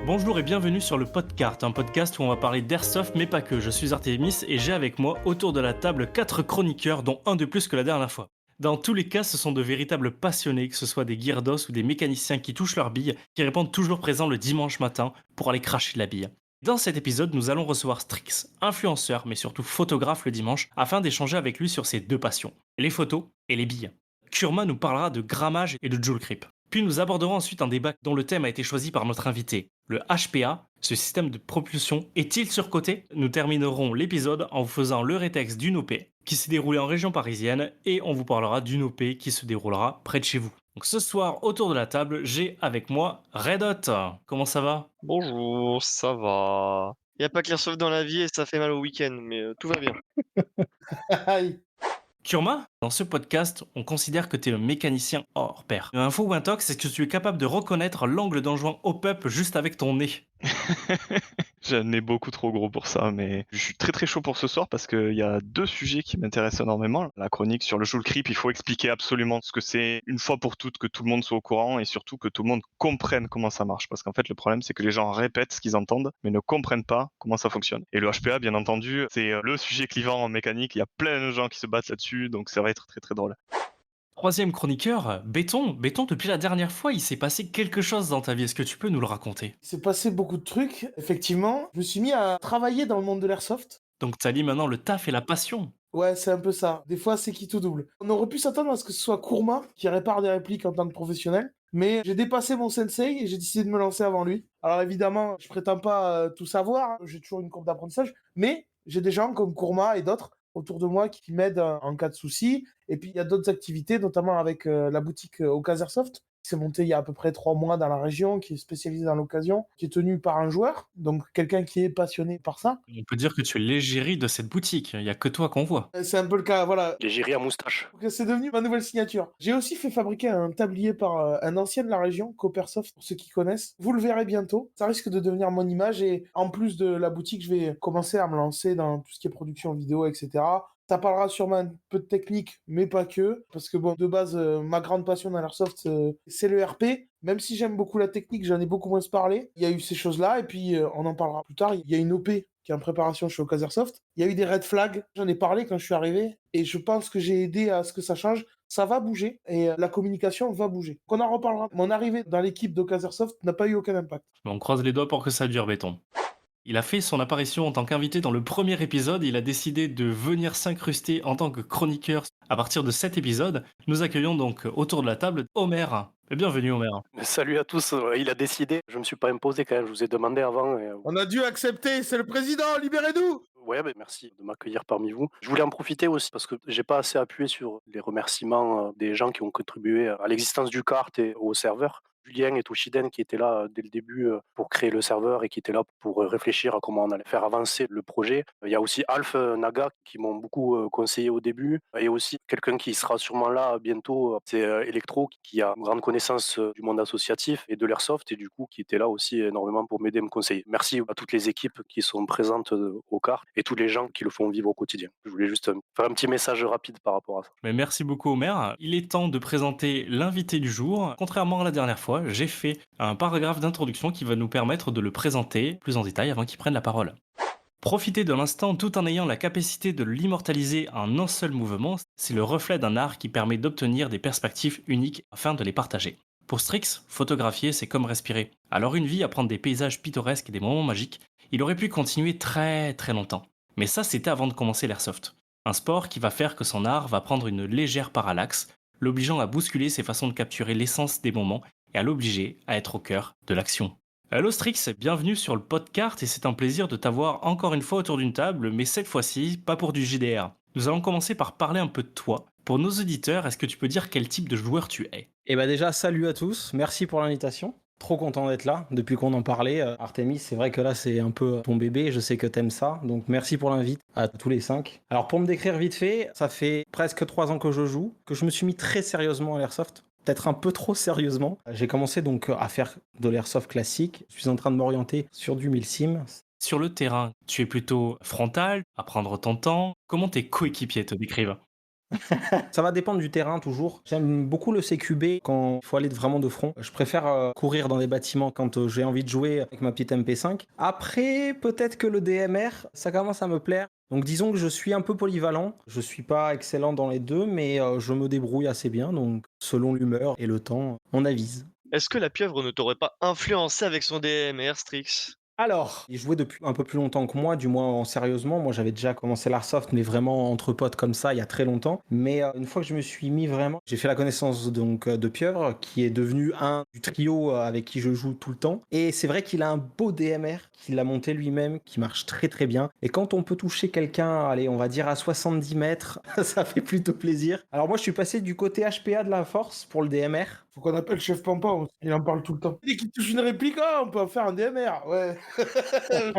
Bonjour et bienvenue sur le Podcart, un podcast où on va parler d'airsoft mais pas que. Je suis Artemis et j'ai avec moi autour de la table 4 chroniqueurs dont un de plus que la dernière fois. Dans tous les cas, ce sont de véritables passionnés, que ce soit des geardos ou des mécaniciens qui touchent leur bille, qui répondent toujours présents le dimanche matin pour aller cracher de la bille. Dans cet épisode, nous allons recevoir Strix, influenceur mais surtout photographe le dimanche, afin d'échanger avec lui sur ses deux passions, les photos et les billes. Kurma nous parlera de grammage et de joule creep. Puis nous aborderons ensuite un débat dont le thème a été choisi par notre invité. Le HPA, ce système de propulsion, est-il surcoté? Nous terminerons l'épisode en vous faisant le rétexte d'une OP qui s'est déroulée en région parisienne et on vous parlera d'une OP qui se déroulera près de chez vous. Donc ce soir, autour de la table, j'ai avec moi Red Hot. Comment ça va? Bonjour, ça va. Y a pas que l'airsoft dans la vie et ça fait mal au week-end, mais tout va bien. Aïe. Kurma, dans ce podcast, on considère que tu es un mécanicien hors pair. Info ou intox, est-ce que tu es capable de reconnaître l'angle d'un joint hop-up juste avec ton nez? J'ai un nez beaucoup trop gros pour ça, mais je suis très très chaud pour ce soir parce qu'il y a 2 sujets qui m'intéressent énormément. La chronique sur le joule creep, il faut expliquer absolument ce que c'est une fois pour toutes, que tout le monde soit au courant et surtout que tout le monde comprenne comment ça marche. Parce qu'en fait, le problème, c'est que les gens répètent ce qu'ils entendent, mais ne comprennent pas comment ça fonctionne. Et le HPA, bien entendu, c'est le sujet clivant en mécanique. Il y a plein de gens qui se battent là-dessus, donc ça va être très très drôle. Troisième chroniqueur, Béton. Béton, depuis la dernière fois, il s'est passé quelque chose dans ta vie. Est-ce que tu peux nous le raconter? Il s'est passé beaucoup de trucs. Effectivement, je me suis mis à travailler dans le monde de l'airsoft. Donc, tu allies maintenant le taf et la passion. Ouais, c'est un peu ça. Des fois, c'est qui tout double. On aurait pu s'attendre à ce que ce soit Kurma qui répare des répliques en tant que professionnel. Mais j'ai dépassé mon sensei et j'ai décidé de me lancer avant lui. Alors évidemment, je prétends pas tout savoir, hein. J'ai toujours une courbe d'apprentissage. Mais j'ai des gens comme Kurma et d'autres autour de moi qui m'aident en cas de souci. Et puis il y a d'autres activités, notamment avec la boutique Airsoft, qui s'est montée il y a à peu près 3 mois dans la région, qui est spécialisée dans l'occasion, qui est tenue par un joueur, donc quelqu'un qui est passionné par ça. On peut dire que tu es l'égérie de cette boutique. Il n'y a que toi qu'on voit. C'est un peu le cas, voilà. L'égérie à moustache. Donc, c'est devenu ma nouvelle signature. J'ai aussi fait fabriquer un tablier par un ancien de la région, Coppersoft, pour ceux qui connaissent. Vous le verrez bientôt. Ça risque de devenir mon image et en plus de la boutique, je vais commencer à me lancer dans tout ce qui est production vidéo, etc. Ça parlera sûrement un peu de technique, mais pas que. Parce que bon, de base, ma grande passion dans l'airsoft, c'est le RP. Même si j'aime beaucoup la technique, j'en ai beaucoup moins parlé. Il y a eu ces choses-là, et puis on en parlera plus tard. Il y a une OP qui est en préparation chez Airsoft. Il y a eu des red flags, j'en ai parlé quand je suis arrivé, et je pense que j'ai aidé à ce que ça change. Ça va bouger, et la communication va bouger. Qu'on en reparlera. Mon arrivée dans l'équipe d'Airsoft n'a pas eu aucun impact. On croise les doigts pour que ça dure, Béton. Il a fait son apparition en tant qu'invité dans le premier épisode et il a décidé de venir s'incruster en tant que chroniqueur. À partir de cet épisode, nous accueillons donc autour de la table Omer. Bienvenue Omer. Salut à tous, il a décidé, je me suis pas imposé quand même, je vous ai demandé avant et On a dû accepter, c'est le président, libérez-nous! ouais, merci de m'accueillir parmi vous. Je voulais en profiter aussi parce que j'ai pas assez appuyé sur les remerciements, des gens qui ont contribué à l'existence du kart et au serveur. Julien et Toshiden qui étaient là, dès le début, pour créer le serveur et qui étaient là pour, réfléchir à comment on allait faire avancer le projet. Il y a aussi Alf, Naga qui m'ont beaucoup, conseillé au début et aussi quelqu'un qui sera sûrement là bientôt, c'est, Electro qui a une grande connaissance, du monde associatif et de l'airsoft et du coup qui était là aussi énormément pour m'aider, me conseiller. Merci à toutes les équipes qui sont présentes, au kart et tous les gens qui le font vivre au quotidien. Je voulais juste, faire un petit message rapide par rapport à ça. Mais merci beaucoup Omer. Il est temps de présenter l'invité du jour. Contrairement à la dernière fois, j'ai fait un paragraphe d'introduction qui va nous permettre de le présenter plus en détail avant qu'il prenne la parole. Profiter de l'instant tout en ayant la capacité de l'immortaliser en un seul mouvement, c'est le reflet d'un art qui permet d'obtenir des perspectives uniques afin de les partager. Pour Strix, photographier, c'est comme respirer. Alors une vie à prendre des paysages pittoresques et des moments magiques, il aurait pu continuer très très longtemps. Mais ça, c'était avant de commencer l'airsoft. Un sport qui va faire que son art va prendre une légère parallaxe, l'obligeant à bousculer ses façons de capturer l'essence des moments et à l'obliger à être au cœur de l'action. Hello Strix, bienvenue sur le podcast et c'est un plaisir de t'avoir encore une fois autour d'une table, mais cette fois-ci, pas pour du JDR. Nous allons commencer par parler un peu de toi. Pour nos auditeurs, est-ce que tu peux dire quel type de joueur tu es? Et bah déjà, salut à tous, merci pour l'invitation. Trop content d'être là, depuis qu'on en parlait. Artemis, c'est vrai que là, c'est un peu ton bébé, je sais que t'aimes ça, donc merci pour l'invite à tous les 5. Alors pour me décrire vite fait, ça fait presque 3 ans que je joue, que je me suis mis très sérieusement à l'airsoft. Peut-être un peu trop sérieusement. J'ai commencé donc à faire de l'airsoft classique. Je suis en train de m'orienter sur du milsim. Sur le terrain, tu es plutôt frontal, à prendre ton temps. Comment tes coéquipiers te décrivent? Ça va dépendre du terrain toujours. J'aime beaucoup le CQB quand il faut aller vraiment de front. Je préfère courir dans des bâtiments quand j'ai envie de jouer avec ma petite MP5. Après, peut-être que le DMR, ça commence à me plaire. Donc disons que je suis un peu polyvalent. Je suis pas excellent dans les deux, mais je me débrouille assez bien. Donc selon l'humeur et le temps, on avise. Est-ce que la pieuvre ne t'aurait pas influencé avec son DMR, Strix? Alors, il jouait depuis un peu plus longtemps que moi, du moins sérieusement. Moi, j'avais déjà commencé l'airsoft, mais vraiment entre potes comme ça, il y a très longtemps. Mais une fois que je me suis mis vraiment, j'ai fait la connaissance donc de Pieuvre, qui est devenu un du trio avec qui je joue tout le temps. Et c'est vrai qu'il a un beau DMR, qu'il a monté lui-même, qui marche très très bien. Et quand on peut toucher quelqu'un, allez, on va dire à 70 mètres, ça fait plutôt plaisir. Alors moi, je suis passé du côté HPA de la force pour le DMR. Faut qu'on appelle Chef Pampan, il en parle tout le temps. Dès qu'il touche une réplique, ah, on peut en faire un DMR, ouais.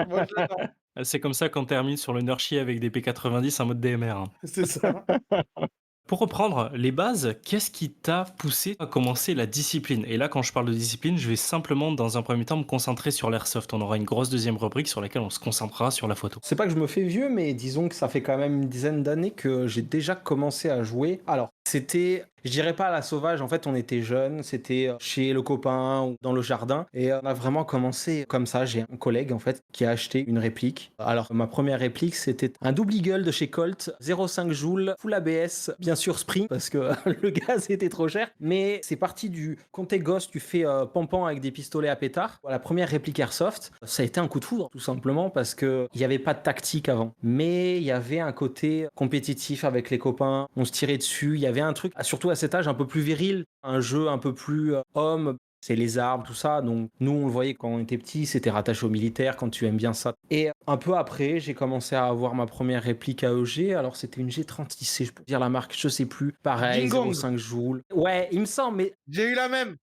Moi, j'adore. C'est comme ça qu'on termine sur le Nurchi avec des P90 en mode DMR, hein. C'est ça. Pour reprendre les bases, qu'est-ce qui t'a poussé à commencer la discipline? Et là, quand je parle de discipline, je vais simplement, dans un premier temps, me concentrer sur l'airsoft. On aura une grosse deuxième rubrique sur laquelle on se concentrera sur la photo. C'est pas que je me fais vieux, mais disons que ça fait quand même une dizaine d'années que j'ai déjà commencé à jouer. Alors, c'était, je dirais pas à la sauvage, en fait, on était jeunes, c'était chez le copain ou dans le jardin, et on a vraiment commencé comme ça. J'ai un collègue, en fait, qui a acheté une réplique. Alors, ma première réplique, c'était un double eagle de chez Colt, 0,5 joules, full ABS, bien sûr Spring, parce que le gaz était trop cher, mais c'est parti du, quand t'es gosse, tu fais pampan avec des pistolets à pétard. La première réplique Airsoft, ça a été un coup de foudre, tout simplement, parce que il y avait pas de tactique avant, mais il y avait un côté compétitif avec les copains, on se tirait dessus, il y avait un truc, surtout à cet âge, un peu plus viril, un jeu un peu plus homme, c'est les armes, tout ça. Donc nous, on le voyait quand on était petit, c'était rattaché au militaire, quand tu aimes bien ça. Et un peu après, j'ai commencé à avoir ma première réplique AEG. Alors c'était une G36C, je peux dire la marque, je sais plus. Pareil, Ding Dong. 0,5 joules. Ouais, il me semble, mais J'ai eu la même.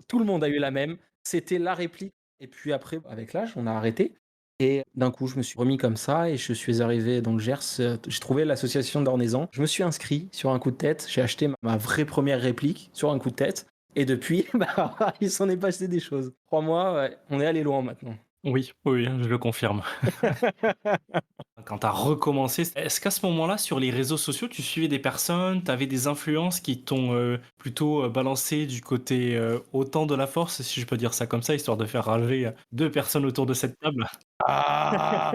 tout le monde a eu la même. C'était la réplique. Et puis après, avec l'âge, on a arrêté. Et d'un coup, je me suis remis comme ça et je suis arrivé dans le Gers. J'ai trouvé l'association d'Ornézan. Je me suis inscrit sur un coup de tête. J'ai acheté ma vraie première réplique sur un coup de tête. Et depuis, bah, il s'en est passé des choses. 3 mois, ouais, on est allé loin maintenant. Oui, oui, je le confirme. Quand tu as recommencé, est-ce qu'à ce moment-là, sur les réseaux sociaux, tu suivais des personnes, tu avais des influences qui t'ont plutôt balancé du côté autant de la force, si je peux dire ça comme ça, histoire de faire rager 2 personnes autour de cette table? Ah.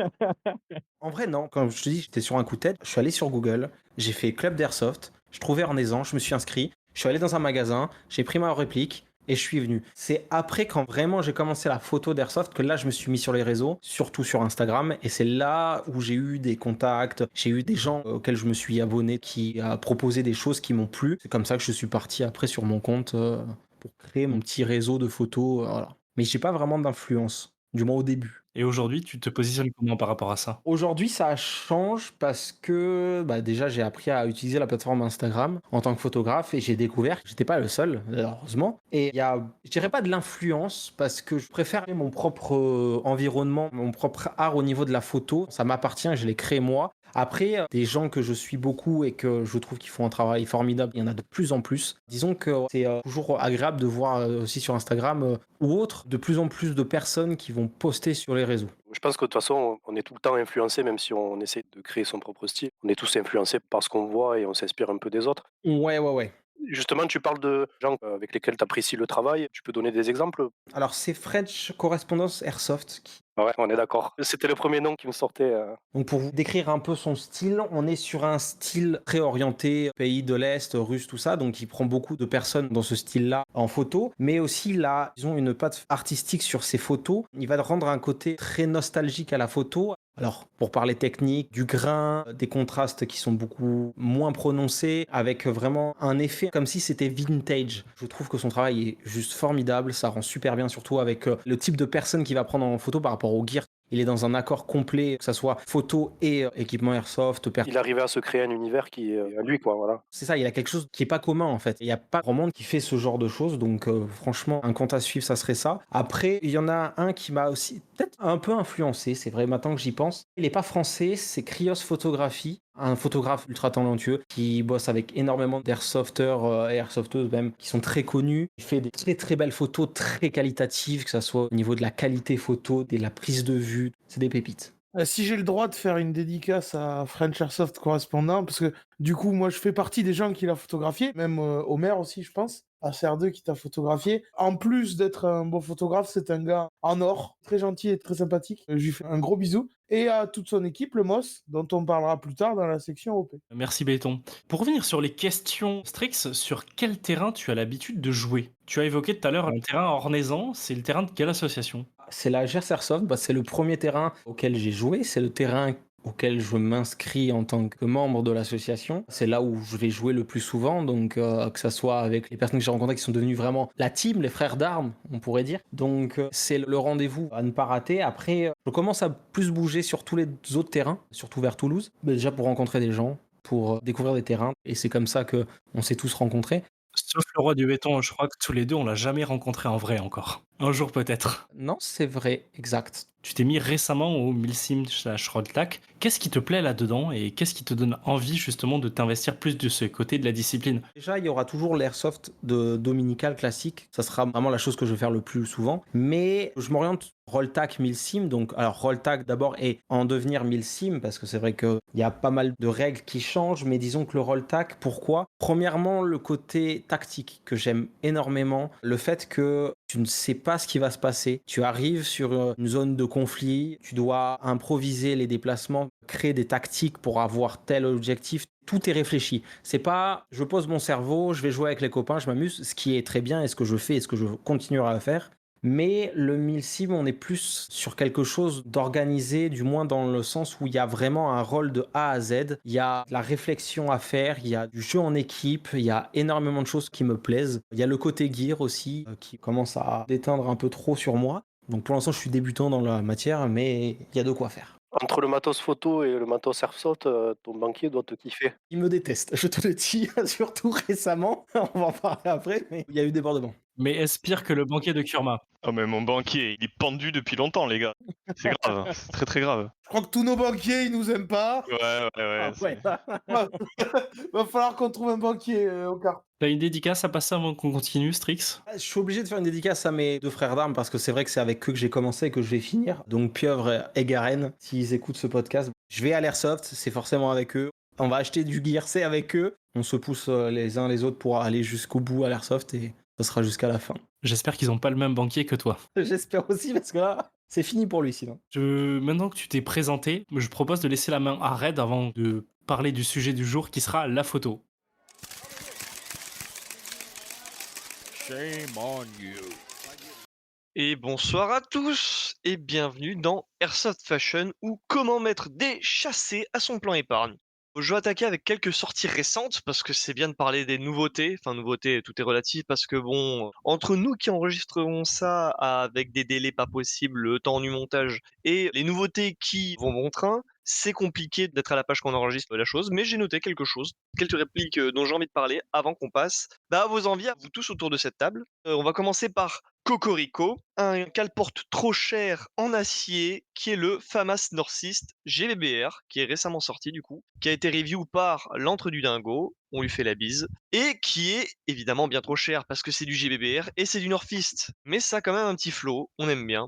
En vrai, non. Comme je te dis, j'étais sur un coup de tête. Je suis allé sur Google. J'ai fait Club d'Airsoft. Je trouvais Ornézan. Je me suis inscrit. Je suis allé dans un magasin. J'ai pris ma réplique. Et je suis venu. C'est après quand vraiment j'ai commencé la photo d'Airsoft que là je me suis mis sur les réseaux, surtout sur Instagram, et c'est là où j'ai eu des contacts, j'ai eu des gens auxquels je me suis abonné qui a proposé des choses qui m'ont plu. C'est comme ça que je suis parti après sur mon compte pour créer mon petit réseau de photos. Voilà. Mais j'ai pas vraiment d'influence, du moins au début. Et aujourd'hui, tu te positionnes comment par rapport à ça? Aujourd'hui, ça change parce que bah, déjà, j'ai appris à utiliser la plateforme Instagram en tant que photographe et j'ai découvert que j'étais pas le seul, heureusement. Et il y a, je dirais pas de l'influence parce que je préfère mon propre environnement, mon propre art au niveau de la photo. Ça m'appartient, je l'ai créé moi. Après, des gens que je suis beaucoup et que je trouve qu'ils font un travail formidable, il y en a de plus en plus. Disons que c'est toujours agréable de voir aussi sur Instagram ou autre, de plus en plus de personnes qui vont poster sur les réseaux. Je pense que de toute façon, on est tout le temps influencé, même si on essaie de créer son propre style. On est tous influencés par ce qu'on voit et on s'inspire un peu des autres. Ouais, ouais, ouais. Justement, tu parles de gens avec lesquels tu apprécies le travail. Tu peux donner des exemples? Alors, c'est French Correspondance Airsoft. Ouais, on est d'accord. C'était le premier nom qui me sortait. Donc, pour vous décrire un peu son style, on est sur un style très orienté pays de l'Est, russe, tout ça. Donc, il prend beaucoup de personnes dans ce style-là en photo. Mais aussi, là, ils ont une patte artistique sur ses photos. Il va rendre un côté très nostalgique à la photo. Alors, pour parler technique, du grain, des contrastes qui sont beaucoup moins prononcés, avec vraiment un effet comme si c'était vintage. Je trouve que son travail est juste formidable, ça rend super bien, surtout avec le type de personne qu'il va prendre en photo par rapport au gear. Il est dans un accord complet, que ce soit photo et équipement airsoft. Il arrivait à se créer un univers qui est à lui, quoi. Voilà. C'est ça, il a quelque chose qui est pas commun en fait. Il n'y a pas grand monde qui fait ce genre de choses, donc franchement, un compte à suivre, ça serait ça. Après, il y en a un qui m'a aussi peut-être un peu influencé, c'est vrai maintenant que j'y pense. Il n'est pas français, c'est Krios Photographie, un photographe ultra talentueux qui bosse avec énormément d'airsofters et airsofteuses même qui sont très connus. Il fait des très très belles photos, très qualitatives, que ce soit au niveau de la qualité photo, de la prise de vue, c'est des pépites. Si j'ai le droit de faire une dédicace à French Airsoft correspondant, parce que du coup, moi, je fais partie des gens qui l'a photographié, même Omer aussi, je pense, à CR2 qui t'a photographié. En plus d'être un bon photographe, c'est un gars en or, très gentil et très sympathique. Je lui fais un gros bisou. Et à toute son équipe, le MOS, dont on parlera plus tard dans la section OP. Merci Béton. Pour revenir sur les questions Strix, sur quel terrain tu as l'habitude de jouer? Tu as évoqué tout à l'heure un terrain ornaisant, c'est le terrain de quelle association? C'est la Gers Airsoft, c'est le premier terrain auquel j'ai joué, c'est le terrain auquel je m'inscris en tant que membre de l'association. C'est là où je vais jouer le plus souvent, donc que ça soit avec les personnes que j'ai rencontrées qui sont devenues vraiment la team, les frères d'armes, on pourrait dire. Donc c'est le rendez-vous à ne pas rater. Après, je commence à plus bouger sur tous les autres terrains, surtout vers Toulouse, déjà pour rencontrer des gens, pour découvrir des terrains, et c'est comme ça que on s'est tous rencontrés. Sauf le roi du béton, je crois que tous les deux, on l'a jamais rencontré en vrai encore. Un jour peut-être. Non, c'est vrai, exact. Tu t'es mis récemment au Milsim/Rolltac. Qu'est-ce qui te plaît là-dedans et qu'est-ce qui te donne envie justement de t'investir plus de ce côté de la discipline? Déjà, il y aura toujours l'airsoft de dominical classique. Ça sera vraiment la chose que je vais faire le plus souvent. Mais je m'oriente Rolltac Milsim. Donc, alors Rolltac d'abord et en devenir Milsim parce que c'est vrai qu'il y a pas mal de règles qui changent. Mais disons que le Rolltac, pourquoi? Premièrement, le côté tactique que j'aime énormément. Le fait que tu ne sais pas ce qui va se passer. Tu arrives sur une zone de conflit. Tu dois improviser les déplacements, créer des tactiques pour avoir tel objectif. Tout est réfléchi. C'est pas je pose mon cerveau, je vais jouer avec les copains, je m'amuse, ce qui est très bien et ce que je fais et ce que je continuerai à faire. Mais le Milsim, on est plus sur quelque chose d'organisé, du moins dans le sens où il y a vraiment un rôle de A à Z. Il y a de la réflexion à faire, il y a du jeu en équipe, il y a énormément de choses qui me plaisent. Il y a le côté gear aussi qui commence à déteindre un peu trop sur moi. Donc pour l'instant, je suis débutant dans la matière, mais il y a de quoi faire. Entre le matos photo et le matos airsoft, ton banquier doit te kiffer. Il me déteste, je te le dis, surtout récemment. On va en parler après, mais il y a eu débordement. Mais est-ce pire que le banquier de Kurma? Oh mais mon banquier, il est pendu depuis longtemps les gars. C'est grave, c'est très très grave. Je crois que tous nos banquiers, ils nous aiment pas. Ouais, Ah ouais. Va falloir qu'on trouve un banquier au quart. T'as une dédicace à passer avant qu'on continue, Strix? Je suis obligé de faire une dédicace à mes deux frères d'armes parce que c'est vrai que c'est avec eux que j'ai commencé et que je vais finir. Donc Pieuvre et Garen, s'ils écoutent ce podcast, je vais à l'Airsoft, c'est forcément avec eux. On va acheter du gear, c'est avec eux. On se pousse les uns les autres pour aller jusqu'au bout à l'Airsoft et ça sera jusqu'à la fin. J'espère qu'ils ont pas le même banquier que toi. J'espère aussi parce que là, c'est fini pour lui sinon. Maintenant que tu t'es présenté, je propose de laisser la main à Red avant de parler du sujet du jour qui sera la photo. Shame on you. Et bonsoir à tous et bienvenue dans Airsoft Fashion ou comment mettre des chassés à son plan épargne. Je vais attaquer avec quelques sorties récentes parce que c'est bien de parler des nouveautés. Enfin, nouveautés, tout est relatif parce que bon, entre nous qui enregistrerons ça avec des délais pas possibles, le temps du montage et les nouveautés qui vont bon train, c'est compliqué d'être à la page qu'on enregistre la chose, mais j'ai noté quelque chose, quelques répliques dont j'ai envie de parler avant qu'on passe à vos envies, à vous tous autour de cette table. On va commencer par Cocorico, un cale-porte trop cher en acier qui est le FAMAS Northeast GBBR, qui est récemment sorti du coup, qui a été review par l'Antre du Dingo, on lui fait la bise, et qui est évidemment bien trop cher parce que c'est du GBBR et c'est du Northeast, mais ça a quand même un petit flow, on aime bien.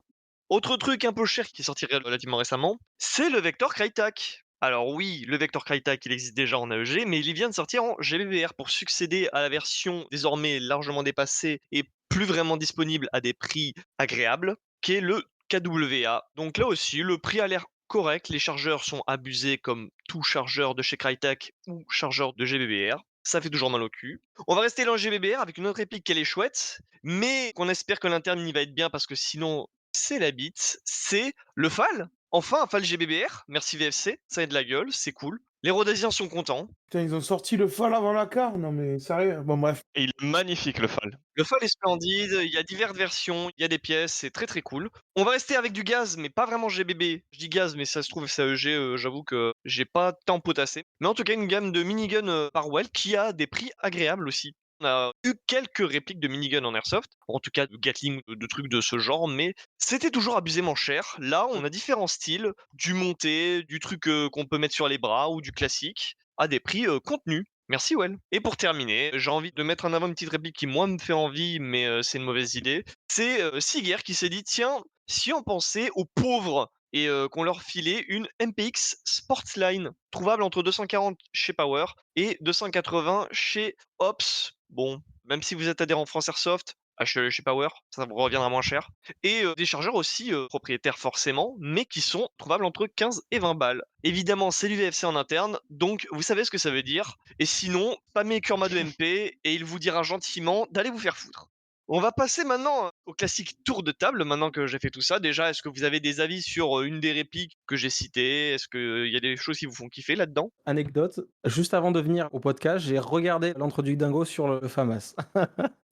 Autre truc un peu cher qui est sorti relativement récemment, c'est le Vector Crytek. Alors oui, le Vector Crytek, il existe déjà en AEG, mais il vient de sortir en GBBR pour succéder à la version désormais largement dépassée et plus vraiment disponible à des prix agréables, qui est le KWA. Donc là aussi, le prix a l'air correct, les chargeurs sont abusés comme tout chargeur de chez Crytek ou chargeur de GBBR. Ça fait toujours mal au cul. On va rester dans le GBBR avec une autre réplique qui est chouette, mais qu'on espère que l'interne y va être bien parce que sinon c'est la bite, c'est le FAL. Enfin, un FAL GBBR, merci VFC, ça a de la gueule, c'est cool. Les Rhodasiens sont contents. Putain, ils ont sorti le FAL avant la car. Non mais sérieux. Bon bref. Et il est magnifique le FAL. Le FAL est splendide, il y a diverses versions, il y a des pièces, c'est très très cool. On va rester avec du gaz, mais pas vraiment GBB. Je dis gaz, mais ça se trouve c'est AEG, j'avoue que j'ai pas tant potassé. Mais en tout cas, une gamme de minigun par Well qui a des prix agréables aussi. On a eu quelques répliques de minigun en airsoft, en tout cas de Gatling, de trucs de ce genre, mais c'était toujours abusément cher. Là, on a différents styles, du monté, du truc qu'on peut mettre sur les bras ou du classique, à des prix contenus. Merci Well. Et pour terminer, j'ai envie de mettre en avant une petite réplique qui moi me fait envie, mais c'est une mauvaise idée. C'est Siger qui s'est dit tiens, si on pensait aux pauvres et qu'on leur filait une MPX Sportsline, trouvable entre 240 chez Power et 280 chez Ops. Bon, même si vous êtes adhérent France Airsoft, achetez-le chez Power, ça vous reviendra moins cher. Et des chargeurs aussi propriétaires forcément, mais qui sont trouvables entre 15 et 20 balles. Évidemment, c'est l'UVFC en interne, donc vous savez ce que ça veut dire. Et sinon, spammez Kurma de MP et il vous dira gentiment d'aller vous faire foutre. On va passer maintenant au classique tour de table, maintenant que j'ai fait tout ça. Déjà, est-ce que vous avez des avis sur une des répliques que j'ai citées? Est-ce qu'il y a des choses qui vous font kiffer là-dedans? Anecdote, juste avant de venir au podcast, j'ai regardé l'Entre-Duc Dingo sur le FAMAS.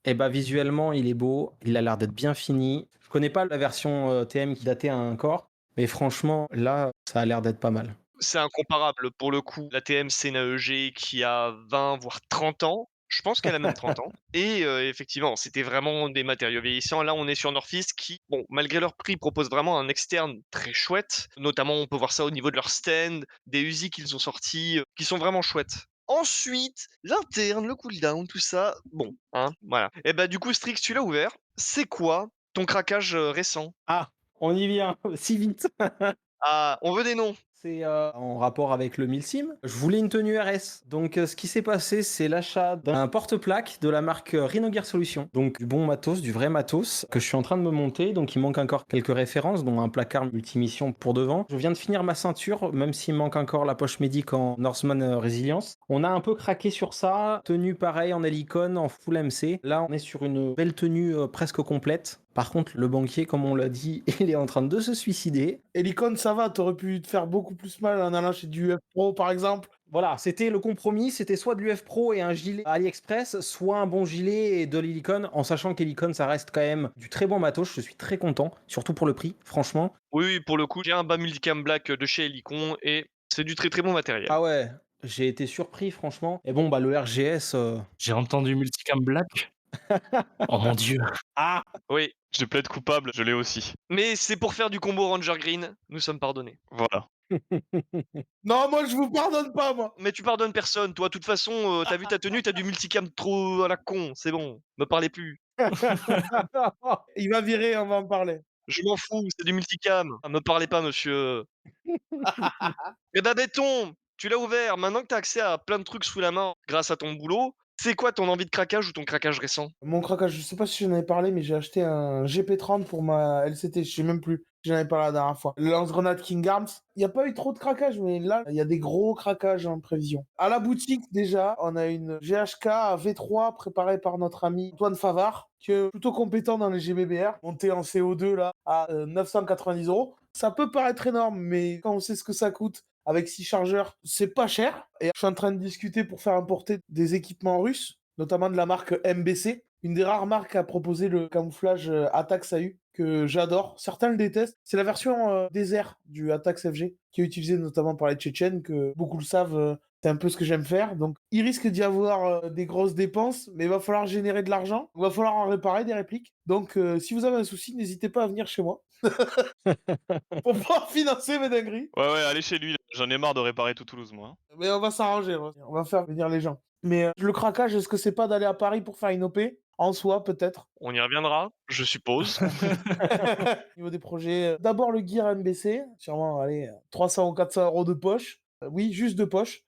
Et bah visuellement, il est beau, il a l'air d'être bien fini. Je connais pas la version TM qui datait encore, mais franchement, là, ça a l'air d'être pas mal. C'est incomparable pour le coup. La TM, c'est une AEG qui a 20 voire 30 ans. Je pense qu'elle a même 30 ans. Et effectivement, c'était vraiment des matériaux vieillissants. Là, on est sur Northeast qui, bon, malgré leur prix, propose vraiment un externe très chouette. Notamment, on peut voir ça au niveau de leur stand, des Uzi qu'ils ont sortis, qui sont vraiment chouettes. Ensuite, l'interne, le cooldown, tout ça, bon, hein, voilà. Et bah du coup, Strix, tu l'as ouvert. C'est quoi ton craquage récent? Ah, on y vient, si vite. Ah, on veut des noms. C'est en rapport avec le Milsim. Je voulais une tenue RS. Donc, ce qui s'est passé, c'est l'achat d'un porte-plaque de la marque Rhino Gear Solutions. Donc, du bon matos, du vrai matos, que je suis en train de me monter. Donc, il manque encore quelques références, dont un placard multimission pour devant. Je viens de finir ma ceinture, même s'il manque encore la poche médic en Norseman Resilience. On a un peu craqué sur ça. Tenue pareil en Helicon, en full MC. Là, on est sur une belle tenue presque complète. Par contre, le banquier, comme on l'a dit, il est en train de se suicider. Helicon, ça va, t'aurais pu te faire beaucoup plus mal en allant chez du UF Pro, par exemple. Voilà, c'était le compromis, c'était soit de l'UF Pro et un gilet AliExpress, soit un bon gilet et de l'Helicon, en sachant qu'Helicon, ça reste quand même du très bon matos, je suis très content, surtout pour le prix, franchement. Oui, pour le coup, j'ai un bas multicam black de chez Helicon et c'est du très très bon matériel. Ah ouais, j'ai été surpris, franchement. Et bon, bah le RGS... J'ai entendu Multicam Black. Oh mon dieu. Ah Oui, Je plaide coupable, je l'ai aussi. mais c'est pour faire du combo Ranger Green, nous sommes pardonnés. Voilà. Non, moi, je vous pardonne pas, moi. Mais tu pardonnes personne, toi, de toute façon, t'as vu ta tenue, t'as du multicam trop à la con, c'est bon, me parlez plus. Il va virer, on va en parler. Je m'en fous, c'est du multicam, me parlez pas monsieur. Eh bah béton, tu l'as ouvert, maintenant que t'as accès à plein de trucs sous la main grâce à ton boulot, c'est quoi ton envie de craquage ou ton craquage récent? Mon craquage, je sais pas si j'en avais parlé, mais j'ai acheté un GP30 pour ma LCT, je sais même plus. J'en avais parlé la dernière fois. Le lance-grenade King Arms. Il n'y a pas eu trop de craquage, mais là, il y a des gros craquages en prévision. À la boutique, déjà, on a une GHK V3 préparée par notre ami Antoine Favard, qui est plutôt compétent dans les GBBR, montée en CO2 là, à 990 €. Ça peut paraître énorme, mais quand on sait ce que ça coûte, avec 6 chargeurs, c'est pas cher. Et je suis en train de discuter pour faire importer des équipements russes, notamment de la marque MBC, une des rares marques à proposer le camouflage Atax AU, que j'adore. Certains le détestent. C'est la version désert du Atax FG, qui est utilisée notamment par les Tchétchènes, que beaucoup le savent, c'est un peu ce que j'aime faire. Donc, il risque d'y avoir des grosses dépenses, mais il va falloir générer de l'argent. Il va falloir en réparer des répliques. Donc, si vous avez un souci, n'hésitez pas à venir chez moi. Pour pouvoir financer mes dingueries. Ouais, ouais, allez chez lui, là. J'en ai marre de réparer tout Toulouse, moi. Hein. Mais on va s'arranger, on va faire venir les gens. Mais le craquage, est-ce que c'est pas d'aller à Paris pour faire une OP? En soi, peut-être. On y reviendra, je suppose. Au niveau des projets, d'abord le Gear MBC, sûrement, allez, 300 ou 400 € de poche. Oui, juste de poche.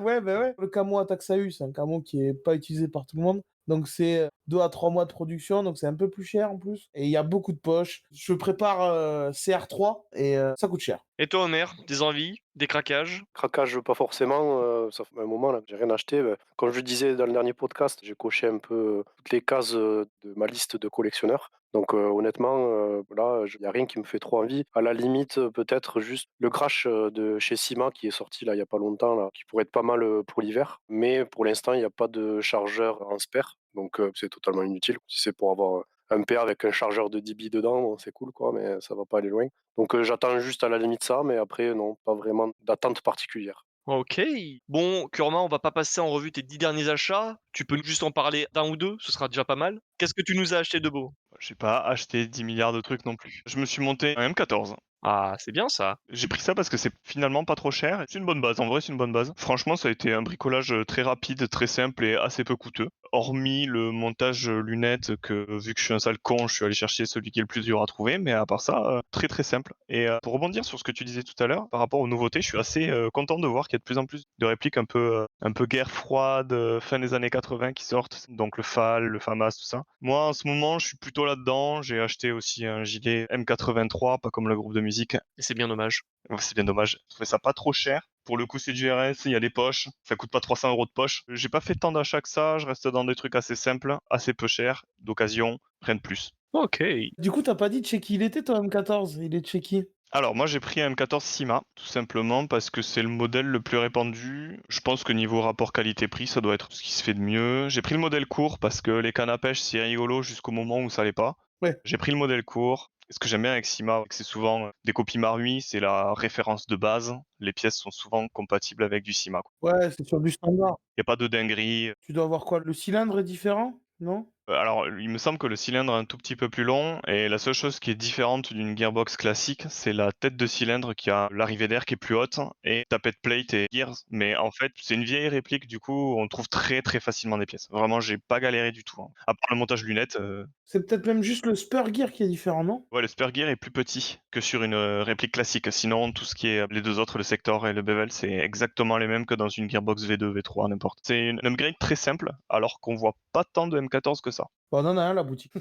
Ouais, bah ouais. Le camo Attax AU, c'est un camo qui est pas utilisé par tout le monde. Donc c'est 2 à 3 mois de production, donc c'est un peu plus cher en plus. Et il y a beaucoup de poches. Je prépare CR3 et ça coûte cher. Et toi, Omer, des envies, des craquages? Craquage, pas forcément, ça fait un moment là que j'ai rien acheté. Comme je le disais dans le dernier podcast, j'ai coché un peu toutes les cases de ma liste de collectionneurs. Donc honnêtement, là, il y a rien qui me fait trop envie. À la limite, peut-être juste le Crash de chez Sima qui est sorti là il y a pas longtemps là, qui pourrait être pas mal pour l'hiver. Mais pour l'instant, il n'y a pas de chargeur en spare, donc c'est totalement inutile. Si c'est pour avoir un pair avec un chargeur de 10 billes dedans, bon, c'est cool quoi, mais ça va pas aller loin. Donc j'attends juste à la limite ça, mais après non, pas vraiment d'attente particulière. OK. Bon, Kurma, on va pas passer en revue tes 10 derniers achats. Tu peux juste en parler d'un ou deux, ce sera déjà pas mal. Qu'est-ce que tu nous as acheté de beau? J'ai pas acheté 10 milliards de trucs non plus. Je me suis monté un M14. Ah, c'est bien ça. J'ai pris ça parce que c'est finalement pas trop cher. C'est une bonne base, en vrai, c'est une bonne base. Franchement, ça a été un bricolage très rapide, très simple et assez peu coûteux. Hormis le montage lunettes que, vu que je suis un sale con, je suis allé chercher celui qui est le plus dur à trouver, mais à part ça, très très simple. Et pour rebondir sur ce que tu disais tout à l'heure, par rapport aux nouveautés, je suis assez content de voir qu'il y a de plus en plus de répliques un peu guerre froide, fin des années 80 qui sortent, donc le FAL, le FAMAS, tout ça. Moi, en ce moment, je suis plutôt là-dedans. J'ai acheté aussi un gilet M83, pas comme le groupe de musique. Et c'est bien dommage. Ouais, c'est bien dommage. Je trouvais ça pas trop cher. Pour le coup, c'est du RS, il y a des poches. Ça coûte pas 300 € de poche. J'ai pas fait tant d'achats que ça. Je reste dans des trucs assez simples, assez peu chers, d'occasion, rien de plus. Ok. Du coup, t'as pas dit de chez qui il était, ton M14? Il est de chez qui? Alors, moi, j'ai pris un M14 Sima, tout simplement parce que c'est le modèle le plus répandu. Je pense que niveau rapport qualité-prix, ça doit être ce qui se fait de mieux. J'ai pris le modèle court parce que les cannes à pêche, c'est rigolo jusqu'au moment où ça l'est pas. Ouais. J'ai pris le modèle court. Ce que j'aime bien avec Sima, c'est que c'est souvent des copies Marui, c'est la référence de base. Les pièces sont souvent compatibles avec du Sima, quoi. Ouais, c'est sur du standard. Y a pas de dinguerie. Tu dois avoir quoi? Le cylindre est différent? Non? Alors, il me semble que le cylindre est un tout petit peu plus long et la seule chose qui est différente d'une gearbox classique, c'est la tête de cylindre qui a l'arrivée d'air qui est plus haute et tappet plate et gears. Mais en fait, c'est une vieille réplique, du coup, on trouve très très facilement des pièces. Vraiment, j'ai pas galéré du tout, hein. À part le montage lunettes, C'est peut-être même juste le spur gear qui est différent, non? ouais, le spur gear est plus petit que sur une réplique classique. Sinon, tout ce qui est les deux autres, le sector et le bevel, c'est exactement les mêmes que dans une gearbox V2, V3, n'importe. C'est une upgrade très simple, alors qu'on voit pas tant de M14 que ça. Bon, on en a un, la boutique.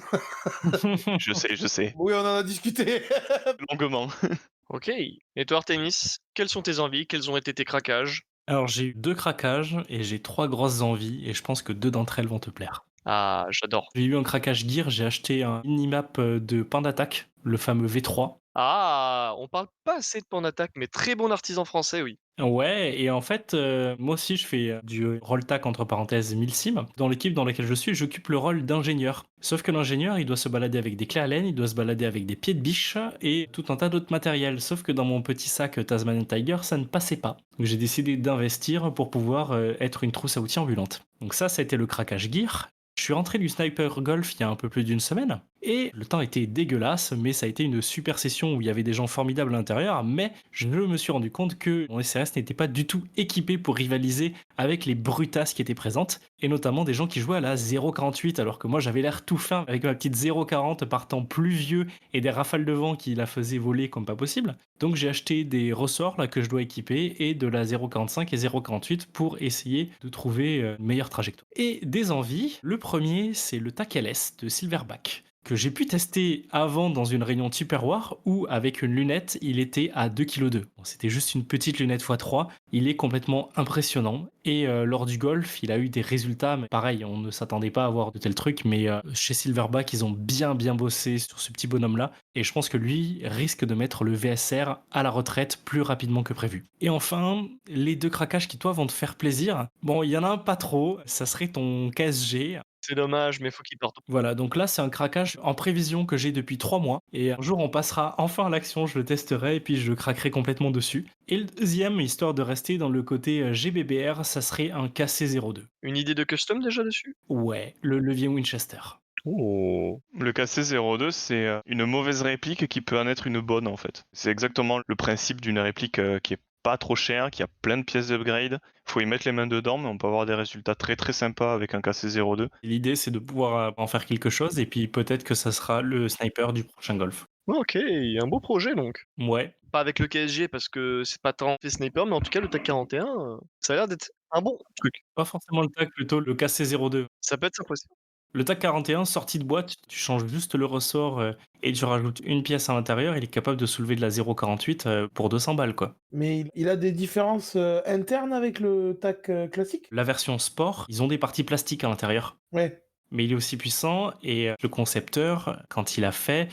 Je sais, Oui, on en a discuté. longuement. Ok. Et toi, Artemis, quelles sont tes envies? Quels ont été tes craquages? Alors j'ai eu 2 craquages et j'ai 3 grosses envies et je pense que 2 d'entre elles vont te plaire. Ah, j'adore. J'ai eu un craquage gear, j'ai acheté un minimap de Pain d'Attaque, le fameux V3. Ah, on parle pas assez de Pandattack, mais très bon artisan français, oui. Ouais, et en fait, moi aussi je fais du Rolltac entre parenthèses Milsim. Dans l'équipe dans laquelle je suis, j'occupe le rôle d'ingénieur. Sauf que l'ingénieur, il doit se balader avec des clés Allen, il doit se balader avec des pieds de biche et tout un tas d'autres matériels. Sauf que dans mon petit sac Tasmanian Tiger, ça ne passait pas. Donc j'ai décidé d'investir pour pouvoir être une trousse à outils ambulante. Donc ça a été le craquage gear. Je suis rentré du Sniper Golf il y a un peu plus d'une semaine, et le temps était dégueulasse, mais ça a été une super session où il y avait des gens formidables à l'intérieur, mais je me suis rendu compte que mon SRS n'était pas du tout équipé pour rivaliser avec les brutasses qui étaient présentes, et notamment des gens qui jouaient à la 0.48, alors que moi j'avais l'air tout fin avec ma petite 0.40 partant pluvieux et des rafales de vent qui la faisaient voler comme pas possible. Donc j'ai acheté des ressorts là que je dois équiper et de la 0.45 et 0.48 pour essayer de trouver une meilleure trajectoire. Et des envies, le premier c'est le TAC LS de Silverback que j'ai pu tester avant dans une réunion Tupperware où avec une lunette il était à 2,2 kg. Bon, c'était juste une petite lunette x3, il est complètement impressionnant et lors du golf il a eu des résultats, mais pareil on ne s'attendait pas à avoir de tels trucs, mais chez Silverback ils ont bien bossé sur ce petit bonhomme là et je pense que lui risque de mettre le VSR à la retraite plus rapidement que prévu. Et enfin, les 2 craquages qui toi vont te faire plaisir, bon il y en a un pas trop, ça serait ton KSG. C'est dommage, mais faut qu'il parte. Voilà, donc là, c'est un craquage en prévision que j'ai depuis 3 mois. Et un jour, on passera enfin à l'action, je le testerai et puis je craquerai complètement dessus. Et le deuxième, histoire de rester dans le côté GBBR, ça serait un KC02. Une idée de custom déjà dessus? Ouais, le levier Winchester. Oh. Le KC02, c'est une mauvaise réplique qui peut en être une bonne en fait. C'est exactement le principe d'une réplique qui est pas trop chère, qui a plein de pièces d'upgrade. Faut y mettre les mains dedans, mais on peut avoir des résultats très très sympas avec un KC02. L'idée, c'est de pouvoir en faire quelque chose et puis peut-être que ça sera le sniper du prochain golf. Ok, un beau projet donc. Ouais, Pas avec le KSG parce que c'est pas tant fait sniper, mais en tout cas le TAC 41, ça a l'air d'être un bon truc. pas forcément le TAC, plutôt le KC02. Ça peut être sympa aussi. Le TAC 41, sortie de boîte, tu changes juste le ressort et tu rajoutes une pièce à l'intérieur, il est capable de soulever de la 0.48 pour 200 balles quoi. Mais il a des différences internes avec le TAC classique? La version sport, ils ont des parties plastiques à l'intérieur. Ouais. Mais il est aussi puissant et le concepteur, quand il a fait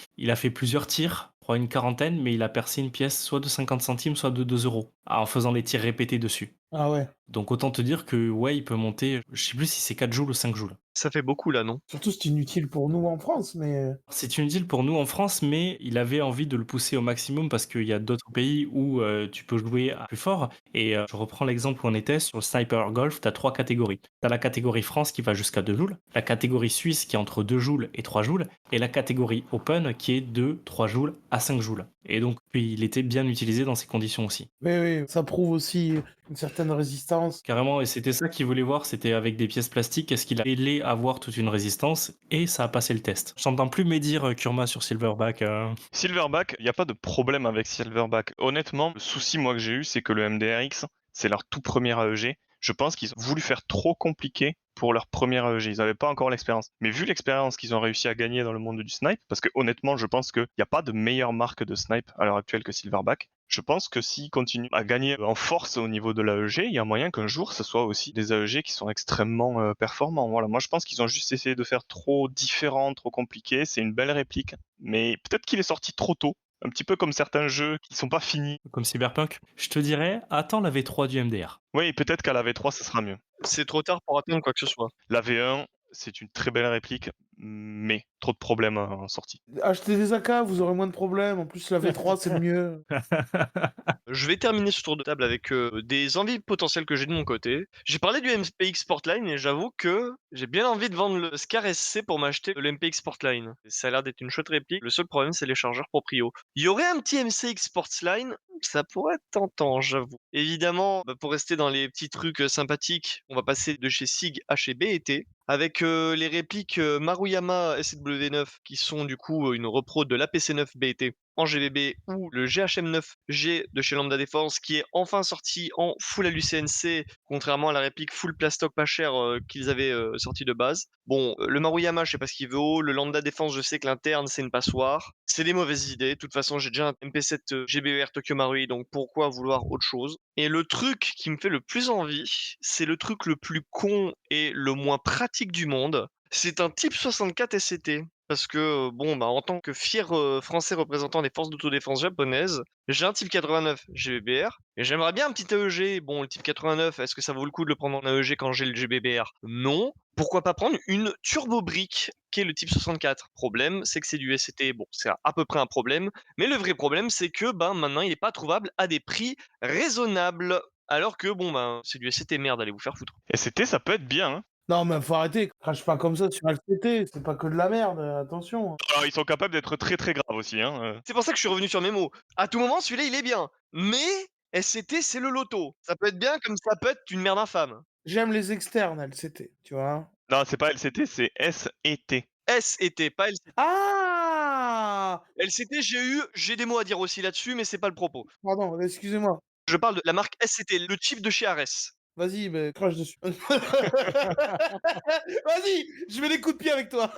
plusieurs tirs, je crois une quarantaine, mais il a percé une pièce soit de 50 centimes, soit de 2 euros, en faisant les tirs répétés dessus. Ah ouais. Donc autant te dire que ouais, il peut monter, je sais plus si c'est 4 joules ou 5 joules. Ça fait beaucoup là, non? Surtout, c'est inutile pour nous en France, mais C'est inutile pour nous en France, mais il avait envie de le pousser au maximum parce qu'il y a d'autres pays où tu peux jouer à plus fort. Et je reprends l'exemple où on était sur le Sniper Golf, tu as 3 catégories. Tu as la catégorie France qui va jusqu'à 2 joules, la catégorie Suisse qui est entre 2 joules et 3 joules, et la catégorie Open qui est de 3 joules à 5 joules. Et donc, puis, il était bien utilisé dans ces conditions aussi. oui, ça prouve aussi une certaine résistance. Carrément, et c'était ça qu'il voulait voir, c'était avec des pièces plastiques, est-ce qu'il allait avoir toute une résistance, et ça a passé le test. J'entends plus médire Kurma sur Silverback. Silverback, il n'y a pas de problème avec Silverback. Honnêtement, le souci moi que j'ai eu, c'est que le MDRX, c'est leur tout premier AEG. Je pense qu'ils ont voulu faire trop compliqué pour leur premier AEG. Ils n'avaient pas encore l'expérience. Mais vu l'expérience qu'ils ont réussi à gagner dans le monde du snipe, parce que honnêtement, je pense qu'il n'y a pas de meilleure marque de snipe à l'heure actuelle que Silverback. Je pense que s'ils continuent à gagner en force au niveau de l'AEG, il y a moyen qu'un jour, ce soit aussi des AEG qui sont extrêmement performants. Voilà, moi je pense qu'ils ont juste essayé de faire trop différent, trop compliqué. C'est une belle réplique, mais peut-être qu'il est sorti trop tôt. Un petit peu comme certains jeux qui sont pas finis. Comme Cyberpunk. Je te dirais, attends la V3 du MDR. Oui, peut-être qu'à la V3, ce sera mieux. C'est trop tard pour attendre quoi que ce soit. La V1, c'est une très belle réplique, mais trop de problèmes en sortie. Achetez des AK, vous aurez moins de problèmes. En plus, la V3, c'est mieux. Je vais terminer ce tour de table avec des envies potentielles que j'ai de mon côté. J'ai parlé du MPX Sportline et j'avoue que j'ai bien envie de vendre le Scar SC pour m'acheter le MPX Sportline. Ça a l'air d'être une chouette réplique. Le seul problème, c'est les chargeurs proprio. Il y aurait un petit MCX Sportline, ça pourrait être tentant, j'avoue. Évidemment, pour rester dans les petits trucs sympathiques, on va passer de chez SIG à chez BT avec les répliques Maruyama SW9 qui sont du coup une repro de l'APC9 BT en GBB ou le GHM9G de chez Lambda Défense qui est enfin sorti en full ALUCNC contrairement à la réplique full plastoc pas cher qu'ils avaient sorti de base. Bon, le Maruyama je sais pas ce qu'il vaut, le Lambda Défense je sais que l'interne c'est une passoire. C'est des mauvaises idées, de toute façon j'ai déjà un MP7 GBER Tokyo Marui donc pourquoi vouloir autre chose. Et le truc qui me fait le plus envie, c'est le truc le plus con et le moins pratique du monde, c'est un Type 64 SCT. Parce que, bon, bah, en tant que fier français représentant des forces d'autodéfense japonaises, j'ai un Type 89 GBBR et j'aimerais bien un petit AEG. Bon, le Type 89, est-ce que ça vaut le coup de le prendre en AEG quand j'ai le GBBR? Non. Pourquoi pas prendre une Turbo Brick qui est le Type 64? Problème, c'est que c'est du SCT. Bon, c'est à peu près un problème. Mais le vrai problème, c'est que ben, maintenant, il n'est pas trouvable à des prix raisonnables. Alors que, bon, ben, c'est du SCT, merde, allez vous faire foutre. SCT, ça peut être bien, hein. Non, mais faut arrêter. Crache pas comme ça sur LCT. C'est pas que de la merde, attention. Alors, ils sont capables d'être très très graves aussi, hein. C'est pour ça que je suis revenu sur mes mots. À tout moment, celui-là, il est bien. Mais SCT, c'est le loto. Ça peut être bien comme ça peut être une merde infâme. J'aime les externes LCT, tu vois. Non, c'est pas LCT, c'est SET. S et T, pas LCT. Ah! LCT, j'ai des mots à dire aussi là-dessus, mais c'est pas le propos. Pardon, excusez-moi. Je parle de la marque SCT, le chip de chez Ares. Vas-y, mais crache dessus. Vas-y, je mets des coups de pied avec toi.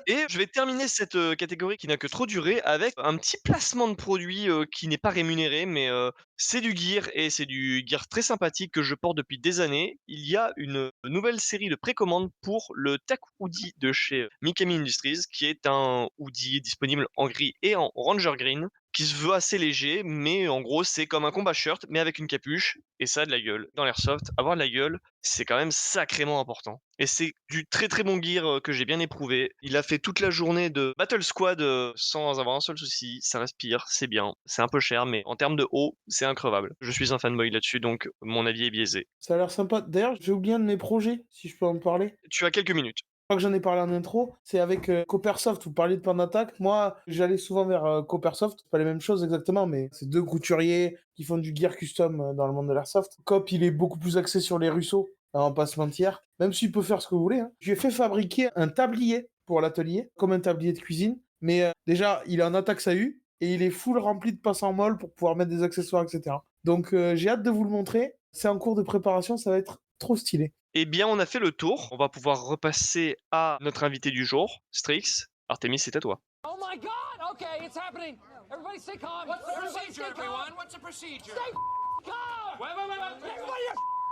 Et je vais terminer cette catégorie qui n'a que trop duré avec un petit placement de produit qui n'est pas rémunéré, mais c'est du gear et c'est du gear très sympathique que je porte depuis des années. Il y a une nouvelle série de précommandes pour le Tech Hoodie de chez Mikami Industries, qui est un hoodie disponible en gris et en Ranger Green, qui se veut assez léger, mais en gros c'est comme un combat shirt, mais avec une capuche, et ça a de la gueule. Dans l'airsoft, avoir de la gueule, c'est quand même sacrément important. Et c'est du très très bon gear que j'ai bien éprouvé. Il a fait toute la journée de Battle Squad sans avoir un seul souci. Ça respire, c'est bien. C'est un peu cher, mais en termes de haut, c'est increvable. Je suis un fanboy là-dessus, donc mon avis est biaisé. Ça a l'air sympa. D'ailleurs, j'ai oublié un de mes projets, si je peux en parler. Tu as quelques minutes. Je crois que j'en ai parlé en intro. C'est avec Coppersoft. Vous parliez de Pan Attack. Moi, j'allais souvent vers Coppersoft. C'est pas les mêmes choses exactement, mais c'est deux couturiers qui font du gear custom dans le monde de l'airsoft. Cop, il est beaucoup plus axé sur les Russos. On va pas se mentir. Même s'il peut faire ce que vous voulez. Hein. Je lui ai fait fabriquer un tablier pour l'atelier, comme un tablier de cuisine. Mais déjà, il est en attaque SAU et il est full rempli de passes en molle pour pouvoir mettre des accessoires, etc. Donc, j'ai hâte de vous le montrer. C'est en cours de préparation. Ça va être trop stylé. Eh bien, on a fait le tour. On va pouvoir repasser à notre invité du jour, Strix. Artemis, c'est à toi. Oh my god! Okay, it's happening. Everybody stay calm. What's the procedure, everyone? What's the procedure? Stay calm! Wait. Everybody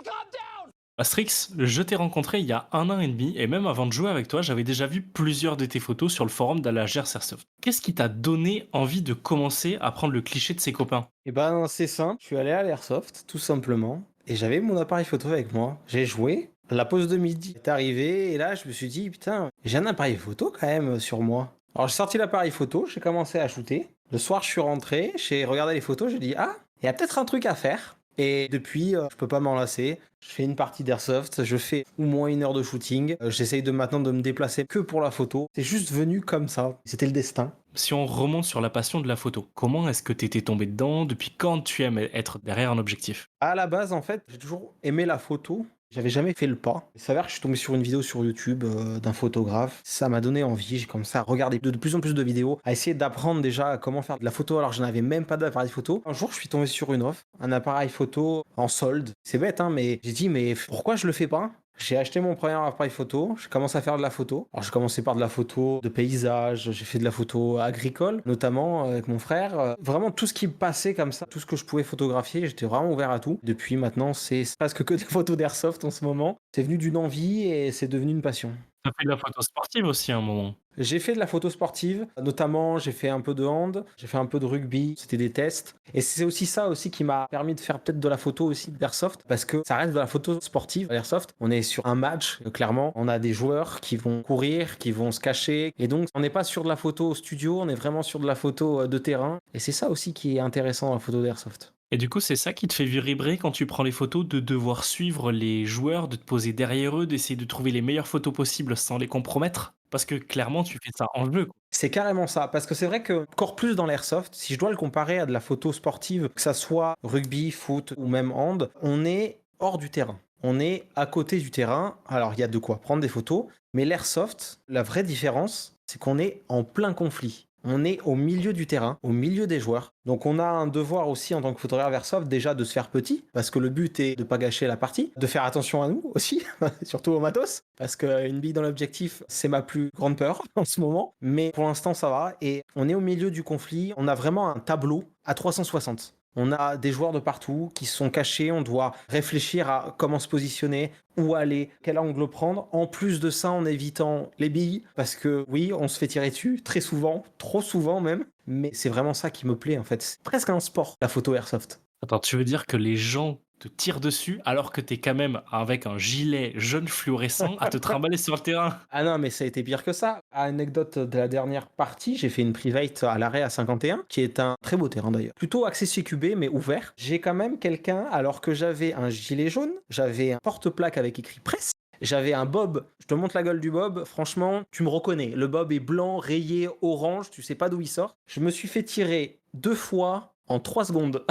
calm down! Astrix, je t'ai rencontré il y a 1 an et demi, et même avant de jouer avec toi, j'avais déjà vu plusieurs de tes photos sur le forum de la GERS Airsoft. Qu'est-ce qui t'a donné envie de commencer à prendre le cliché de ses copains? Eh ben, c'est simple, je suis allé à l'Airsoft, tout simplement, et j'avais mon appareil photo avec moi. J'ai joué, La pause de midi est arrivée et là, je me suis dit, putain, j'ai un appareil photo quand même sur moi. Alors, j'ai sorti l'appareil photo, j'ai commencé à shooter. Le soir, je suis rentré, j'ai regardé les photos, j'ai dit, ah, il y a peut-être un truc à faire. Et depuis, je peux pas m'en lasser. Je fais une partie d'airsoft, je fais au moins 1 heure de shooting. J'essaye maintenant de me déplacer que pour la photo. C'est juste venu comme ça. C'était le destin. Si on remonte sur la passion de la photo, comment est-ce que t'étais tombé dedans? Depuis quand tu aimes être derrière un objectif? À la base, en fait, j'ai toujours aimé la photo. J'avais jamais fait le pas. Il s'avère que je suis tombé sur une vidéo sur YouTube d'un photographe. Ça m'a donné envie. J'ai commencé à regarder de plus en plus de vidéos, à essayer d'apprendre déjà comment faire de la photo alors que je n'avais même pas d'appareil photo. Un jour, je suis tombé sur une offre, un appareil photo en solde. C'est bête, hein, mais j'ai dit, mais pourquoi je le fais pas? J'ai acheté mon premier appareil photo, j'ai commencé à faire de la photo. Alors j'ai commencé par de la photo de paysage, j'ai fait de la photo agricole, notamment avec mon frère. Vraiment tout ce qui me passait comme ça, tout ce que je pouvais photographier, j'étais vraiment ouvert à tout. Depuis maintenant, c'est presque que des photos d'airsoft en ce moment. C'est venu d'une envie et c'est devenu une passion. T'as fait de la photo sportive aussi à un moment. J'ai fait de la photo sportive, notamment j'ai fait un peu de hand, j'ai fait un peu de rugby, c'était des tests. Et c'est aussi ça aussi qui m'a permis de faire peut-être de la photo aussi d'airsoft, parce que ça reste de la photo sportive, l'airsoft. On est sur un match, clairement, on a des joueurs qui vont courir, qui vont se cacher, et donc on n'est pas sur de la photo au studio, on est vraiment sur de la photo de terrain. Et c'est ça aussi qui est intéressant dans la photo d'airsoft. Et du coup, c'est ça qui te fait vibrer quand tu prends les photos, de devoir suivre les joueurs, de te poser derrière eux, d'essayer de trouver les meilleures photos possibles sans les compromettre? Parce que clairement, tu fais ça en jeu, quoi. C'est carrément ça, parce que c'est vrai que encore plus dans l'airsoft, si je dois le comparer à de la photo sportive, que ça soit rugby, foot ou même hand, on est hors du terrain. On est à côté du terrain, alors il y a de quoi prendre des photos, mais l'airsoft, la vraie différence, c'est qu'on est en plein conflit. On est au milieu du terrain, au milieu des joueurs. Donc on a un devoir aussi en tant que photographe airsoft déjà de se faire petit, parce que le but est de pas gâcher la partie, de faire attention à nous aussi, surtout au matos, parce qu'une bille dans l'objectif, c'est ma plus grande peur en ce moment. Mais pour l'instant ça va, et on est au milieu du conflit, on a vraiment un tableau à 360. On a des joueurs de partout qui sont cachés, on doit réfléchir à comment se positionner, où aller, quel angle prendre. En plus de ça, en évitant les billes, parce que oui, on se fait tirer dessus, très souvent, trop souvent même, mais c'est vraiment ça qui me plaît en fait. C'est presque un sport, la photo airsoft. Attends, tu veux dire que les gens te tirent dessus alors que t'es quand même avec un gilet jaune fluorescent à te trimballer sur le terrain? Ah non, mais ça a été pire que ça. Anecdote de la dernière partie, j'ai fait une private à l'arrêt à 51, qui est un très beau terrain d'ailleurs. Plutôt axé CQB, mais ouvert. J'ai quand même quelqu'un, alors que j'avais un gilet jaune, j'avais un porte-plaque avec écrit presse, j'avais un bob, je te montre la gueule du bob, franchement, tu me reconnais. Le bob est blanc, rayé, orange, tu sais pas d'où il sort. Je me suis fait tirer 2 fois en 3 secondes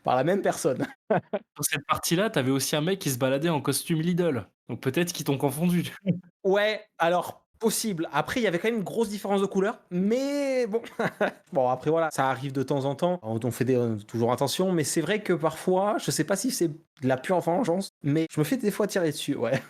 par la même personne. Dans cette partie-là, t'avais aussi un mec qui se baladait en costume Lidl. Donc peut-être qu'ils t'ont confondu. Ouais, alors possible. Après, il y avait quand même une grosse différence de couleur, mais bon. Bon, après voilà, ça arrive de temps en temps. On fait toujours attention, mais c'est vrai que parfois, je sais pas si c'est de la pure vengeance, mais je me fais des fois tirer dessus, ouais.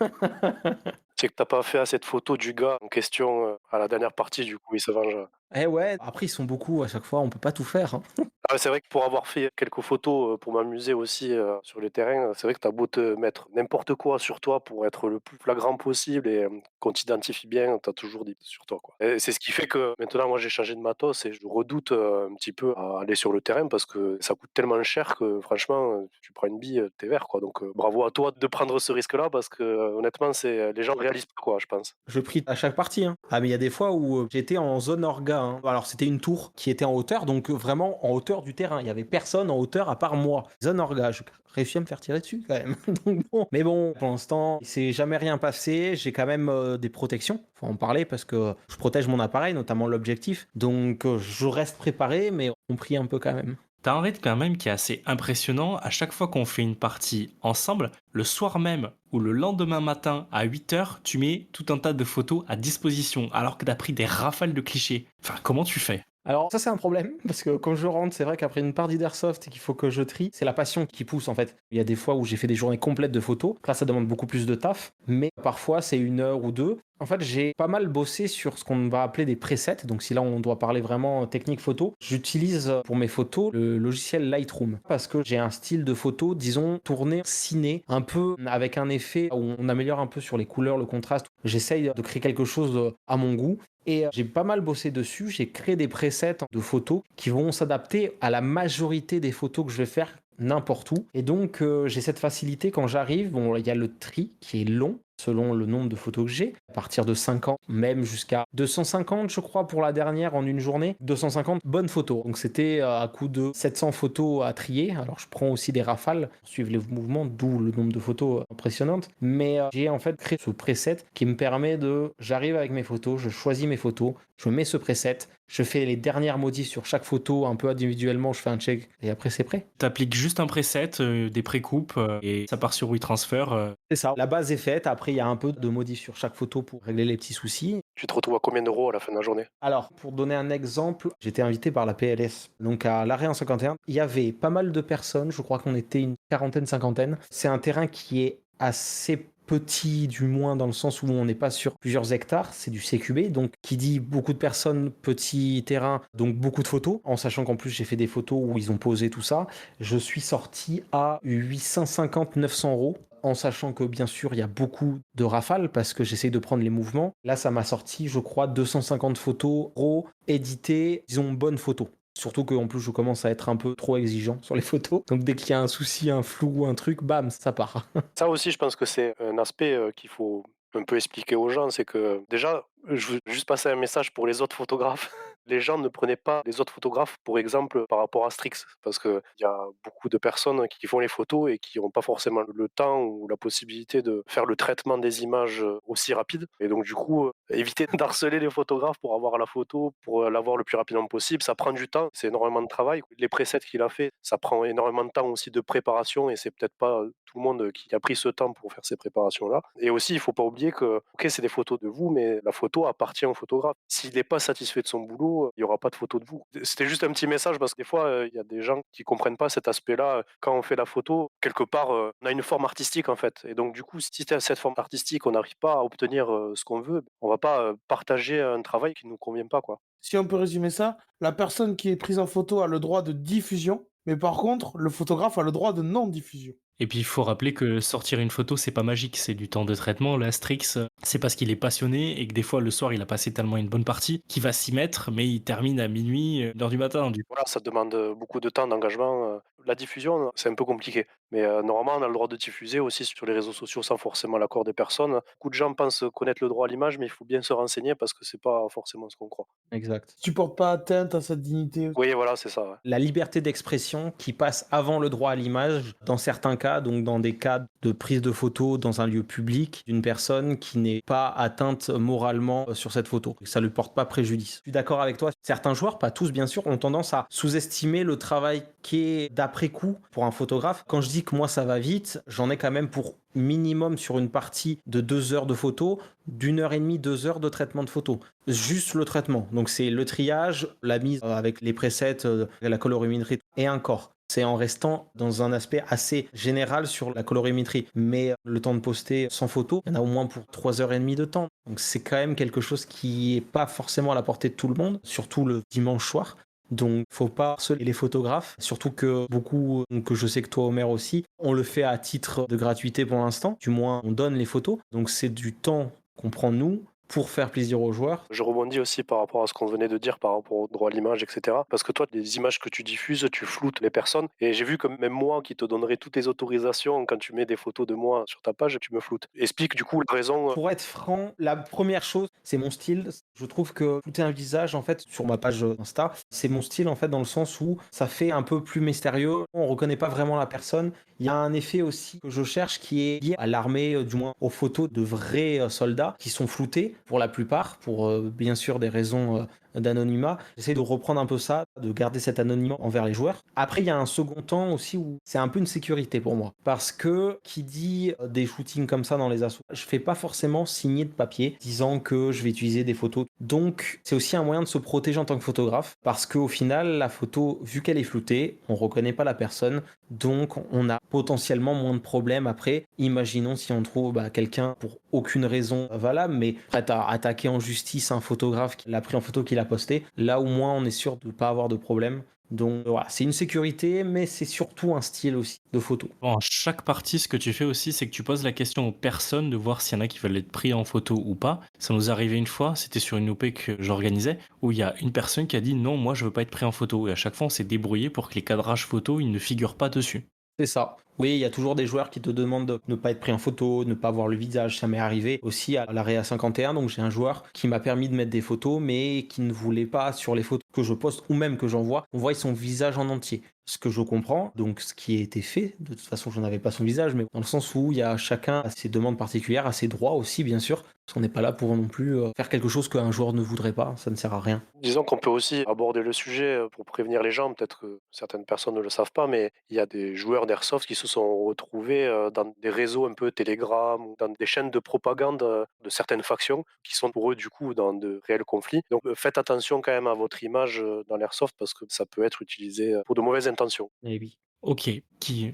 C'est que t'as pas fait assez de photos du gars en question à la dernière partie, du coup, il se venge. Eh ouais, après ils sont beaucoup à chaque fois, on peut pas tout faire, hein. Ah, c'est vrai que pour avoir fait quelques photos pour m'amuser aussi sur le terrain, c'est vrai que t'as beau te mettre n'importe quoi sur toi pour être le plus flagrant possible et qu'on t'identifie bien, t'as toujours des sur toi, quoi. Et c'est ce qui fait que maintenant, moi, j'ai changé de matos et je redoute un petit peu à aller sur le terrain parce que ça coûte tellement cher que franchement, tu prends une bille, t'es vert, quoi. Donc bravo à toi de prendre ce risque-là parce que honnêtement, c'est les gens réalisent pas, quoi, je pense. Je prie à chaque partie, hein. Ah mais il y a des fois où j'étais en zone orga, hein. Alors c'était une tour qui était en hauteur, donc vraiment en hauteur du terrain. Il y avait personne en hauteur à part moi. Zone orga, je réussis à me faire tirer dessus quand même. Donc bon. Mais bon, pour l'instant, il s'est jamais rien passé. J'ai quand même des protections. Faut en parler parce que je protège mon appareil, notamment l'objectif. Donc je reste préparé, mais on prie un peu quand même. T'as un rythme quand même qui est assez impressionnant. À chaque fois qu'on fait une partie ensemble, le soir même ou le lendemain matin à 8h, tu mets tout un tas de photos à disposition alors que t'as pris des rafales de clichés. Enfin, comment tu fais? Alors ça c'est un problème, parce que quand je rentre, c'est vrai qu'après une partie d'airsoft et qu'il faut que je trie, c'est la passion qui pousse en fait. Il y a des fois où j'ai fait des journées complètes de photos, là ça demande beaucoup plus de taf, mais parfois c'est 1 heure ou 2. En fait j'ai pas mal bossé sur ce qu'on va appeler des presets, donc si là on doit parler vraiment technique photo, j'utilise pour mes photos le logiciel Lightroom, parce que j'ai un style de photo, disons, tourné, ciné, un peu avec un effet où on améliore un peu sur les couleurs, le contraste. J'essaye de créer quelque chose à mon goût. Et j'ai pas mal bossé dessus, j'ai créé des presets de photos qui vont s'adapter à la majorité des photos que je vais faire, n'importe où. Et donc, j'ai cette facilité quand j'arrive. Bon, il y a le tri qui est long, selon le nombre de photos que j'ai, à partir de 50, même jusqu'à 250, je crois, pour la dernière en une journée. 250 bonnes photos. Donc c'était à coup de 700 photos à trier. Alors je prends aussi des rafales pour suivre les mouvements, d'où le nombre de photos impressionnantes. Mais j'ai en fait créé ce preset qui me permet j'arrive avec mes photos, je choisis mes photos, je mets ce preset, je fais les dernières modifs sur chaque photo un peu individuellement, je fais un check et après c'est prêt. T'appliques juste un preset, des précoupes, et ça part sur WeTransfer. C'est ça. La base est faite. Après, il y a un peu de modifs sur chaque photo pour régler les petits soucis. Tu te retrouves à combien d'euros à la fin de la journée? Alors, pour donner un exemple, j'étais invité par la PLS. Donc, à l'Arrêt en 51, il y avait pas mal de personnes. Je crois qu'on était une quarantaine, cinquantaine. C'est un terrain qui est assez petit, du moins dans le sens où on n'est pas sur plusieurs hectares, c'est du CQB, donc qui dit beaucoup de personnes, petit terrain, donc beaucoup de photos, en sachant qu'en plus j'ai fait des photos où ils ont posé tout ça. Je suis sorti à 850-900 euros, en sachant que bien sûr il y a beaucoup de rafales parce que j'essaye de prendre les mouvements. Là ça m'a sorti je crois 250 photos RAW, éditées, disons bonnes photos. Surtout qu'en plus je commence à être un peu trop exigeant sur les photos. Donc dès qu'il y a un souci, un flou, un truc, bam, ça part. Ça aussi, je pense que c'est un aspect qu'il faut un peu expliquer aux gens. C'est que déjà, je veux juste passer un message pour les autres photographes. Les gens ne prenaient pas les autres photographes pour exemple par rapport à Strix. Parce qu'il y a beaucoup de personnes qui font les photos et qui n'ont pas forcément le temps ou la possibilité de faire le traitement des images aussi rapide. Et donc, du coup, éviter d'harceler les photographes pour avoir la photo, pour l'avoir le plus rapidement possible. Ça prend du temps, c'est énormément de travail. Les presets qu'il a fait, ça prend énormément de temps aussi de préparation et c'est peut-être pas tout le monde qui a pris ce temps pour faire ces préparations-là. Et aussi, il faut pas oublier que, ok, c'est des photos de vous, mais la photo appartient au photographe. S'il n'est pas satisfait de son boulot, il n'y aura pas de photo de vous. C'était juste un petit message parce que des fois, il y a des gens qui comprennent pas cet aspect-là. Quand on fait la photo, quelque part, on a une forme artistique en fait. Et donc, du coup, si tu as cette forme artistique, on n'arrive pas à obtenir ce qu'on veut, on va pas partager un travail qui ne nous convient pas, quoi. Si on peut résumer ça, la personne qui est prise en photo a le droit de diffusion, mais par contre, le photographe a le droit de non-diffusion. Et puis il faut rappeler que sortir une photo, c'est pas magique, c'est du temps de traitement. Là, Strix, c'est parce qu'il est passionné et que des fois le soir il a passé tellement une bonne partie qu'il va s'y mettre, mais il termine à minuit, 1h du matin. Voilà, ça demande beaucoup de temps, d'engagement. La diffusion, c'est un peu compliqué. Mais normalement, on a le droit de diffuser aussi sur les réseaux sociaux sans forcément l'accord des personnes. Beaucoup de gens pensent connaître le droit à l'image, mais il faut bien se renseigner parce que c'est pas forcément ce qu'on croit. Exact. Tu portes pas atteinte à sa dignité. Oui, voilà, c'est ça. Ouais. La liberté d'expression qui passe avant le droit à l'image, dans certains cas, donc dans des cas de prise de photo dans un lieu public d'une personne qui n'est pas atteinte moralement sur cette photo. Ça ne lui porte pas préjudice. Je suis d'accord avec toi. Certains joueurs, pas tous bien sûr, ont tendance à sous-estimer le travail qui est d'après-coup pour un photographe. Quand je dis que moi ça va vite, j'en ai quand même pour minimum sur une partie de 2 heures de photo, d'1h30, 2 heures de traitement de photo. Juste le traitement. Donc c'est le triage, la mise avec les presets, la colorimétrie et un corps. C'est en restant dans un aspect assez général sur la colorimétrie. Mais le temps de poster sans photo, il y en a au moins pour 3h30 de temps. Donc c'est quand même quelque chose qui n'est pas forcément à la portée de tout le monde, surtout le dimanche soir. Donc, faut pas harceler les photographes, surtout que beaucoup, que je sais que toi, Omer aussi, on le fait à titre de gratuité pour l'instant. Du moins, on donne les photos. Donc, c'est du temps qu'on prend nous pour faire plaisir aux joueurs. Je rebondis aussi par rapport à ce qu'on venait de dire par rapport au droit à l'image, etc. Parce que toi, les images que tu diffuses, tu floutes les personnes. Et j'ai vu que même moi, qui te donnerai toutes les autorisations, quand tu mets des photos de moi sur ta page, tu me floutes. Explique du coup la raison. Pour être franc, la première chose, c'est mon style. Je trouve que flouter un visage, en fait, sur ma page Insta, c'est mon style, en fait, dans le sens où ça fait un peu plus mystérieux. On reconnaît pas vraiment la personne. Il y a un effet aussi que je cherche qui est lié à l'armée, du moins aux photos de vrais soldats qui sont floutés pour la plupart, pour bien sûr des raisons d'anonymat. J'essaie de reprendre un peu ça, de garder cet anonymat envers les joueurs. Après, il y a un second temps aussi où c'est un peu une sécurité pour moi. Parce que qui dit des shootings comme ça dans les assauts, je fais pas forcément signer de papier disant que je vais utiliser des photos. Donc, c'est aussi un moyen de se protéger en tant que photographe. Parce qu'au final, la photo, vu qu'elle est floutée, on reconnaît pas la personne. Donc, on a potentiellement moins de problèmes après. Imaginons si on trouve quelqu'un pour aucune raison valable, mais prêt à attaquer en justice un photographe qui l'a pris en photo, qu'il a posté. Là, au moins, on est sûr de ne pas avoir de problème. Donc voilà, c'est une sécurité, mais c'est surtout un style aussi de photo. Bon, chaque partie, ce que tu fais aussi, c'est que tu poses la question aux personnes de voir s'il y en a qui veulent être pris en photo ou pas. Ça nous est arrivé une fois, c'était sur une OP que j'organisais, où il y a une personne qui a dit non, moi je veux pas être pris en photo. Et à chaque fois, on s'est débrouillé pour que les cadrages photo, ils ne figurent pas dessus. C'est ça. Oui, il y a toujours des joueurs qui te demandent de ne pas être pris en photo, ne pas voir le visage. Ça m'est arrivé aussi à l'Area 51. Donc j'ai un joueur qui m'a permis de mettre des photos, mais qui ne voulait pas sur les photos que je poste ou même que j'envoie, on voit son visage en entier. Ce que je comprends, donc ce qui a été fait, de toute façon je n'avais pas son visage, mais dans le sens où il y a chacun a ses demandes particulières, a ses droits aussi bien sûr, parce qu'on n'est pas là pour non plus faire quelque chose qu'un joueur ne voudrait pas, ça ne sert à rien. Disons qu'on peut aussi aborder le sujet pour prévenir les gens, peut-être que certaines personnes ne le savent pas, mais il y a des joueurs d'airsoft qui se sont retrouvés dans des réseaux un peu Telegram ou dans des chaînes de propagande de certaines factions qui sont pour eux du coup dans de réels conflits. Donc faites attention quand même à votre image dans l'airsoft parce que ça peut être utilisé pour de mauvaises intentions. Et oui. Ok,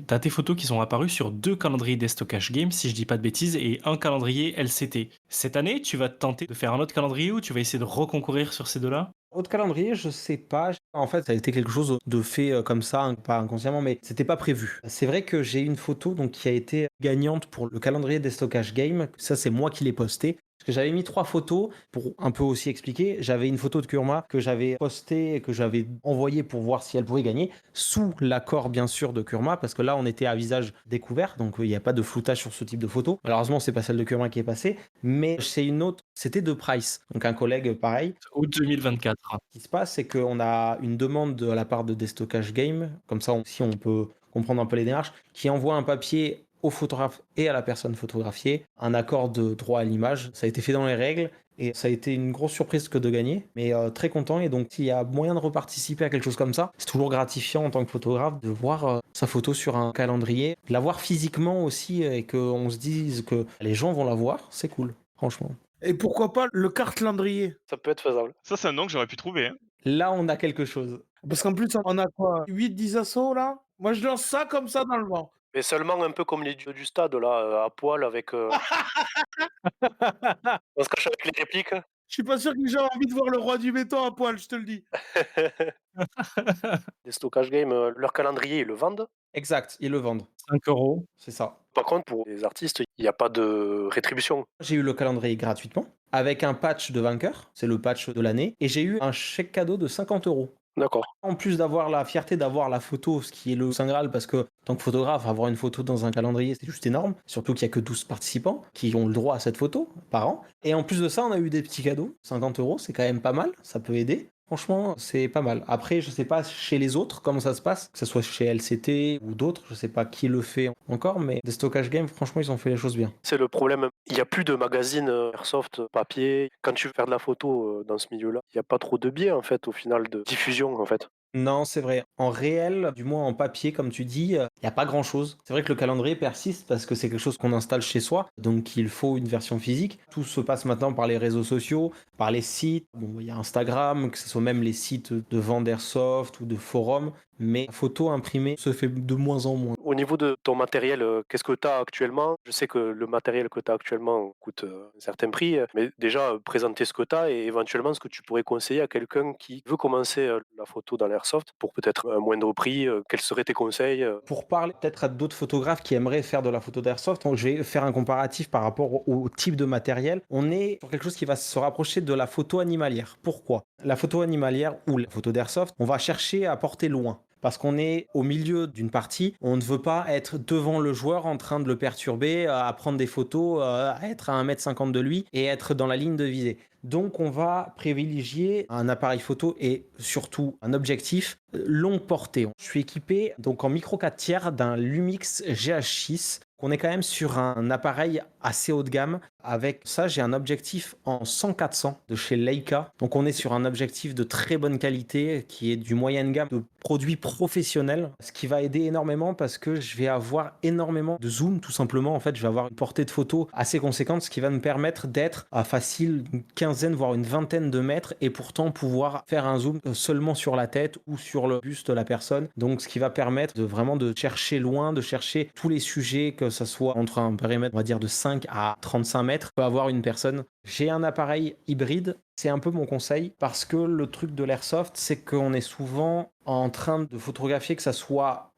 t'as tes photos qui sont apparues sur 2 calendriers Destockage Games, si je dis pas de bêtises, et un calendrier LCT. Cette année, tu vas te tenter de faire un autre calendrier ou tu vas essayer de reconcourir sur ces deux-là? Autre calendrier, je sais pas. En fait, ça a été quelque chose de fait comme ça, pas inconsciemment, mais c'était pas prévu. C'est vrai que j'ai une photo donc, qui a été gagnante pour le calendrier des stockages game. Ça, c'est moi qui l'ai posté. Parce que j'avais mis 3 photos pour un peu aussi expliquer. J'avais une photo de Kurma que j'avais postée et que j'avais envoyée pour voir si elle pouvait gagner, sous l'accord bien sûr de Kurma, parce que là on était à visage découvert, donc il n'y a pas de floutage sur ce type de photo. Malheureusement, c'est pas celle de Kurma qui est passée, mais c'est une autre, c'était de Price, donc un collègue pareil. Août 2024. Ce qui se passe, c'est qu'on a une demande de la part de Destockage Game, comme ça si on peut comprendre un peu les démarches, qui envoie un papier au photographe et à la personne photographiée, un accord de droit à l'image. Ça a été fait dans les règles et ça a été une grosse surprise que de gagner, mais très content. Et donc, s'il y a moyen de reparticiper à quelque chose comme ça, c'est toujours gratifiant en tant que photographe de voir sa photo sur un calendrier, de la voir physiquement aussi et qu'on se dise que les gens vont la voir, c'est cool, franchement. Et pourquoi pas le carte-landrier? Ça peut être faisable. Ça, c'est un nom que j'aurais pu trouver. Hein. Là, on a quelque chose. Parce qu'en plus, on a quoi? 8-10 assos là? Moi, je lance ça comme ça dans le vent. Mais seulement un peu comme les dieux du stade là, à poil avec. On se cache avec les répliques. Je suis pas sûr que les gens aient envie de voir le roi du béton à poil, je te le dis. Les stockages game, leur calendrier, ils le vendent. Exact, ils le vendent. 5 €. C'est ça. Par contre, pour les artistes, il n'y a pas de rétribution. J'ai eu le calendrier gratuitement, avec un patch de vainqueur, c'est le patch de l'année, et j'ai eu un chèque cadeau de 50 €. D'accord. En plus d'avoir la fierté d'avoir la photo, ce qui est le Saint Graal, parce que en tant que photographe, avoir une photo dans un calendrier, c'est juste énorme, surtout qu'il n'y a que 12 participants qui ont le droit à cette photo par an. Et en plus de ça, on a eu des petits cadeaux, 50 €, c'est quand même pas mal, ça peut aider. Franchement, c'est pas mal. Après, je sais pas chez les autres comment ça se passe, que ce soit chez LCT ou d'autres, je sais pas qui le fait encore, mais des stockages games, franchement, ils ont fait les choses bien. C'est le problème. Il n'y a plus de magazines airsoft papier. Quand tu veux faire de la photo dans ce milieu-là, il n'y a pas trop de biais en fait au final de diffusion en fait. Non, c'est vrai. En réel, du moins en papier, comme tu dis, il n'y a pas grand-chose. C'est vrai que le calendrier persiste parce que c'est quelque chose qu'on installe chez soi, donc il faut une version physique. Tout se passe maintenant par les réseaux sociaux, par les sites. Bon, il y a Instagram, que ce soit même les sites de vente d'airsoft ou de forums, mais la photo imprimée se fait de moins en moins. Au niveau de ton matériel, qu'est-ce que tu as actuellement? Je sais que le matériel que tu as actuellement coûte un certain prix, mais déjà présenter ce que tu as et éventuellement ce que tu pourrais conseiller à quelqu'un qui veut commencer la photo dans l'airsoft pour peut-être un moindre prix. Quels seraient tes conseils? Pour parler peut-être à d'autres photographes qui aimeraient faire de la photo d'airsoft, donc je vais faire un comparatif par rapport au type de matériel. On est sur quelque chose qui va se rapprocher de la photo animalière. Pourquoi? La photo animalière ou la photo d'airsoft, on va chercher à porter loin. Parce qu'on est au milieu d'une partie, on ne veut pas être devant le joueur en train de le perturber, à prendre des photos, à être à 1,50 m de lui et être dans la ligne de visée. Donc on va privilégier un appareil photo et surtout un objectif longue portée. Je suis équipé donc en micro 4/3 d'un Lumix GH6. On est quand même sur un appareil assez haut de gamme. Avec ça, j'ai un objectif en 100-400 de chez Leica. Donc on est sur un objectif de très bonne qualité qui est du moyenne gamme de produits professionnels, ce qui va aider énormément parce que je vais avoir énormément de zoom tout simplement. En fait, je vais avoir une portée de photo assez conséquente, ce qui va me permettre d'être à facile une quinzaine voire une vingtaine de mètres et pourtant pouvoir faire un zoom seulement sur la tête ou sur le buste de la personne. Donc ce qui va permettre de vraiment de chercher loin, de chercher tous les sujets, que ça soit entre un périmètre on va dire de 5 à 35 mètres, peut avoir une personne. J'ai un appareil hybride, c'est un peu mon conseil parce que le truc de l'airsoft, c'est qu'on est souvent en train de photographier, que ça soit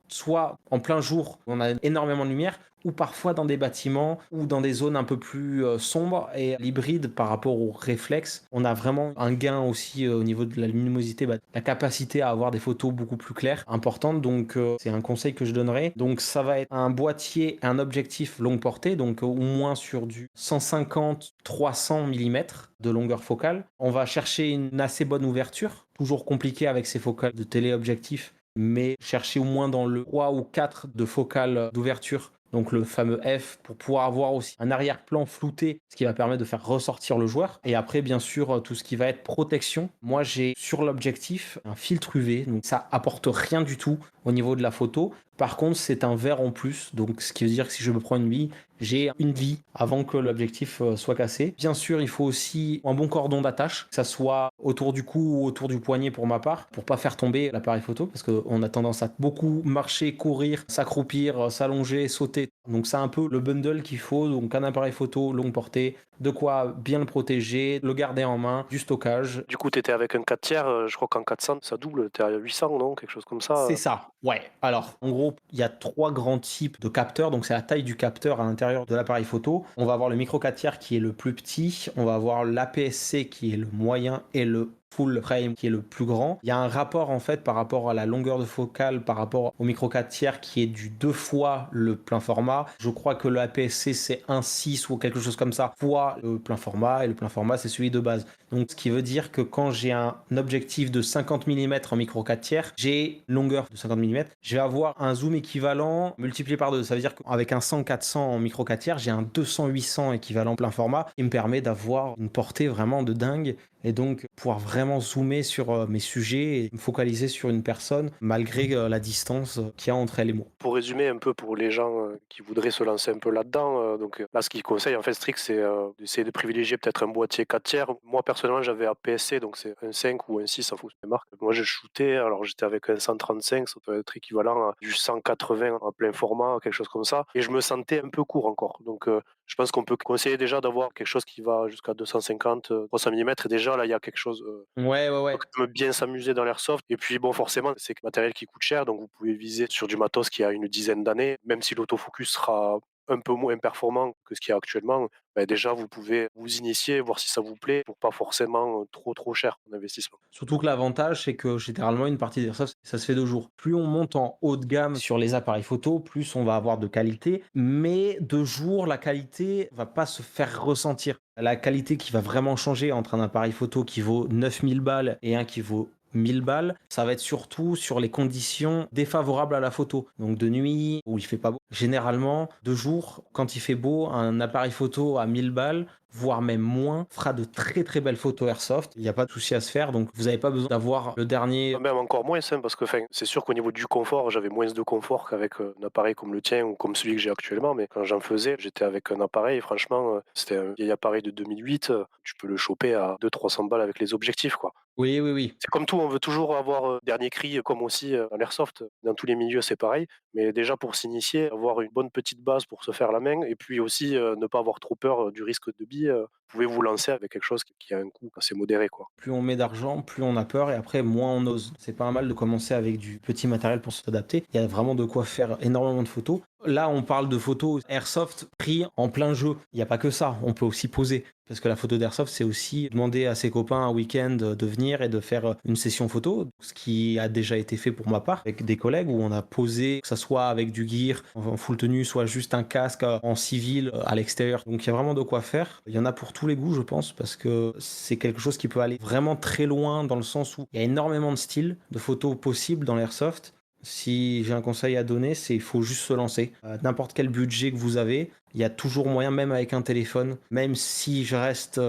en plein jour, où on a énormément de lumière, ou parfois dans des bâtiments ou dans des zones un peu plus sombres. Et l'hybride, par rapport au réflexe, on a vraiment un gain aussi au niveau de la luminosité, la capacité à avoir des photos beaucoup plus claires, importante. Donc c'est un conseil que je donnerais. Donc ça va être un boîtier, un objectif longue portée, donc au moins sur du 150-300 mm de longueur focale. On va chercher une assez bonne ouverture, toujours compliqué avec ces focales de téléobjectif, mais chercher au moins dans le 3 ou 4 de focale d'ouverture, donc le fameux F, pour pouvoir avoir aussi un arrière-plan flouté, ce qui va permettre de faire ressortir le joueur. Et après, bien sûr, tout ce qui va être protection. Moi, j'ai sur l'objectif un filtre UV, donc ça apporte rien du tout au niveau de la photo. Par contre, c'est un verre en plus, donc ce qui veut dire que si je me prends une bille, j'ai une vie avant que l'objectif soit cassé. Bien sûr, il faut aussi un bon cordon d'attache, que ça soit autour du cou ou autour du poignet pour ma part, pour pas faire tomber l'appareil photo, parce qu'on a tendance à beaucoup marcher, courir, s'accroupir, s'allonger, sauter. Donc c'est un peu le bundle qu'il faut, donc un appareil photo longue portée, de quoi bien le protéger, le garder en main, du stockage. Du coup, tu étais avec un 4 tiers, je crois qu'en 400, ça double, tu es à 800, non? Quelque chose comme ça. C'est ça, ouais. Alors, en gros, il y a 3 grands types de capteurs. Donc, c'est la taille du capteur à l'intérieur de l'appareil photo. On va avoir le micro 4 tiers qui est le plus petit. On va avoir l'APS-C qui est le moyen et le full frame qui est le plus grand. Il y a un rapport en fait par rapport à la longueur de focale par rapport au micro 4 tiers qui est du 2 fois le plein format. Je crois que le APS-C c'est 1,6 ou quelque chose comme ça fois le plein format, et le plein format c'est celui de base. Donc ce qui veut dire que quand j'ai un objectif de 50 mm en micro 4 tiers, j'ai une longueur de 50 mm, je vais avoir un zoom équivalent multiplié par 2. Ça veut dire qu'avec un 100-400 en micro 4 tiers, j'ai un 200-800 équivalent plein format qui me permet d'avoir une portée vraiment de dingue et donc pouvoir vraiment zoomer sur mes sujets et me focaliser sur une personne malgré la distance qu'il y a entre elle et moi. Pour résumer un peu pour les gens qui voudraient se lancer un peu là-dedans, donc là ce qu'ils conseillent en fait strict c'est d'essayer de privilégier peut-être un boîtier 4 tiers. Moi personnellement j'avais APS-C donc c'est un 5 ou un 6 en fonction des marques. Moi j'ai shooté, alors j'étais avec un 135, ça doit être équivalent à du 180 en plein format, quelque chose comme ça, et je me sentais un peu court encore. Donc je pense qu'on peut conseiller déjà d'avoir quelque chose qui va jusqu'à 250, 300 mm et déjà là il y a quelque chose. Ouais. Donc, on peut bien s'amuser dans l'airsoft. Et puis bon, forcément, c'est un matériel qui coûte cher, donc vous pouvez viser sur du matos qui a une dizaine d'années, même si l'autofocus sera un peu moins performant que ce qu'il y a actuellement. Déjà, vous pouvez vous initier, voir si ça vous plaît, pour pas forcément trop cher en investissement. Surtout que l'avantage, c'est que généralement, une partie d'airsoft, ça se fait 2 jours. Plus on monte en haut de gamme sur les appareils photo, plus on va avoir de qualité. Mais 2 jours, la qualité va pas se faire ressentir. La qualité qui va vraiment changer entre un appareil photo qui vaut 9000 balles et un qui vaut 1000 balles, ça va être surtout sur les conditions défavorables à la photo. Donc de nuit, où il fait pas beau. Généralement, de jour, quand il fait beau, un appareil photo à 1000 balles, voire même moins, fera de très très belles photos airsoft. Il n'y a pas de souci à se faire, donc vous n'avez pas besoin d'avoir le dernier. Même encore moins, hein, parce que c'est sûr qu'au niveau du confort, j'avais moins de confort qu'avec un appareil comme le tien ou comme celui que j'ai actuellement. Mais quand j'en faisais, j'étais avec un appareil, franchement, c'était un vieil appareil de 2008. Tu peux le choper à 200-300 balles avec les objectifs, quoi. Oui. C'est comme tout, on veut toujours avoir dernier cri, comme aussi dans l'airsoft. Dans tous les milieux, c'est pareil. Mais déjà, pour s'initier, avoir une bonne petite base pour se faire la main, et puis aussi ne pas avoir trop peur du risque de bille. Vous pouvez vous lancer avec quelque chose qui a un coût assez modéré, quoi. Plus on met d'argent, plus on a peur et après moins on ose. C'est pas mal de commencer avec du petit matériel pour s'adapter. Il y a vraiment de quoi faire énormément de photos. Là, on parle de photos airsoft pris en plein jeu. Il n'y a pas que ça, on peut aussi poser. Parce que la photo d'airsoft, c'est aussi demander à ses copains un week-end de venir et de faire une session photo, ce qui a déjà été fait pour ma part avec des collègues où on a posé, que ça soit avec du gear en full tenue, soit juste un casque en civil à l'extérieur. Donc il y a vraiment de quoi faire. Il y en a pour tous les goûts, je pense, parce que c'est quelque chose qui peut aller vraiment très loin dans le sens où il y a énormément de styles de photos possibles dans l'airsoft. Si j'ai un conseil à donner, c'est qu'il faut juste se lancer. N'importe quel budget que vous avez, il y a toujours moyen, même avec un téléphone, même si je reste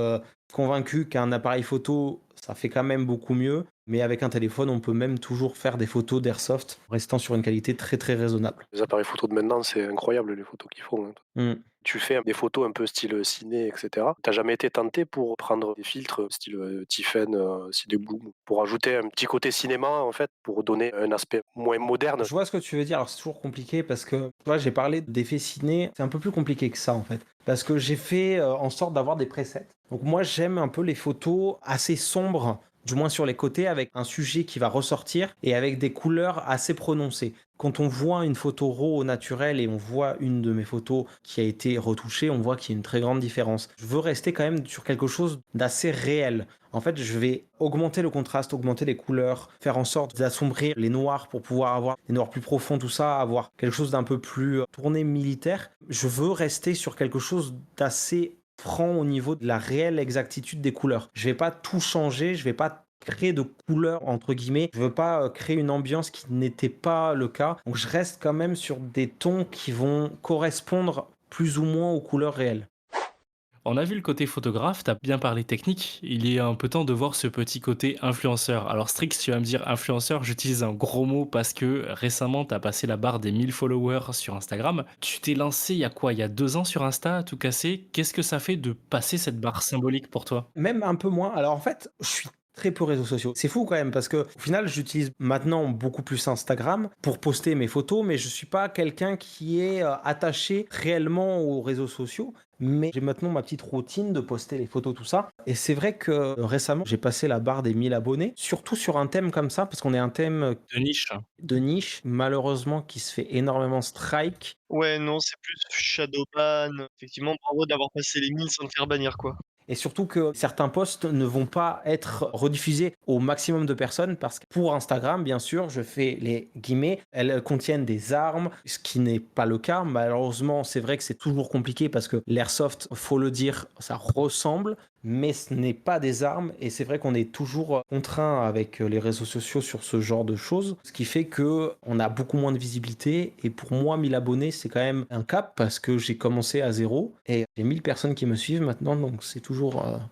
convaincu qu'un appareil photo, ça fait quand même beaucoup mieux. Mais avec un téléphone, on peut même toujours faire des photos d'airsoft, restant sur une qualité très très raisonnable. Les appareils photo de maintenant, c'est incroyable les photos qu'ils font, hein. Tu fais des photos un peu style ciné, etc. T'as jamais été tenté pour prendre des filtres style Tiffen, Cinebloom, pour ajouter un petit côté cinéma, en fait, pour donner un aspect moins moderne? Je vois ce que tu veux dire. Alors c'est toujours compliqué parce que, tu vois, j'ai parlé d'effets ciné. C'est un peu plus compliqué que ça en fait. Parce que j'ai fait en sorte d'avoir des presets. Donc moi j'aime un peu les photos assez sombres du moins sur les côtés, avec un sujet qui va ressortir et avec des couleurs assez prononcées. Quand on voit une photo RAW au naturel et on voit une de mes photos qui a été retouchée, on voit qu'il y a une très grande différence. Je veux rester quand même sur quelque chose d'assez réel. En fait, je vais augmenter le contraste, augmenter les couleurs, faire en sorte d'assombrir les noirs pour pouvoir avoir des noirs plus profonds, tout ça, avoir quelque chose d'un peu plus tourné militaire. Je veux rester sur quelque chose d'assez franc au niveau de la réelle exactitude des couleurs. Je vais pas tout changer, je vais pas créer de couleurs entre guillemets. Je veux pas créer une ambiance qui n'était pas le cas. Donc je reste quand même sur des tons qui vont correspondre plus ou moins aux couleurs réelles. On a vu le côté photographe, t'as bien parlé technique, il est un peu temps de voir ce petit côté influenceur. Alors Strix, tu vas me dire influenceur, j'utilise un gros mot parce que récemment t'as passé la barre des 1000 followers sur Instagram. Tu t'es lancé il y a quoi? Il y a 2 ans sur Insta à tout casser. Qu'est-ce que ça fait de passer cette barre symbolique pour toi? Même un peu moins. Alors en fait, je suis très peu réseaux sociaux. C'est fou quand même parce que au final, j'utilise maintenant beaucoup plus Instagram pour poster mes photos, mais je suis pas quelqu'un qui est attaché réellement aux réseaux sociaux. Mais j'ai maintenant ma petite routine de poster les photos, tout ça. Et c'est vrai que récemment, j'ai passé la barre des 1000 abonnés, surtout sur un thème comme ça, parce qu'on est un thème De niche. de niche, malheureusement, qui se fait énormément strike. Ouais, non, c'est plus Shadowban. Effectivement, bravo d'avoir passé les 1000 sans te faire bannir, quoi. Et surtout que certains posts ne vont pas être rediffusés au maximum de personnes parce que pour Instagram, bien sûr, je fais les guillemets, elles contiennent des armes, ce qui n'est pas le cas. Malheureusement, c'est vrai que c'est toujours compliqué parce que l'airsoft, faut le dire, ça ressemble, mais ce n'est pas des armes. Et c'est vrai qu'on est toujours contraint avec les réseaux sociaux sur ce genre de choses, ce qui fait que on a beaucoup moins de visibilité. Et pour moi, 1000 abonnés, c'est quand même un cap parce que j'ai commencé à zéro et j'ai 1000 personnes qui me suivent maintenant, donc c'est toujours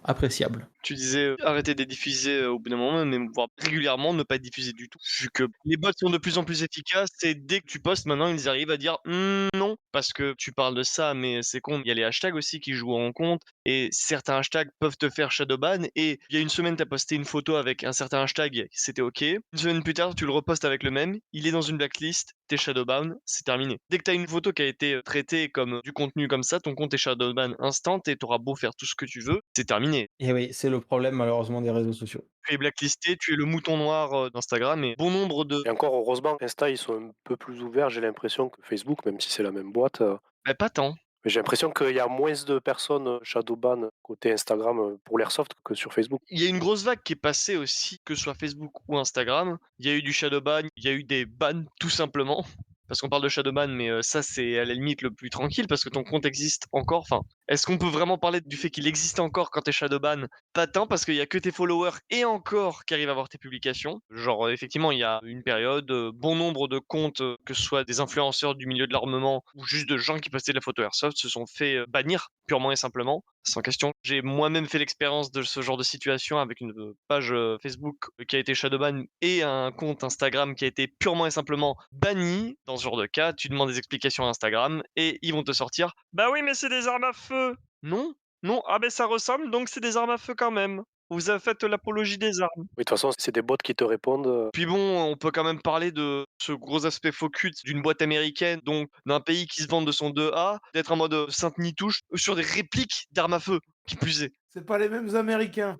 appréciable. Tu disais arrêter de les diffuser au bout d'un moment, mais voire régulièrement ne pas être diffusé du tout. Vu que les bots sont de plus en plus efficaces et dès que tu postes maintenant, ils arrivent à dire non, parce que tu parles de ça, mais c'est con, il y a les hashtags aussi qui jouent en compte et certains hashtags peuvent te faire shadowban. Et il y a une semaine, tu as posté une photo avec un certain hashtag, c'était ok. Une semaine plus tard, tu le repostes avec le même, il est dans une blacklist, t'es shadowban, c'est terminé. Dès que tu as une photo qui a été traitée comme du contenu comme ça, ton compte est shadowban instant et t'auras beau faire tout ce que tu veux, c'est terminé. Et oui, c'est le problème malheureusement des réseaux sociaux. Tu es blacklisté, tu es le mouton noir, d'Instagram et bon nombre de Et encore heureusement, Insta, ils sont un peu plus ouverts, j'ai l'impression, que Facebook, même si c'est la même boîte. bah, pas tant. Mais j'ai l'impression qu'il y a moins de personnes shadowban côté Instagram pour l'airsoft que sur Facebook. Il y a une grosse vague qui est passée aussi, que ce soit Facebook ou Instagram. Il y a eu du shadowban, il y a eu des bans tout simplement. Parce qu'on parle de shadowban, mais ça c'est à la limite le plus tranquille parce que ton compte existe encore. Enfin, est-ce qu'on peut vraiment parler du fait qu'il existe encore quand tu es shadowban? Pas tant parce qu'il y a que tes followers et encore qui arrivent à voir tes publications. Genre, effectivement, il y a une période, bon nombre de comptes, que ce soit des influenceurs du milieu de l'armement ou juste de gens qui postaient de la photo airsoft se sont fait, bannir purement et simplement, sans question. J'ai moi-même fait l'expérience de ce genre de situation avec une, page, Facebook qui a été shadowban et un compte Instagram qui a été purement et simplement banni. Dans ce genre de cas, tu demandes des explications à Instagram et ils vont te sortir: «Bah oui, mais c'est des armes à feu!» «Non, non, ah beh, ça ressemble donc c'est des armes à feu quand même. Vous avez fait l'apologie des armes». Oui, de toute façon, c'est des bots qui te répondent. Puis bon, on peut quand même parler de ce gros aspect faux cul d'une boîte américaine, donc d'un pays qui se vante de son 2A, d'être en mode, Sainte-Nitouche, sur des répliques d'armes à feu, qui plus est. C'est pas les mêmes Américains.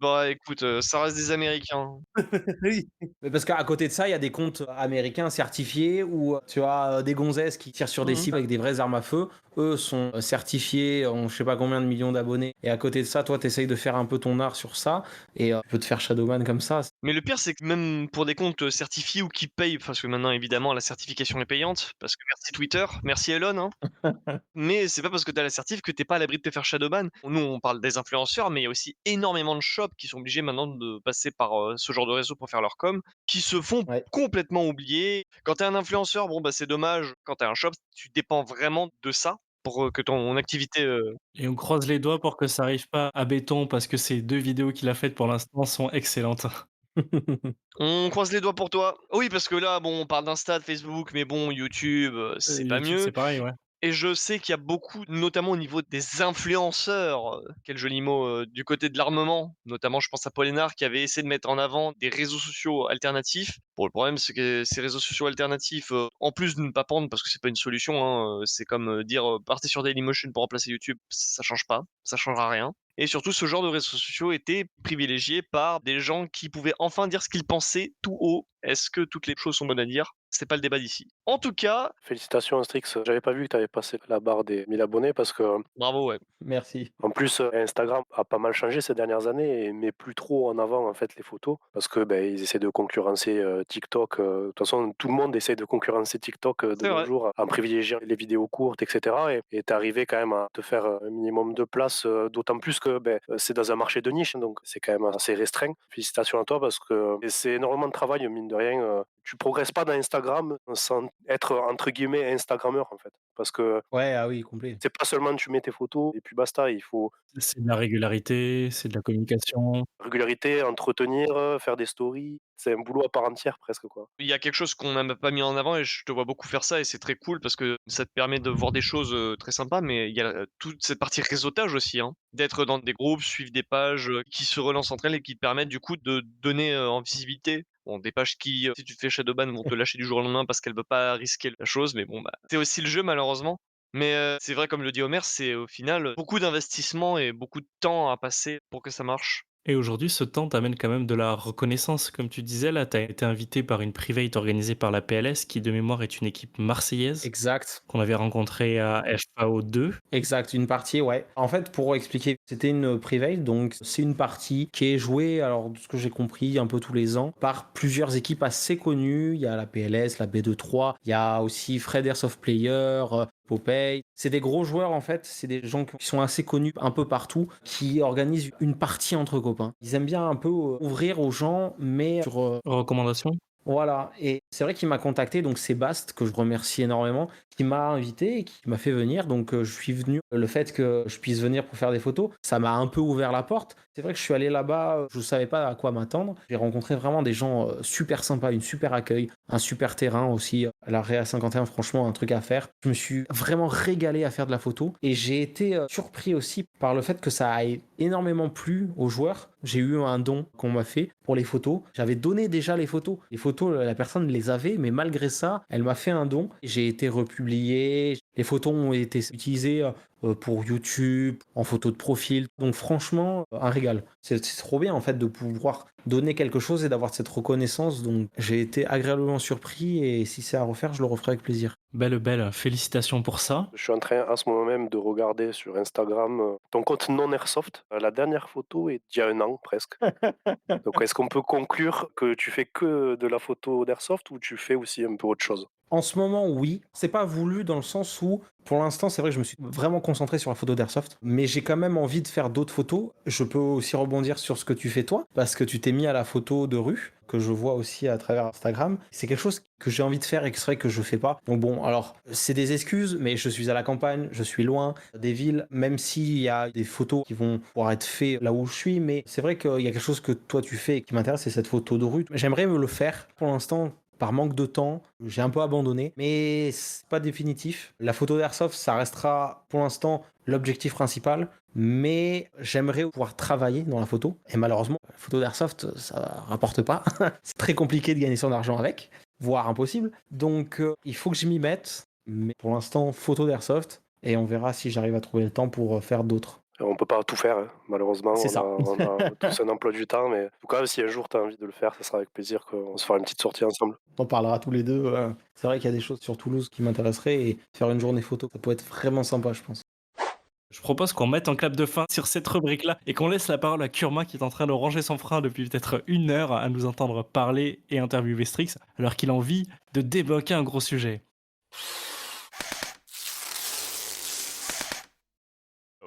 Bah, écoute, ça reste des Américains. Oui. Mais parce qu'à côté de ça, il y a des comptes américains certifiés où tu as des gonzesses qui tirent sur des Mmh. cibles avec des vraies armes à feu. Eux sont certifiés, ont je sais pas combien de millions d'abonnés. Et à côté de ça, toi, tu essayes de faire un peu ton art sur ça et tu peux te faire shadowban comme ça. Mais le pire, c'est que même pour des comptes, certifiés ou qui payent, parce que maintenant évidemment la certification est payante, parce que merci Twitter, merci Elon, hein. Mais c'est pas parce que tu as l'assertif que tu pas à l'abri de te faire shadowban. Nous, on parle des influenceurs, mais il y a aussi énormément de shops qui sont obligés maintenant de passer par, ce genre de réseau pour faire leur com, qui se font Ouais. complètement oublier. Quand tu es un influenceur, bon, bah, c'est dommage. Quand tu es un shop, tu dépends vraiment de ça pour, que ton activité, Et on croise les doigts pour que ça arrive pas à béton parce que ces 2 vidéos qu'il a faites pour l'instant sont excellentes. on croise les doigts pour toi. Oui, parce que là, bon, on parle d'Insta, de Facebook, mais bon, YouTube, c'est pas YouTube, mieux. c'est pareil, ouais. Et je sais qu'il y a beaucoup, notamment au niveau des influenceurs, quel joli mot, du côté de l'armement, notamment je pense à Paul Hénard qui avait essayé de mettre en avant des réseaux sociaux alternatifs. Bon, le problème c'est que ces réseaux sociaux alternatifs, en plus de ne pas prendre parce que c'est pas une solution, hein, c'est comme, dire, partez sur Dailymotion pour remplacer YouTube, ça change pas, ça changera rien. Et surtout, ce genre de réseaux sociaux était privilégié par des gens qui pouvaient enfin dire ce qu'ils pensaient tout haut. Est-ce que toutes les choses sont bonnes à dire? C'est pas le débat d'ici. En tout cas, Félicitations Astrix, j'avais pas vu que tu avais passé la barre des 1000 abonnés parce que bravo, ouais. Merci. en plus, Instagram a pas mal changé ces dernières années et met plus trop en avant, en fait, les photos parce que, ils essaient de concurrencer, TikTok, de toute façon, tout le monde essaie de concurrencer TikTok, de C'est nos vrai. jours en privilégiant les vidéos courtes et cetera et tu arrivé quand même à te faire, un minimum de place, d'autant plus que, c'est dans un marché de niche, donc c'est quand même assez restreint. Félicitations à toi parce que et c'est énormément de travail, mine de rien, tu progresses pas dans Instagram sans être, entre guillemets, «instagrammeur», en fait. Parce que Ouais, ah oui, complet. c'est pas seulement tu mets tes photos et puis basta, il faut C'est de la régularité, c'est de la communication. régularité, entretenir, faire des stories, c'est un boulot à part entière presque, quoi. Il y a quelque chose qu'on n'a pas mis en avant et je te vois beaucoup faire ça et c'est très cool parce que ça te permet de voir des choses, très sympas, mais il y a, toute cette partie réseautage aussi, hein. D'être dans des groupes, suivre des pages, qui se relancent entre elles et qui te permettent du coup de donner, en visibilité. Bon, des pages qui, si tu te fais shadowban vont te lâcher du jour au lendemain parce qu'elles veulent pas risquer la chose, mais bon, bah, c'est aussi le jeu malheureusement. Mais, c'est vrai comme le dit Homer, c'est au final, beaucoup d'investissement et beaucoup de temps à passer pour que ça marche. Et aujourd'hui, ce temps t'amène quand même de la reconnaissance. Comme tu disais, là, tu as été invité par une private organisée par la PLS, qui de mémoire est une équipe marseillaise, Exact. qu'on avait rencontrée à FAO 2. Exact, une partie, ouais. En fait, pour expliquer, c'était une private, donc c'est une partie qui est jouée, alors de ce que j'ai compris, un peu tous les ans, par plusieurs équipes assez connues. Il y a la PLS, la B23, il y a aussi Fred Airsoft Player, Popeye. C'est des gros joueurs en fait, c'est des gens qui sont assez connus un peu partout, qui organisent une partie entre copains. Ils aiment bien un peu ouvrir aux gens, mais sur Recommandation? voilà, et c'est vrai qu'il m'a contacté, donc Sébastien, que je remercie énormément, qui m'a invité et qui m'a fait venir. Donc je suis venu. Le fait que je puisse venir pour faire des photos, ça m'a un peu ouvert la porte. C'est vrai que je suis allé là-bas, je ne savais pas à quoi m'attendre. J'ai rencontré vraiment des gens super sympas, une super accueil, un super terrain aussi. La Réa 51, franchement, un truc à faire. Je me suis vraiment régalé à faire de la photo et j'ai été surpris aussi par le fait que ça a énormément plu aux joueurs. J'ai eu un don qu'on m'a fait pour les photos. J'avais donné déjà les photos. Les photos, la personne les avait, mais malgré ça, elle m'a fait un don. J'ai été republié. Les photos ont été utilisées pour YouTube, en photo de profil. Donc franchement, un régal. C'est trop bien en fait de pouvoir donner quelque chose et d'avoir cette reconnaissance. Donc j'ai été agréablement surpris et si c'est à refaire, je le referai avec plaisir. Belle, félicitations pour ça. Je suis en train, en ce moment même, de regarder sur Instagram, ton compte non airsoft. La dernière photo est d'il y a 1 an presque. Donc est-ce qu'on peut conclure que tu fais que de la photo d'airsoft ou tu fais aussi un peu autre chose? En ce moment, oui. C'est pas voulu dans le sens où, pour l'instant, c'est vrai que je me suis vraiment concentré sur la photo d'airsoft, mais j'ai quand même envie de faire d'autres photos. Je peux aussi rebondir sur ce que tu fais toi, parce que tu t'es mis à la photo de rue, que je vois aussi à travers Instagram. C'est quelque chose que j'ai envie de faire et que c'est vrai que je fais pas. Donc bon, alors, c'est des excuses, mais je suis à la campagne, je suis loin des villes, même s'il y a des photos qui vont pouvoir être faites là où je suis, mais c'est vrai qu'il y a quelque chose que toi tu fais et qui m'intéresse, c'est cette photo de rue. J'aimerais me le faire. Pour l'instant, par manque de temps, j'ai un peu abandonné, mais c'est pas définitif. La photo d'airsoft, ça restera pour l'instant l'objectif principal, mais j'aimerais pouvoir travailler dans la photo. Et malheureusement, la photo d'airsoft, ça rapporte pas. C'est très compliqué de gagner son argent avec, voire impossible. Donc il faut que je m'y mette, mais pour l'instant, photo d'airsoft, et on verra si j'arrive à trouver le temps pour faire d'autres. On peut pas tout faire, hein, malheureusement. C'est On ça. a, on a tous un emploi du temps, mais en tout cas, si un jour tu as envie de le faire, ça sera avec plaisir qu'on se fera une petite sortie ensemble. On en parlera tous les deux. C'est vrai qu'il y a des choses sur Toulouse qui m'intéresseraient et faire une journée photo, ça peut être vraiment sympa, je pense. Je propose qu'on mette un clap de fin sur cette rubrique-là et qu'on laisse la parole à Kurma qui est en train de ranger son frein depuis peut-être 1 heure à nous entendre parler et interviewer Strix alors qu'il a envie de débloquer un gros sujet.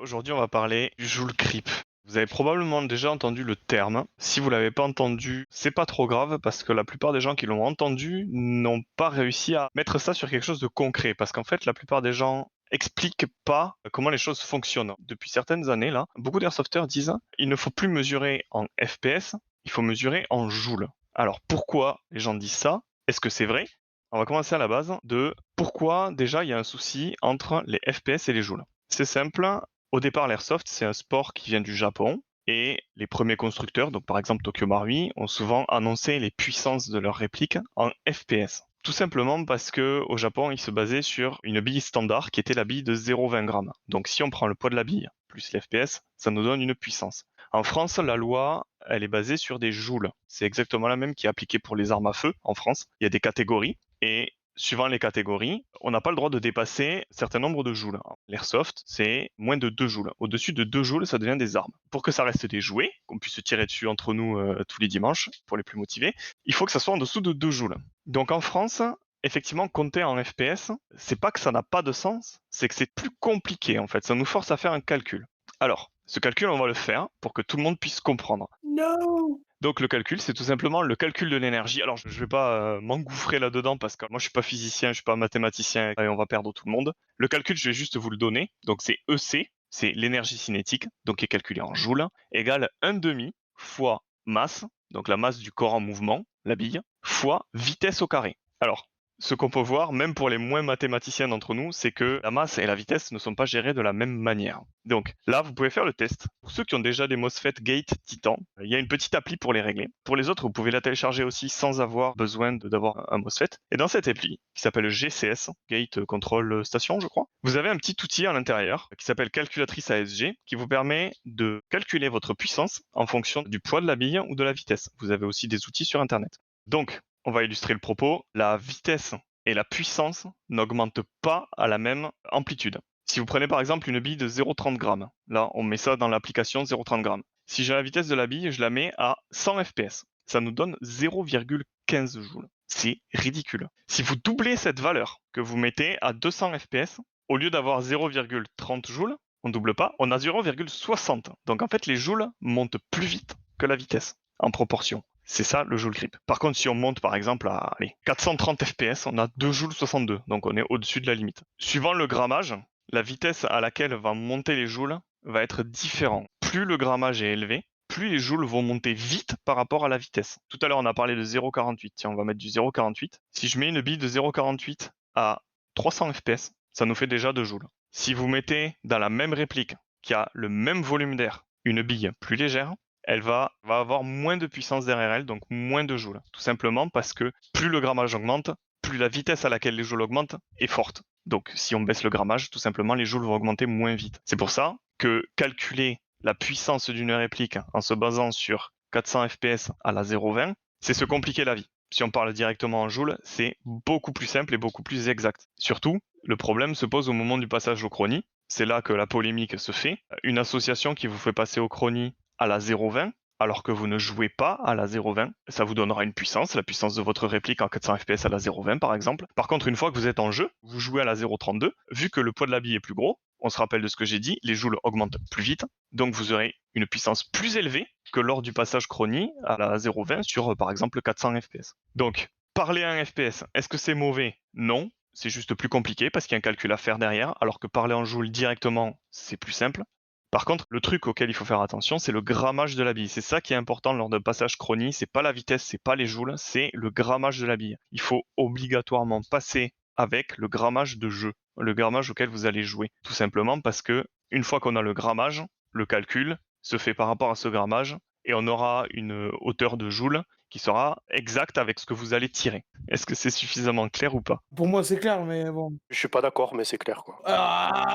Aujourd'hui, on va parler du Joule Creep. Vous avez probablement déjà entendu le terme. Si vous l'avez pas entendu, c'est pas trop grave parce que la plupart des gens qui l'ont entendu n'ont pas réussi à mettre ça sur quelque chose de concret. Parce qu'en fait, la plupart des gens expliquent pas comment les choses fonctionnent. Depuis certaines années, là, beaucoup d'airsofters disent il ne faut plus mesurer en FPS, il faut mesurer en joules. Alors pourquoi les gens disent ça? Est-ce que c'est vrai? On va commencer à la base de pourquoi déjà il y a un souci entre les FPS et les joules. C'est simple. Au départ, l'airsoft, c'est un sport qui vient du Japon et les premiers constructeurs, donc par exemple Tokyo Marui, ont souvent annoncé les puissances de leurs répliques en FPS. Tout simplement parce que au Japon, ils se basaient sur une bille standard qui était la bille de 0,20 grammes. Donc si on prend le poids de la bille plus les FPS, ça nous donne une puissance. En France, la loi, elle est basée sur des joules. C'est exactement la même qui est appliquée pour les armes à feu en France. Il y a des catégories et suivant les catégories, on n'a pas le droit de dépasser un certain nombre de joules. L'airsoft, c'est moins de 2 joules. Au-dessus de 2 joules, ça devient des armes. Pour que ça reste des jouets, qu'on puisse se tirer dessus entre nous tous les dimanches, pour les plus motivés, il faut que ça soit en dessous de 2 joules. Donc en France, effectivement, compter en FPS, c'est pas que ça n'a pas de sens, c'est que c'est plus compliqué en fait. Ça nous force à faire un calcul. Alors, ce calcul, on va le faire pour que tout le monde puisse comprendre. No. Donc le calcul, c'est tout simplement le calcul de l'énergie. Alors je vais pas m'engouffrer là-dedans parce que moi je suis pas physicien, je suis pas mathématicien et on va perdre tout le monde. Le calcul, je vais juste vous le donner. Donc c'est EC, c'est l'énergie cinétique, donc qui est calculée en joules, égale 1/2 fois masse, donc la masse du corps en mouvement, la bille, fois vitesse au carré. Alors, ce qu'on peut voir, même pour les moins mathématiciens d'entre nous, c'est que la masse et la vitesse ne sont pas gérées de la même manière. Donc là, vous pouvez faire le test. Pour ceux qui ont déjà des MOSFET Gate Titan, il y a une petite appli pour les régler. Pour les autres, vous pouvez la télécharger aussi sans avoir besoin d'avoir un MOSFET. Et dans cette appli, qui s'appelle GCS, Gate Control Station, je crois, vous avez un petit outil à l'intérieur qui s'appelle calculatrice ASG, qui vous permet de calculer votre puissance en fonction du poids de la bille ou de la vitesse. Vous avez aussi des outils sur Internet. Donc, on va illustrer le propos. La vitesse et la puissance n'augmentent pas à la même amplitude. Si vous prenez par exemple une bille de 0,30 grammes, là on met ça dans l'application 0,30 grammes. Si j'ai la vitesse de la bille, je la mets à 100 fps. Ça nous donne 0,15 joules. C'est ridicule. Si vous doublez cette valeur que vous mettez à 200 fps, au lieu d'avoir 0,30 joules, on double pas, on a 0,60. Donc en fait les joules montent plus vite que la vitesse en proportion. C'est ça le joule creep. Par contre, si on monte par exemple à 430 fps, on a 2 joules 62, donc on est au-dessus de la limite. Suivant le grammage, la vitesse à laquelle va monter les joules va être différente. Plus le grammage est élevé, plus les joules vont monter vite par rapport à la vitesse. Tout à l'heure, on a parlé de 0,48. Tiens, on va mettre du 0,48. Si je mets une bille de 0,48 à 300 fps, ça nous fait déjà 2 joules. Si vous mettez dans la même réplique, qui a le même volume d'air, une bille plus légère, elle va avoir moins de puissance derrière elle, donc moins de joules. Tout simplement parce que plus le grammage augmente, plus la vitesse à laquelle les joules augmentent est forte. Donc si on baisse le grammage, tout simplement les joules vont augmenter moins vite. C'est pour ça que calculer la puissance d'une réplique en se basant sur 400 fps à la 0,20, c'est se compliquer la vie. Si on parle directement en joules, c'est beaucoup plus simple et beaucoup plus exact. Surtout, le problème se pose au moment du passage au chrony. C'est là que la polémique se fait. Une association qui vous fait passer au chrony à la 0,20, alors que vous ne jouez pas à la 0,20, ça vous donnera une puissance, la puissance de votre réplique en 400 fps à la 0,20 par exemple. Par contre, une fois que vous êtes en jeu, vous jouez à la 0,32, vu que le poids de la bille est plus gros, on se rappelle de ce que j'ai dit, les joules augmentent plus vite, donc vous aurez une puissance plus élevée que lors du passage chrony à la 0,20 sur par exemple 400 fps. Donc, parler à un FPS, est-ce que c'est mauvais? Non. C'est juste plus compliqué parce qu'il y a un calcul à faire derrière, alors que parler en joule directement, c'est plus simple. Par contre, le truc auquel il faut faire attention, c'est le grammage de la bille. C'est ça qui est important lors d'un passage chrony. C'est pas la vitesse, c'est pas les joules, c'est le grammage de la bille. Il faut obligatoirement passer avec le grammage de jeu, le grammage auquel vous allez jouer. Tout simplement parce que une fois qu'on a le grammage, le calcul se fait par rapport à ce grammage et on aura une hauteur de joules qui sera exacte avec ce que vous allez tirer. Est-ce que c'est suffisamment clair ou pas? Pour moi, c'est clair, mais bon. Je suis pas d'accord, mais c'est clair, quoi. Ah.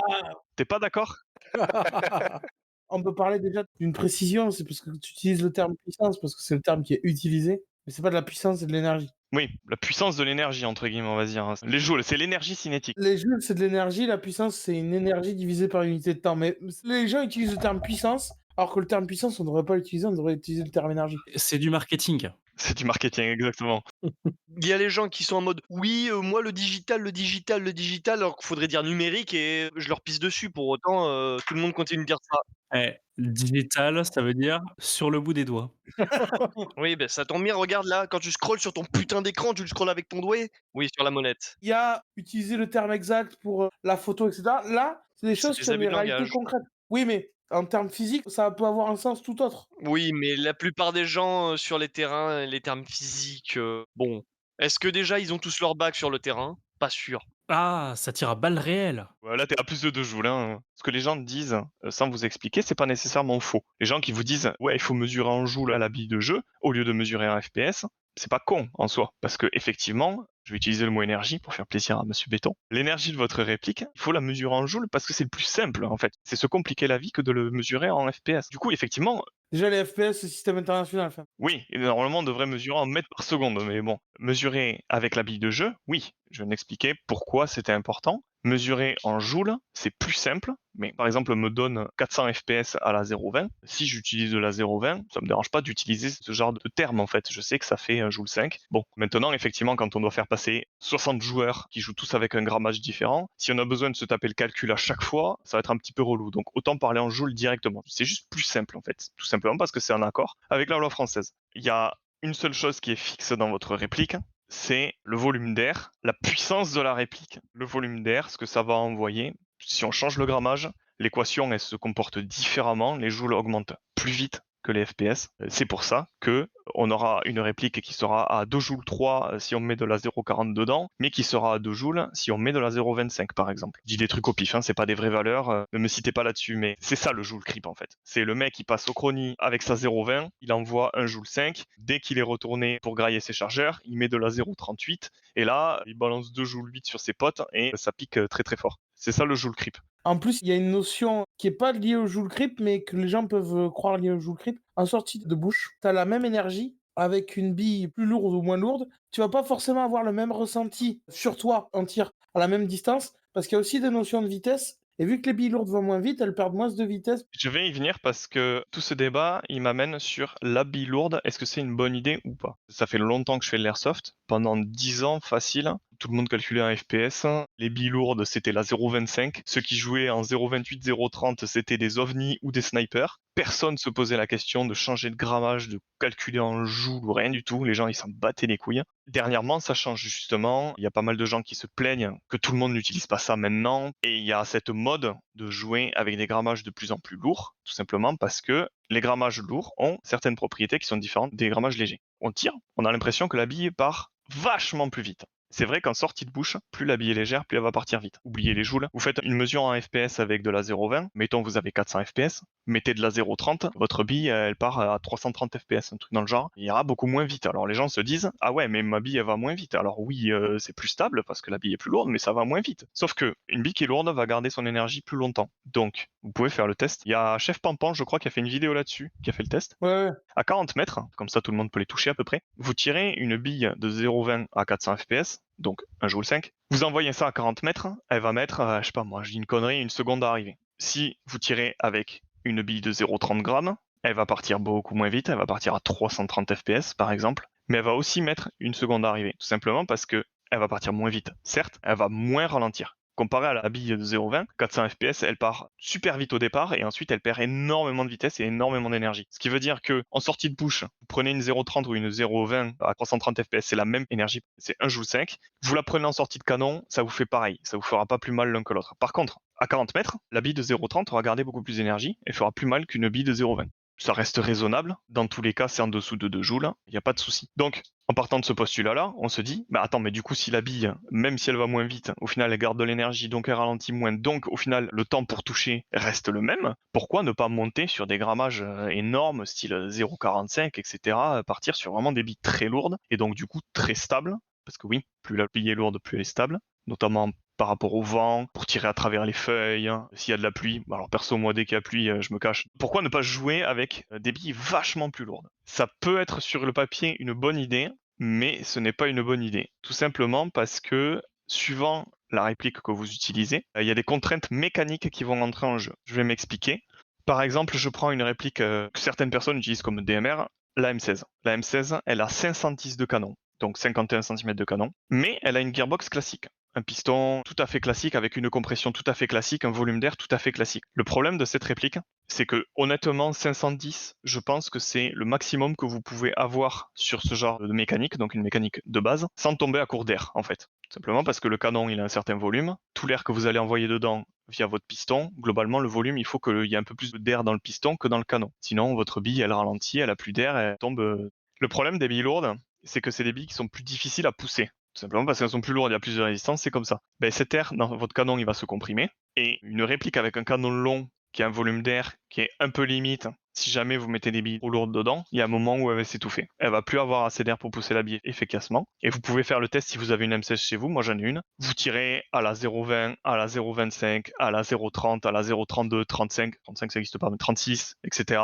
T'es pas d'accord? On peut parler déjà d'une précision, c'est parce que tu utilises le terme puissance, parce que c'est le terme qui est utilisé, mais c'est pas de la puissance, c'est de l'énergie. Oui, la puissance de l'énergie, entre guillemets, on va dire. Les joules, c'est l'énergie cinétique. Les joules, c'est de l'énergie, la puissance, c'est une énergie divisée par une unité de temps. Mais les gens utilisent le terme puissance, alors que le terme puissance, on ne devrait pas l'utiliser, on devrait utiliser le terme énergie. C'est du marketing. C'est du marketing, exactement. Il y a les gens qui sont en mode oui, moi le digital, alors qu'il faudrait dire numérique et je leur pisse dessus. Pour autant, tout le monde continue de dire ça. Digital, ça veut dire sur le bout des doigts. Oui, ben ça tombe bien, regarde là, quand tu scrolles sur ton putain d'écran, tu le scrolles avec ton doigt? Oui, sur la molette. Il y a utilisé le terme exact pour la photo, etc. Là, c'est des choses des qui ont abus des de réalités langage. concrètes. Oui, mais en termes physiques, ça peut avoir un sens tout autre. Oui, mais la plupart des gens, sur les terrains, les termes physiques, bon. Est-ce que déjà ils ont tous leur bac sur le terrain? Pas sûr. Ah, ça tire à balles réelles. Là, t'es à plus de 2 joules. Hein. Ce que les gens disent, sans vous expliquer, c'est pas nécessairement faux. Les gens qui vous disent, ouais, il faut mesurer en joules à la bille de jeu, au lieu de mesurer en FPS, c'est pas con en soi. Parce que effectivement, je vais utiliser le mot énergie pour faire plaisir à Monsieur Béton. L'énergie de votre réplique, il faut la mesurer en joules parce que c'est le plus simple en fait. C'est se compliquer la vie que de le mesurer en FPS. Du coup, effectivement, Déjà, les FPS, c'est système international. Enfin, oui, et normalement on devrait mesurer en mètres par seconde, mais bon, mesurer avec la bille de jeu, oui, je viens d'expliquer pourquoi c'était important. Mesurer en joules, c'est plus simple, mais par exemple me donne 400 FPS à la 0,20. Si j'utilise de la 0,20, ça me dérange pas d'utiliser ce genre de terme en fait. Je sais que ça fait 1 joule 5. Bon, maintenant effectivement quand on doit faire passer 60 joueurs qui jouent tous avec un grammage différent, si on a besoin de se taper le calcul à chaque fois, ça va être un petit peu relou. Donc autant parler en joules directement. C'est juste plus simple en fait, tout simplement parce que c'est en accord avec la loi française. Il y a une seule chose qui est fixe dans votre réplique, c'est le volume d'air, la puissance de la réplique. Le volume d'air, ce que ça va envoyer. Si on change le grammage, l'équation elle se comporte différemment, les joules augmentent plus vite que les FPS. C'est pour ça que on aura une réplique qui sera à 2 joules 3 si on met de la 0,40 dedans, mais qui sera à 2 joules si on met de la 0,25 par exemple. Je dis des trucs au pif, hein, c'est pas des vraies valeurs, ne me citez pas là-dessus, mais c'est ça le joule creep en fait. C'est le mec qui passe au chrony avec sa 0,20, il envoie 1 joule 5, dès qu'il est retourné pour grailler ses chargeurs, il met de la 0,38, et là, il balance 2 joules 8 sur ses potes, et ça pique très très fort. C'est ça le joule creep. en plus, il y a une notion qui est pas liée au joule creep, mais que les gens peuvent croire liée au joule creep. En sortie de bouche, tu as la même énergie avec une bille plus lourde ou moins lourde. Tu vas pas forcément avoir le même ressenti sur toi en tir à la même distance, parce qu'il y a aussi des notions de vitesse. Et vu que les billes lourdes vont moins vite, elles perdent moins de vitesse. Je vais y venir parce que tout ce débat, il m'amène sur la bille lourde. Est-ce que c'est une bonne idée ou pas? Ça fait longtemps que je fais de l'airsoft. Pendant 10 ans, facile. Tout le monde calculait un FPS. Les billes lourdes, c'était la 0,25. Ceux qui jouaient en 0,28, 0,30, c'était des ovnis ou des snipers. Personne se posait la question de changer de grammage, de calculer en joule ou rien du tout. Les gens, ils s'en battaient les couilles. Dernièrement, ça change justement. Il y a pas mal de gens qui se plaignent que tout le monde n'utilise pas ça maintenant. Et il y a cette mode de jouer avec des grammages de plus en plus lourds, tout simplement parce que les grammages lourds ont certaines propriétés qui sont différentes des grammages légers. On tire, on a l'impression que la bille part vachement plus vite. C'est vrai qu'en sortie de bouche, plus la bille est légère, plus elle va partir vite. Oubliez les joules. Vous faites une mesure en FPS avec de la 0,20. Mettons vous avez 400 FPS. Mettez de la 0,30. Votre bille, elle part à 330 FPS, un truc dans le genre. Il ira beaucoup moins vite. Alors les gens se disent, ah ouais, mais ma bille, elle va moins vite. Alors oui, c'est plus stable parce que la bille est plus lourde, mais ça va moins vite. Sauf que une bille qui est lourde va garder son énergie plus longtemps. Donc, vous pouvez faire le test. Il y a Chef Pampan, je crois, qui a fait une vidéo là-dessus, qui a fait le test. Ouais. À 40 mètres, comme ça tout le monde peut les toucher à peu près, vous tirez une bille de 0,20 à 400 FPS, donc 1 joule 5, vous envoyez ça à 40 mètres, elle va mettre, je sais pas moi, je dis une connerie, une seconde à arriver. Si vous tirez avec une bille de 0,30 grammes, elle va partir beaucoup moins vite, elle va partir à 330 FPS par exemple, mais elle va aussi mettre une seconde à arriver, tout simplement parce que elle va partir moins vite. Certes, elle va moins ralentir. Comparé à la bille de 0,20, 400 FPS, elle part super vite au départ et ensuite elle perd énormément de vitesse et énormément d'énergie. Ce qui veut dire que en sortie de bouche, vous prenez une 0,30 ou une 0,20 à 330 FPS, c'est la même énergie, c'est 1 joule 5. Vous la prenez en sortie de canon, ça vous fait pareil, ça vous fera pas plus mal l'un que l'autre. Par contre, à 40 mètres, la bille de 0,30 aura gardé beaucoup plus d'énergie et fera plus mal qu'une bille de 0,20. Ça reste raisonnable. Dans tous les cas, c'est en dessous de 2 joules. Il n'y a pas de souci. Donc, en partant de ce postulat-là, on se dit, bah attends, mais du coup, si la bille, même si elle va moins vite, au final, elle garde de l'énergie, donc elle ralentit moins, donc au final, le temps pour toucher reste le même, pourquoi ne pas monter sur des grammages énormes, style 0,45, etc., partir sur vraiment des billes très lourdes, et donc du coup, très stables, parce que oui, plus la bille est lourde, plus elle est stable, notamment par rapport au vent, pour tirer à travers les feuilles, s'il y a de la pluie. Alors perso, moi, dès qu'il y a pluie, je me cache. Pourquoi ne pas jouer avec des billes vachement plus lourdes? Ça peut être sur le papier une bonne idée, mais ce n'est pas une bonne idée. Tout simplement parce que, suivant la réplique que vous utilisez, il y a des contraintes mécaniques qui vont entrer en jeu. Je vais m'expliquer. Par exemple, je prends une réplique que certaines personnes utilisent comme DMR, la M16. La M16, elle a 510 de canon, donc 51 cm de canon, mais elle a une gearbox classique. Un piston tout à fait classique avec une compression tout à fait classique, un volume d'air tout à fait classique. Le problème de cette réplique, c'est que honnêtement 510, je pense que c'est le maximum que vous pouvez avoir sur ce genre de mécanique, donc une mécanique de base, sans tomber à court d'air en fait. Simplement parce que le canon il a un certain volume, tout l'air que vous allez envoyer dedans via votre piston, globalement le volume il faut qu'il y ait un peu plus d'air dans le piston que dans le canon. Sinon votre bille elle ralentit, elle a plus d'air, elle tombe. Le problème des billes lourdes, c'est que c'est des billes qui sont plus difficiles à pousser. Tout simplement parce qu'elles sont plus lourdes, il y a plus de résistance, c'est comme ça. Cet air dans votre canon, il va se comprimer. Et une réplique avec un canon long, qui a un volume d'air qui est un peu limite, Si jamais vous mettez des billes trop lourdes dedans, il y a un moment où elle va s'étouffer. Elle va plus avoir assez d'air pour pousser la bille efficacement. Et vous pouvez faire le test si vous avez une M16 chez vous. Moi, j'en ai une. Vous tirez à la 0,20, à la 0,25, à la 0,30, à la 0,32, 35. 35, ça n'existe pas, mais 36, etc.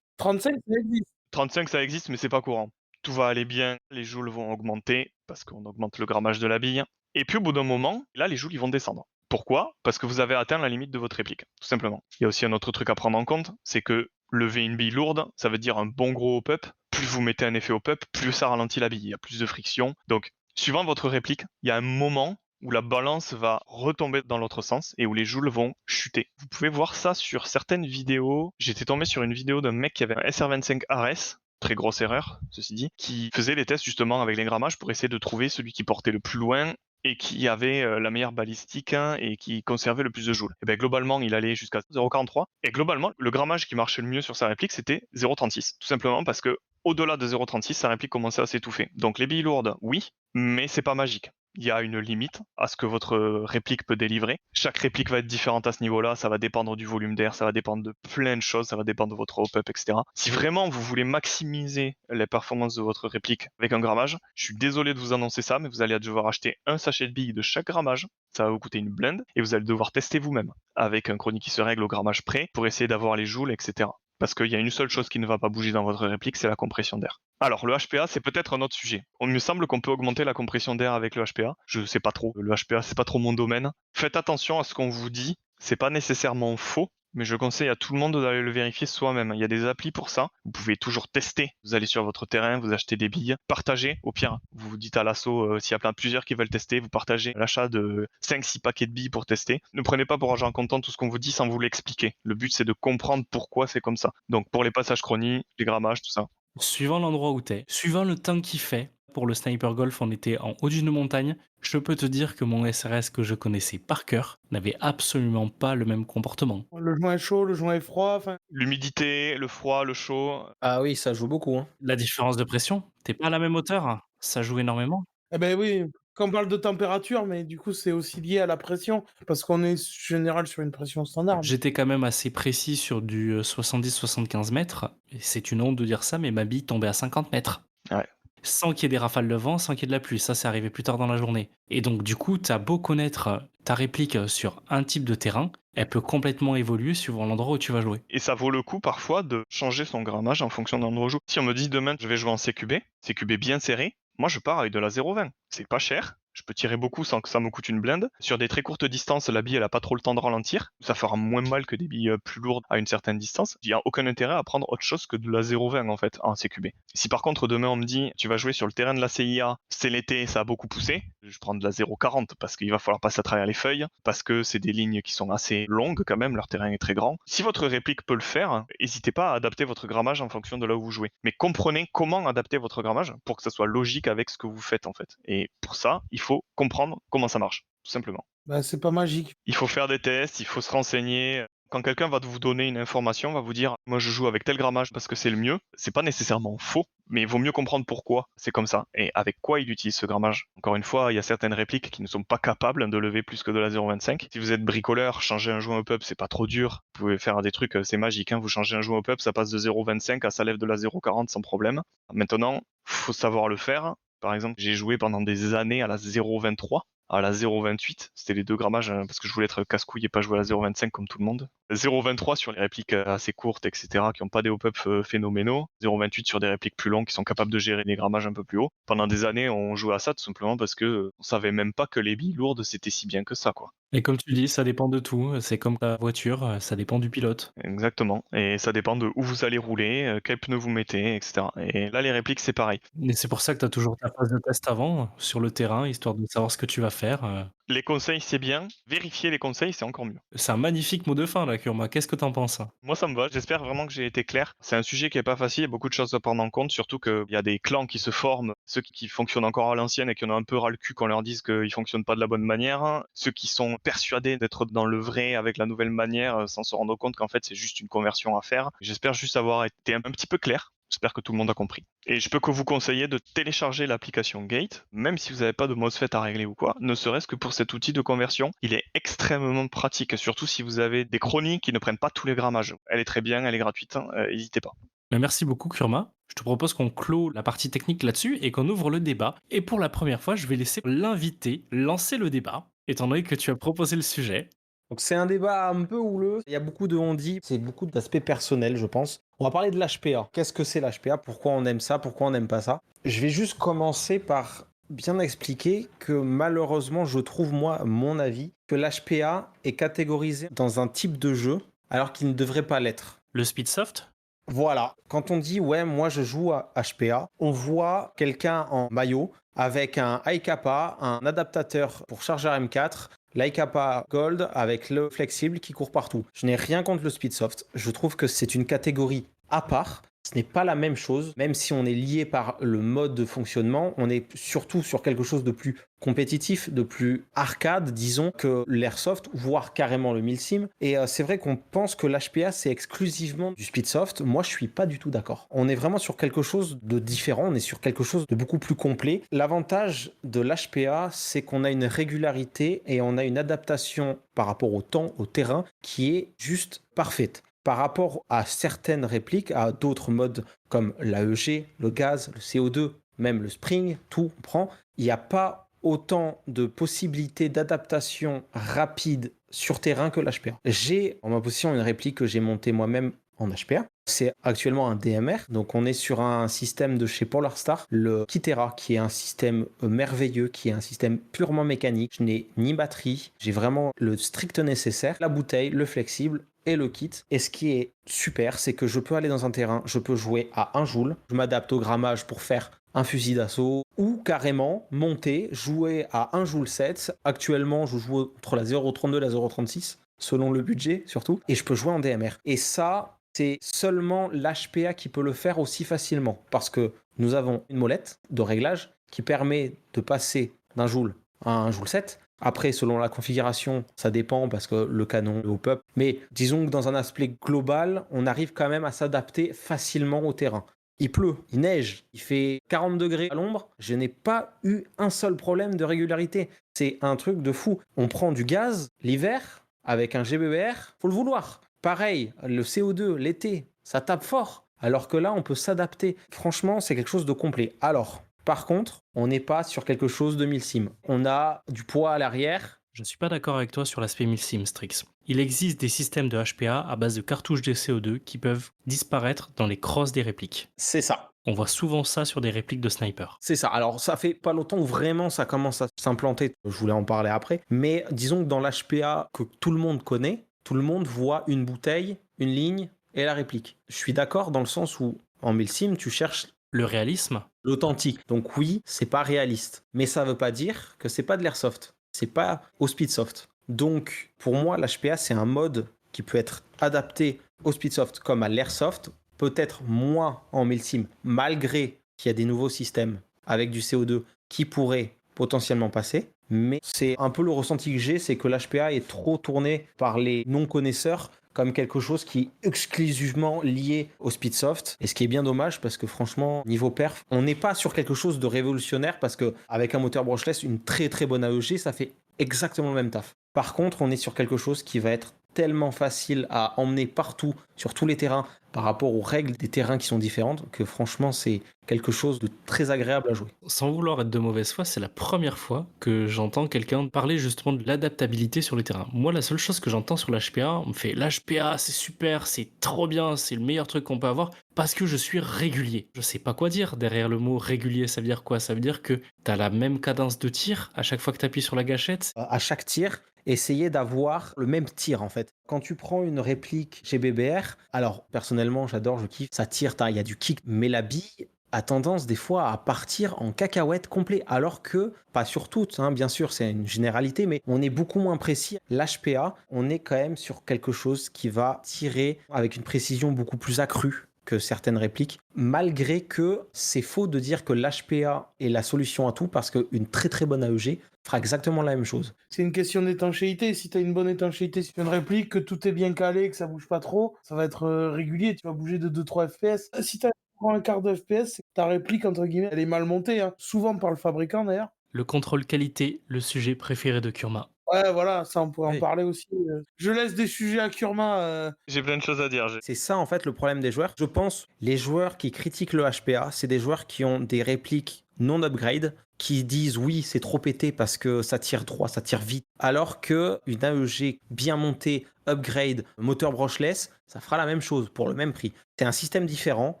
35, ça existe. 35, ça existe, mais c'est pas courant. Tout va aller bien, les joules vont augmenter, parce qu'on augmente le grammage de la bille. Et puis au bout d'un moment, là, les joules, ils vont descendre. Pourquoi? Parce que vous avez atteint la limite de votre réplique, tout simplement. Il y a aussi un autre truc à prendre en compte, c'est que lever une bille lourde, ça veut dire un bon gros hop-up. Plus vous mettez un effet hop-up, plus ça ralentit la bille, il y a plus de friction. Donc, suivant votre réplique, il y a un moment où la balance va retomber dans l'autre sens et où les joules vont chuter. Vous pouvez voir ça sur certaines vidéos. J'étais tombé sur une vidéo d'un mec qui avait un SR25 RS, très grosse erreur, ceci dit, qui faisait les tests justement avec les grammages pour essayer de trouver celui qui portait le plus loin et qui avait la meilleure balistique et qui conservait le plus de joules. Et bien globalement, il allait jusqu'à 0,43 et globalement, le grammage qui marchait le mieux sur sa réplique, c'était 0,36. Tout simplement parce que au-delà de 0,36, sa réplique commençait à s'étouffer. Donc les billes lourdes, oui, mais c'est pas magique. Il y a une limite à ce que votre réplique peut délivrer. Chaque réplique va être différente à ce niveau-là, ça va dépendre du volume d'air, ça va dépendre de plein de choses, ça va dépendre de votre hop-up, etc. Si vraiment vous voulez maximiser les performances de votre réplique avec un grammage, je suis désolé de vous annoncer ça, mais vous allez devoir acheter un sachet de billes de chaque grammage, ça va vous coûter une blinde, et vous allez devoir tester vous-même, avec un chronique qui se règle au grammage près, pour essayer d'avoir les joules, etc. Parce qu'il y a une seule chose qui ne va pas bouger dans votre réplique, c'est la compression d'air. Alors, le HPA, c'est peut-être un autre sujet. Il me semble qu'on peut augmenter la compression d'air avec le HPA. Je sais pas trop. Le HPA, c'est pas trop mon domaine. Faites attention à ce qu'on vous dit. C'est pas nécessairement faux, mais je conseille à tout le monde d'aller le vérifier soi-même. Il y a des applis pour ça. Vous pouvez toujours tester. Vous allez sur votre terrain, vous achetez des billes, partagez. Au pire, vous dites à l'assaut, s'il y a plusieurs qui veulent tester, vous partagez l'achat de 5-6 paquets de billes pour tester. Ne prenez pas pour argent comptant tout ce qu'on vous dit sans vous l'expliquer. Le but, c'est de comprendre pourquoi c'est comme ça. Donc, pour les passages chroniques, les grammages, tout ça. Suivant l'endroit où t'es, suivant le temps qu'il fait, pour le sniper golf, on était en haut d'une montagne. Je peux te dire que mon SRS que je connaissais par cœur n'avait absolument pas le même comportement. Le joint est chaud, le joint est froid, enfin... L'humidité, le froid, le chaud. Ah oui, ça joue beaucoup, hein. La différence de pression, t'es pas à la même hauteur, ça joue énormément. Eh ben oui, quand on parle de température, mais du coup, c'est aussi lié à la pression, parce qu'on est en général sur une pression standard. J'étais quand même assez précis sur du 70-75 mètres, et c'est une honte de dire ça, mais ma bille tombait à 50 mètres. Ouais. Sans qu'il y ait des rafales de vent, sans qu'il y ait de la pluie. Ça, c'est arrivé plus tard dans la journée. Et donc, du coup, t'as beau connaître ta réplique sur un type de terrain, elle peut complètement évoluer suivant l'endroit où tu vas jouer. Et ça vaut le coup parfois de changer son grammage en fonction de l'endroit où je joue. Si on me dit demain je vais jouer en CQB bien serré, moi je pars avec de la 0,20. C'est pas cher, je peux tirer beaucoup sans que ça me coûte une blinde. Sur des très courtes distances, la bille elle a pas trop le temps de ralentir. Ça fera moins mal que des billes plus lourdes à une certaine distance. Il y a aucun intérêt à prendre autre chose que de la 0,20 en fait en CQB. Si par contre demain on me dit tu vas jouer sur le terrain de la CIA, c'est l'été, ça a beaucoup poussé, je prends de la 0,40 parce qu'il va falloir passer à travers les feuilles, parce que c'est des lignes qui sont assez longues quand même, leur terrain est très grand. Si votre réplique peut le faire, n'hésitez pas à adapter votre grammage en fonction de là où vous jouez. Mais comprenez comment adapter votre grammage pour que ça soit logique avec ce que vous faites en fait. Et pour ça, il faut comprendre comment ça marche, tout simplement. Bah, c'est pas magique. Il faut faire des tests, il faut se renseigner. Quand quelqu'un va vous donner une information, va vous dire moi je joue avec tel grammage parce que c'est le mieux, c'est pas nécessairement faux, mais il vaut mieux comprendre pourquoi c'est comme ça et avec quoi il utilise ce grammage. Encore une fois, il y a certaines répliques qui ne sont pas capables de lever plus que de la 0,25. Si vous êtes bricoleur, changer un joint hop-up, c'est pas trop dur. Vous pouvez faire des trucs, c'est magique, hein. Vous changez un joint hop-up, ça passe de 0,25 à ça lève de la 0,40 sans problème. Maintenant, faut savoir le faire. Par exemple, j'ai joué pendant des années à la 0,23. À la 0,28, c'était les deux grammages parce que je voulais être casse-couille et pas jouer à la 0,25 comme tout le monde. 0,23 sur les répliques assez courtes, etc., qui n'ont pas des hop-up phénoménaux. 0,28 sur des répliques plus longues qui sont capables de gérer des grammages un peu plus hauts. Pendant des années, on jouait à ça tout simplement parce que on savait même pas que les billes lourdes c'était si bien que ça, quoi. Et comme tu dis, ça dépend de tout. C'est comme la voiture, ça dépend du pilote. Exactement. Et ça dépend de où vous allez rouler, quels pneus vous mettez, etc. Et là, les répliques, c'est pareil. Et c'est pour ça que tu as toujours ta phase de test avant, sur le terrain, histoire de savoir ce que tu vas faire. Les conseils, c'est bien. Vérifier les conseils, c'est encore mieux. C'est un magnifique mot de fin, là, Kurma. Qu'est-ce que t'en penses? Moi, ça me va. J'espère vraiment que j'ai été clair. C'est un sujet qui est pas facile. Il y a beaucoup de choses à prendre en compte, surtout qu'il y a des clans qui se forment, ceux qui fonctionnent encore à l'ancienne et qui en ont un peu ras le cul qu'on leur dise qu'ils fonctionnent pas de la bonne manière. Ceux qui sont persuadés d'être dans le vrai avec la nouvelle manière sans se rendre compte qu'en fait, c'est juste une conversion à faire. J'espère juste avoir été un petit peu clair J'espère que tout le monde a compris. Et je peux que vous conseiller de télécharger l'application Gate, même si vous n'avez pas de MOSFET à régler ou quoi, ne serait-ce que pour cet outil de conversion. Il est extrêmement pratique, surtout si vous avez des chroniques qui ne prennent pas tous les grammages. Elle est très bien, elle est gratuite, n'hésitez pas. Mais merci beaucoup, Kurma. Je te propose qu'on clôt la partie technique là-dessus et qu'on ouvre le débat. Et pour la première fois, je vais laisser l'invité lancer le débat, étant donné que tu as proposé le sujet. Donc c'est un débat un peu houleux, il y a beaucoup de on-dit, c'est beaucoup d'aspects personnels je pense. On va parler de l'HPA. Qu'est-ce que c'est l'HPA? Pourquoi on aime ça? Pourquoi on n'aime pas ça? Je vais juste commencer par bien expliquer que malheureusement je trouve moi, à mon avis, que l'HPA est catégorisé dans un type de jeu alors qu'il ne devrait pas l'être. Le Speedsoft? Voilà, quand on dit ouais, moi je joue à HPA, on voit quelqu'un en maillot avec un iKappa, un adaptateur pour chargeur M4, l'iKappa Gold avec le flexible qui court partout. Je n'ai rien contre le Speedsoft, je trouve que c'est une catégorie à part. Ce n'est pas la même chose, même si on est lié par le mode de fonctionnement, on est surtout sur quelque chose de plus compétitif, de plus arcade, disons, que l'airsoft, voire carrément le milsim. Et c'est vrai qu'on pense que l'HPA, c'est exclusivement du Speedsoft. Moi, je suis pas du tout d'accord. On est vraiment sur quelque chose de différent, on est sur quelque chose de beaucoup plus complet. L'avantage de l'HPA, c'est qu'on a une régularité et on a une adaptation par rapport au temps, au terrain, qui est juste parfaite. Par rapport à certaines répliques, à d'autres modes comme l'AEG, le gaz, le CO2, même le spring, tout on prend, il n'y a pas autant de possibilités d'adaptation rapide sur terrain que l'HPA. J'ai en ma possession une réplique que j'ai montée moi-même en HPA. C'est actuellement un DMR, donc on est sur un système de chez Polarstar, le Kitera, qui est un système merveilleux, qui est un système purement mécanique. Je n'ai ni batterie, j'ai vraiment le strict nécessaire, la bouteille, le flexible, et le kit. Et ce qui est super, c'est que je peux aller dans un terrain, je peux jouer à 1 joule, je m'adapte au grammage pour faire un fusil d'assaut, ou carrément monter, jouer à 1 joule 7. Actuellement, je joue entre la 0.32 et la 0.36, selon le budget surtout, et je peux jouer en DMR. Et ça, c'est seulement l'HPA qui peut le faire aussi facilement, parce que nous avons une molette de réglage qui permet de passer d'un joule à 1 joule 7. Après, selon la configuration, ça dépend parce que le canon est au peuple. Mais disons que dans un aspect global, on arrive quand même à s'adapter facilement au terrain. Il pleut, il neige, il fait 40 degrés à l'ombre. Je n'ai pas eu un seul problème de régularité. C'est un truc de fou. On prend du gaz l'hiver avec un GBER, faut le vouloir. Pareil, le CO2 l'été, ça tape fort. Alors que là, on peut s'adapter. Franchement, c'est quelque chose de complet. Alors, par contre, on n'est pas sur quelque chose de milsim. On a du poids à l'arrière. Je ne suis pas d'accord avec toi sur l'aspect milsim, Strix. Il existe des systèmes de HPA à base de cartouches de CO2 qui peuvent disparaître dans les crosses des répliques. C'est ça. On voit souvent ça sur des répliques de sniper. C'est ça. Alors, ça fait pas longtemps où vraiment ça commence à s'implanter. Je voulais en parler après. Mais disons que dans l'HPA que tout le monde connaît, tout le monde voit une bouteille, une ligne et la réplique. Je suis d'accord dans le sens où en milsim, tu cherches Le réalisme, l'authentique. Donc oui, c'est pas réaliste. Mais ça veut pas dire que c'est pas de l'airsoft. C'est pas au speedsoft. Donc pour moi, l'HPA, c'est un mode qui peut être adapté au speedsoft comme à l'airsoft. Peut-être moins en milsim, malgré qu'il y a des nouveaux systèmes avec du CO2 qui pourraient potentiellement passer. Mais c'est un peu le ressenti que j'ai, c'est que l'HPA est trop tourné par les non-connaisseurs comme quelque chose qui est exclusivement lié au Speedsoft. Et ce qui est bien dommage parce que franchement, niveau perf, on n'est pas sur quelque chose de révolutionnaire parce qu'avec un moteur brushless, une très très bonne AEG, ça fait exactement le même taf. Par contre, on est sur quelque chose qui va être tellement facile à emmener partout, sur tous les terrains, par rapport aux règles des terrains qui sont différentes, que franchement, c'est quelque chose de très agréable à jouer. sans vouloir être de mauvaise foi, c'est la première fois que j'entends quelqu'un parler justement de l'adaptabilité sur le terrain. Moi, la seule chose que j'entends sur l'HPA, on me fait l'HPA, c'est super, c'est trop bien, c'est le meilleur truc qu'on peut avoir parce que je suis régulier. Je sais pas quoi dire derrière le mot régulier, ça veut dire quoi? Ça veut dire que t'as la même cadence de tir à chaque fois que t'appuies sur la gâchette. À chaque tir, essayer d'avoir le même tir en fait. Quand tu prends une réplique GBBR, alors personnellement j'adore, je kiffe, ça tire, il y a du kick, mais la bille a tendance des fois à partir en cacahuète complet, alors que, pas sur toutes, hein, bien sûr c'est une généralité, mais on est beaucoup moins précis. L'HPA, on est quand même sur quelque chose qui va tirer avec une précision beaucoup plus accrue que certaines répliques, malgré que c'est faux de dire que l'HPA est la solution à tout, parce qu'une très très bonne AEG fera exactement la même chose. C'est une question d'étanchéité. Si tu as une bonne étanchéité sur une réplique, que tout est bien calé, que ça bouge pas trop, ça va être régulier. Tu vas bouger de 2-3 FPS. Si tu as prends un quart de FPS, c'est que ta réplique, entre guillemets, elle est mal montée, hein. Souvent par le fabricant d'ailleurs. Le contrôle qualité, le sujet préféré de Kurma. Ouais, voilà, ça on pourrait en Oui. parler aussi. Je laisse des sujets à Kurma. J'ai plein de choses à dire. C'est ça en fait le problème des joueurs. Je pense les joueurs qui critiquent le HPA, c'est des joueurs qui ont des répliques non upgrade, qui disent oui c'est trop pété parce que ça tire droit, ça tire vite, alors que une AEG bien montée, upgrade, moteur brushless, ça fera la même chose pour le même prix. C'est un système différent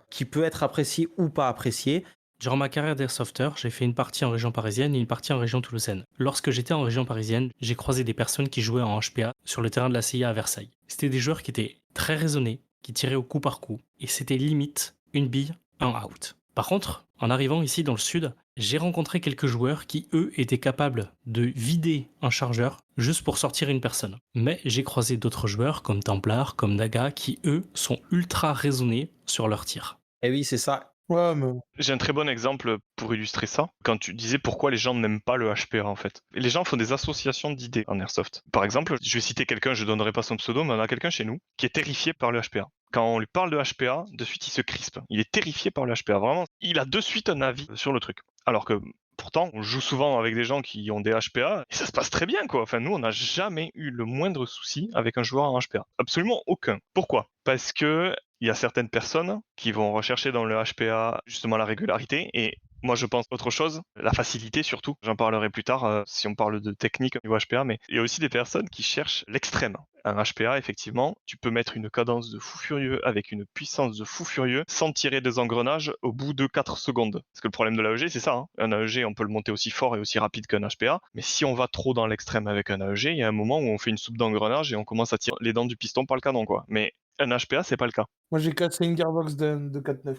qui peut être apprécié ou pas apprécié. Durant ma carrière d'airsofter, j'ai fait une partie en région parisienne et une partie en région toulousaine. Lorsque j'étais en région parisienne, j'ai croisé des personnes qui jouaient en HPA sur le terrain de la CIA à Versailles. C'était des joueurs qui étaient très raisonnés, qui tiraient au coup par coup, et c'était limite une bille, un out. Par contre, en arrivant ici dans le sud, j'ai rencontré quelques joueurs qui, eux, étaient capables de vider un chargeur juste pour sortir une personne. Mais j'ai croisé d'autres joueurs comme Templar, comme Naga, qui, eux, sont ultra raisonnés sur leur tir. Et oui, c'est ça. Ouais, mais J'ai un très bon exemple pour illustrer ça, quand tu disais pourquoi les gens n'aiment pas le HPA en fait. Les gens font des associations d'idées en Airsoft. Par exemple, je vais citer quelqu'un, je donnerai pas son pseudo, mais on a quelqu'un chez nous qui est terrifié par le HPA. Quand on lui parle de HPA, de suite il se crispe. Il est terrifié par le HPA, vraiment. Il a de suite un avis sur le truc. Alors que pourtant, on joue souvent avec des gens qui ont des HPA et ça se passe très bien quoi. Enfin, nous, on n'a jamais eu le moindre souci avec un joueur en HPA. Absolument aucun. Pourquoi ? Parce que il y a certaines personnes qui vont rechercher dans le HPA justement la régularité et moi je pense autre chose, la facilité surtout. J'en parlerai plus tard si on parle de technique au niveau HPA, mais il y a aussi des personnes qui cherchent l'extrême. Un HPA, effectivement, tu peux mettre une cadence de fou furieux avec une puissance de fou furieux sans tirer des engrenages au bout de 4 secondes. Parce que le problème de l'AEG, c'est ça. Hein. Un AEG, on peut le monter aussi fort et aussi rapide qu'un HPA. Mais si on va trop dans l'extrême avec un AEG, il y a un moment où on fait une soupe d'engrenage et on commence à tirer les dents du piston par le canon, quoi. Mais un HPA, c'est pas le cas. moi j'ai cassé une gearbox de 4.9.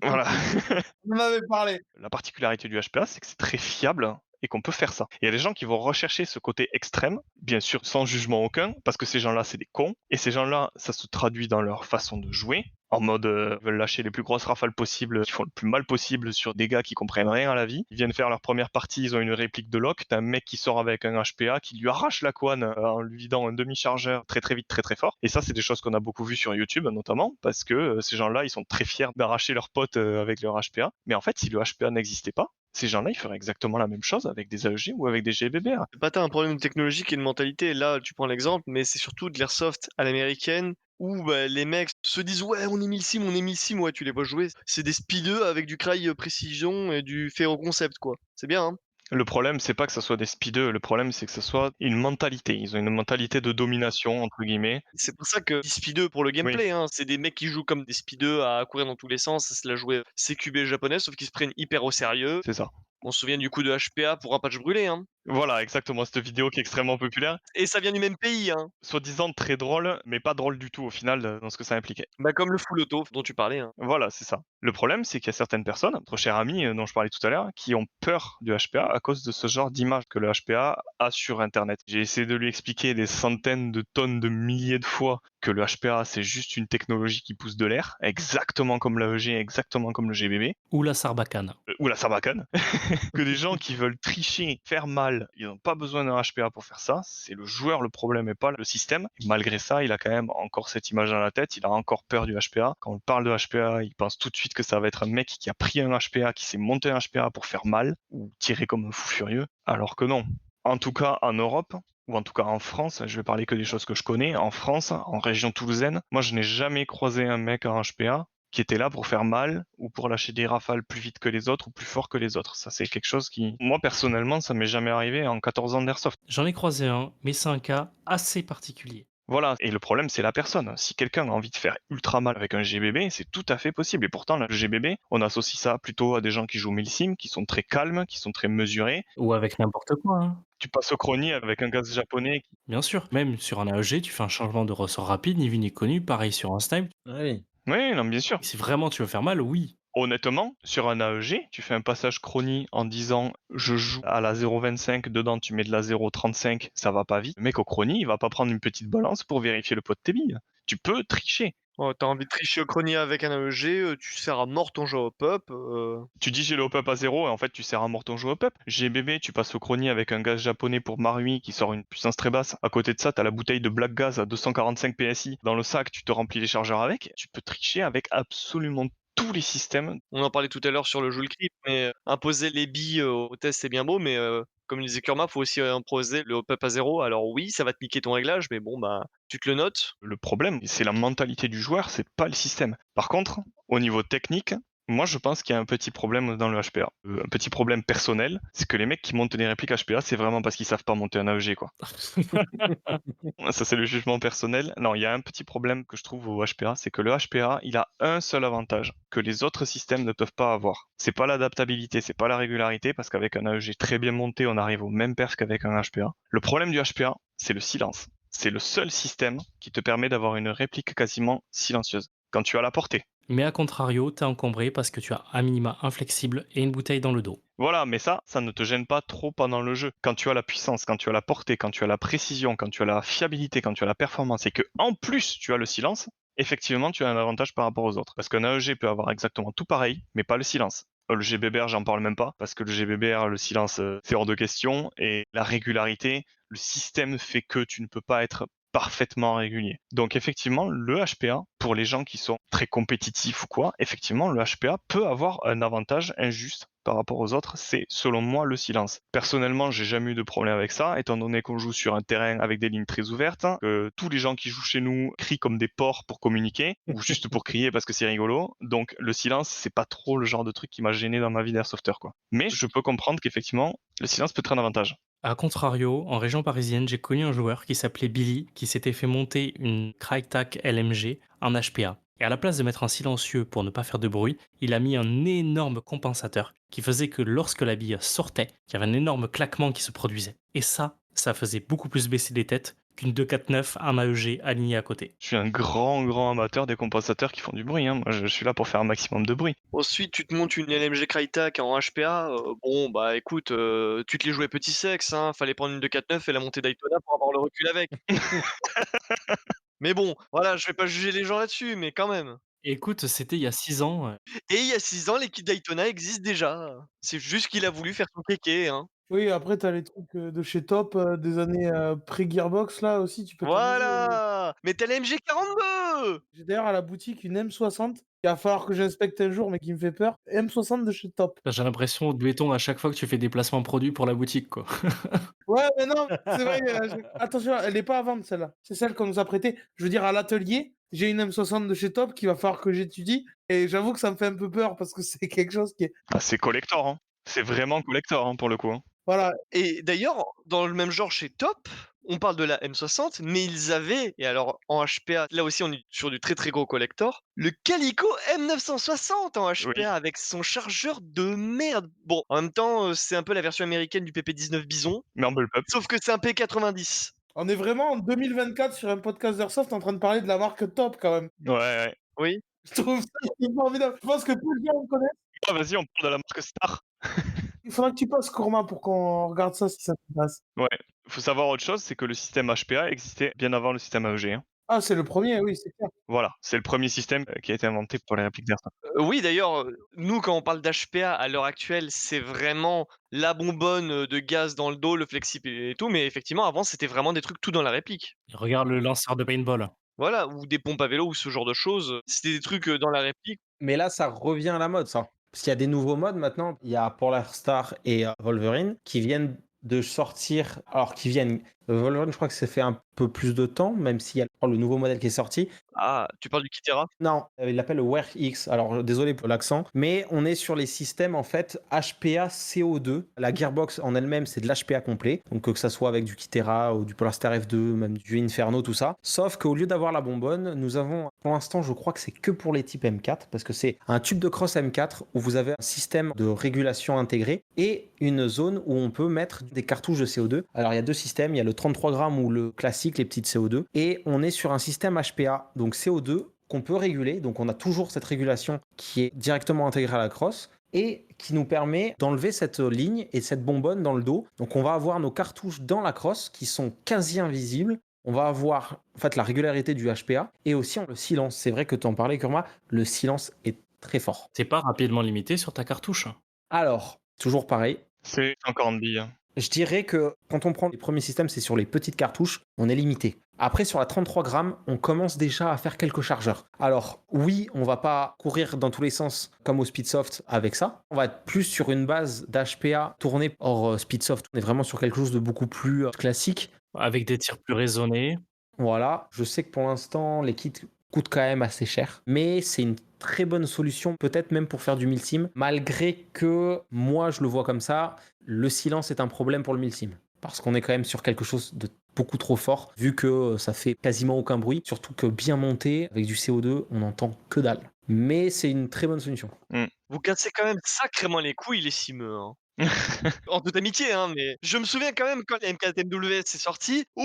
Voilà. On en avait parlé. La particularité du HPA, c'est que c'est très fiable et qu'on peut faire ça. Il y a des gens qui vont rechercher ce côté extrême, bien sûr sans jugement aucun, parce que ces gens-là, c'est des cons, et ces gens-là, ça se traduit dans leur façon de jouer, en mode veulent lâcher les plus grosses rafales possibles, qui font le plus mal possible sur des gars qui comprennent rien à la vie. Ils viennent faire leur première partie, ils ont une réplique de lock, t'as un mec qui sort avec un HPA, qui lui arrache la couenne en lui vidant un demi-chargeur très très vite, très très fort. Et ça, c'est des choses qu'on a beaucoup vues sur YouTube notamment, parce que ces gens-là, ils sont très fiers d'arracher leurs potes avec leur HPA. Mais en fait, si le HPA n'existait pas, ces gens-là, ils feraient exactement la même chose avec des AEG ou avec des GBBR. C'est pas un problème technologique et de mentalité. Là, tu prends l'exemple, mais c'est surtout de l'airsoft à l'américaine où bah, les mecs se disent ouais, on est 1000 sim, on est 1000 sim, ouais, tu les vois jouer. C'est des speedeux avec du cry précision et du ferro concept, quoi. C'est bien, hein. Le problème, c'est pas que ça soit des speedeux, le problème, c'est que ça soit une mentalité. Ils ont une mentalité de domination, entre guillemets. C'est pour ça que speedeux pour le gameplay, hein. C'est des mecs qui jouent comme des speedeux à courir dans tous les sens. C'est la jouer CQB japonais, sauf qu'ils se prennent hyper au sérieux. C'est ça. On se souvient du coup de HPA pour un patch brûlé, hein. Voilà, exactement, cette vidéo qui est extrêmement populaire. Et ça vient du même pays, hein. Soi-disant très drôle, mais pas drôle du tout au final dans ce que ça impliquait. Bah comme le full auto dont tu parlais, hein. Voilà, c'est ça. Le problème, c'est qu'il y a certaines personnes, notre cher ami dont je parlais tout à l'heure, qui ont peur du HPA à cause de ce genre d'image que le HPA a sur Internet. J'ai essayé de lui expliquer des centaines de tonnes de milliers de fois que le HPA, c'est juste une technologie qui pousse de l'air, exactement comme l'AEG, exactement comme le GBB, Ou la Sarbacane. ou la Sarbacane. Que des gens qui veulent tricher, faire mal, ils n'ont pas besoin d'un HPA pour faire ça. C'est le joueur le problème et pas le système. Et malgré ça, il a quand même encore cette image dans la tête. Il a encore peur du HPA. Quand on parle de HPA, il pense tout de suite que ça va être un mec qui a pris un HPA, qui s'est monté un HPA pour faire mal ou tirer comme un fou furieux. Alors que non. En tout cas, en Europe, ou en tout cas en France, je vais parler que des choses que je connais. En France, en région toulousaine, moi je n'ai jamais croisé un mec en HPA qui était là pour faire mal ou pour lâcher des rafales plus vite que les autres ou plus fort que les autres. Ça, c'est quelque chose qui, moi personnellement, ça m'est jamais arrivé en 14 ans d'airsoft. J'en ai croisé un, mais c'est un cas assez particulier. Voilà, et le problème, c'est la personne. Si quelqu'un a envie de faire ultra mal avec un GBB, c'est tout à fait possible. Et pourtant, le GBB, on associe ça plutôt à des gens qui jouent 1000 sim, qui sont très calmes, qui sont très mesurés. Ou avec n'importe quoi, hein. Tu passes au chrony avec un gaz japonais. Bien sûr. Même sur un AEG, tu fais un changement de ressort rapide, ni vu ni connu. Pareil sur un snipe. Oui. Oui, non, bien sûr. Si vraiment tu veux faire mal, oui. Honnêtement, sur un AEG, tu fais un passage chrony en disant je joue à la 0,25, dedans tu mets de la 0,35, ça va pas vite. Le mec au chrony, il va pas prendre une petite balance pour vérifier le poids de tes billes. Tu peux tricher. Oh, t'as envie de tricher au chrony avec un AEG, tu sers à mort ton jeu au pop. Tu dis j'ai le hop-up à 0 et en fait tu sers à mort ton jeu hop-up. GBB, tu passes au chrony avec un gaz japonais pour Marui qui sort une puissance très basse. À côté de ça, t'as la bouteille de Black Gas à 245 PSI dans le sac, tu te remplis les chargeurs avec. Tu peux tricher avec absolument tous les systèmes. On en parlait tout à l'heure sur le Joule Creep, mais imposer les billes au test, c'est bien beau, mais comme le disait Kurma, faut aussi imposer le hop-up à 0. Alors oui, ça va te niquer ton réglage, mais bon, bah, tu te le notes. Le problème, c'est la mentalité du joueur, c'est pas le système. Par contre, au niveau technique, moi je pense qu'il y a un petit problème dans le HPA. Un petit problème personnel, c'est que les mecs qui montent des répliques HPA, c'est vraiment parce qu'ils savent pas monter un AEG, quoi. Ça, c'est le jugement personnel. Non, il y a un petit problème que je trouve au HPA, c'est que le HPA, il a un seul avantage que les autres systèmes ne peuvent pas avoir. C'est pas l'adaptabilité, c'est pas la régularité, parce qu'avec un AEG très bien monté, on arrive au même perf qu'avec un HPA. Le problème du HPA, c'est le silence. C'est le seul système qui te permet d'avoir une réplique quasiment silencieuse, quand tu as la portée. Mais à contrario, t'es encombré parce que tu as un minima inflexible et une bouteille dans le dos. Voilà, mais ça ne te gêne pas trop pendant le jeu. Quand tu as la puissance, quand tu as la portée, quand tu as la précision, quand tu as la fiabilité, quand tu as la performance et que en plus tu as le silence, effectivement tu as un avantage par rapport aux autres. Parce qu'un AEG peut avoir exactement tout pareil, mais pas le silence. Le GBBR, j'en parle même pas, parce que le GBBR, le silence, c'est hors de question, et la régularité, le système fait que tu ne peux pas être parfaitement régulier. Donc effectivement, le HPA, pour les gens qui sont très compétitifs ou quoi, effectivement, le HPA peut avoir un avantage injuste par rapport aux autres, c'est selon moi le silence. Personnellement, j'ai jamais eu de problème avec ça, étant donné qu'on joue sur un terrain avec des lignes très ouvertes, que tous les gens qui jouent chez nous crient comme des porcs pour communiquer, ou juste pour crier parce que c'est rigolo. Donc le silence, c'est pas trop le genre de truc qui m'a gêné dans ma vie d'airsofter, quoi. Mais je peux comprendre qu'effectivement, le silence peut être un avantage. A contrario, en région parisienne, j'ai connu un joueur qui s'appelait Billy, qui s'était fait monter une Crytek LMG en HPA. Et à la place de mettre un silencieux pour ne pas faire de bruit, il a mis un énorme compensateur qui faisait que lorsque la bille sortait, il y avait un énorme claquement qui se produisait. Et ça faisait beaucoup plus baisser les têtes qu'une 249, un AEG aligné à côté. Je suis un grand amateur des compensateurs qui font du bruit, hein. Moi, je suis là pour faire un maximum de bruit. Ensuite, tu te montes une LMG Crytek en HPA. Bon, bah écoute, tu te les jouais petit sexe, hein. Fallait prendre une 249 et la montée Daytona pour avoir le recul avec. Mais bon, voilà, je vais pas juger les gens là-dessus, mais quand même. Écoute, c'était il y a 6 ans. Et il y a 6 ans, les kits Daytona existent déjà. C'est juste qu'il a voulu faire son kéké, hein. Oui, après, t'as les trucs de chez Top, des années pré-Gearbox, là aussi, tu peux t'amuser. Voilà! Mais t'as la MG42! J'ai d'ailleurs à la boutique une M60, qu'il va falloir que j'inspecte un jour, mais qui me fait peur. M60 de chez Top. J'ai l'impression de béton à chaque fois que tu fais des placements produits pour la boutique, quoi. Ouais, mais non, c'est vrai, attention, elle est pas à vendre, celle-là. C'est celle qu'on nous a prêtée. Je veux dire, à l'atelier, j'ai une M60 de chez Top qu'il va falloir que j'étudie. Et j'avoue que ça me fait un peu peur parce que c'est quelque chose qui est. Ah, c'est collector, hein. C'est vraiment collector, hein, pour le coup, hein. Voilà. Et d'ailleurs, dans le même genre chez Top, on parle de la M60, mais ils avaient, et alors en HPA, là aussi on est sur du très gros collector, le Calico M960 en HPA Oui. avec son chargeur de merde. Bon, en même temps, c'est un peu la version américaine du PP19 Bison, Mais en bullpup. sauf que c'est un P90. On est vraiment en 2024 sur un podcast d'Airsoft en train de parler de la marque Top, quand même. Ouais. Oui. Je trouve ça formidable. Je pense que peu de gens le connaissent. Ah, vas-y, on parle de la marque Star. Il faudra que tu passes, Courma, pour qu'on regarde ça si ça t'intéresse. Ouais. Faut savoir autre chose, c'est que le système HPA existait bien avant le système AEG, hein. Ah, c'est le premier, oui, c'est clair. Voilà, c'est le premier système qui a été inventé pour les répliques d'Airsoft. Oui, d'ailleurs, nous, quand on parle d'HPA à l'heure actuelle, c'est vraiment la bonbonne de gaz dans le dos, le flexi et tout, mais effectivement, avant, c'était vraiment des trucs tout dans la réplique. Regarde le lanceur de paintball. Voilà, ou des pompes à vélo ou ce genre de choses. C'était des trucs dans la réplique. Mais là, ça revient à la mode, ça. Parce qu'il y a des nouveaux modes maintenant. Il y a Polar Star et Wolverine qui viennent de sortir. Alors, qui viennent. Wolverine, je crois que ça fait un peu plus de temps, même s'il y a le nouveau modèle qui est sorti. Ah, tu parles du Kitera? Non, il l'appelle le Wear X. Alors, désolé pour l'accent, mais on est sur les systèmes en fait HPA CO2. La gearbox en elle-même, c'est de l'HPA complet. Donc, que ça soit avec du Kitera ou du Polar-Star F2, même du Inferno, tout ça. Sauf qu'au lieu d'avoir la bonbonne, nous avons, pour l'instant, je crois que c'est que pour les types M4, parce que c'est un tube de cross M4 où vous avez un système de régulation intégré et une zone où on peut mettre des cartouches de CO2. Alors, il y a deux systèmes. Il y a le 33 grammes ou le classique, les petites CO2. Et on est sur un système HPA, donc CO2, qu'on peut réguler. Donc, on a toujours cette régulation qui est directement intégrée à la crosse et qui nous permet d'enlever cette ligne et cette bonbonne dans le dos. Donc, on va avoir nos cartouches dans la crosse qui sont quasi invisibles. On va avoir en fait la régularité du HPA et aussi le silence. C'est vrai que tu en parlais, Kurma, le silence est très fort. C'est pas rapidement limité sur ta cartouche. Alors, toujours pareil. C'est 140 billes, hein. Je dirais que quand on prend les premiers systèmes, c'est sur les petites cartouches, on est limité. Après, sur la 33 grammes, on commence déjà à faire quelques chargeurs. Alors, oui, on va pas courir dans tous les sens comme au Speedsoft avec ça. On va être plus sur une base d'HPA tournée hors Speedsoft. On est vraiment sur quelque chose de beaucoup plus classique. Avec des tirs plus raisonnés. Voilà, je sais que pour l'instant, les kits coûtent quand même assez cher, mais c'est une très bonne solution, peut-être même pour faire du milsim, malgré que moi je le vois comme ça, le silence est un problème pour le milsim, parce qu'on est quand même sur quelque chose de beaucoup trop fort, vu que ça fait quasiment aucun bruit, surtout que bien monté, avec du CO2, on n'entend que dalle. Mais c'est une très bonne solution. Vous cassez quand même sacrément les couilles, les simeux, hein. En toute amitié, hein, mais je me souviens quand même quand MKTMWS est sorti. Ouais,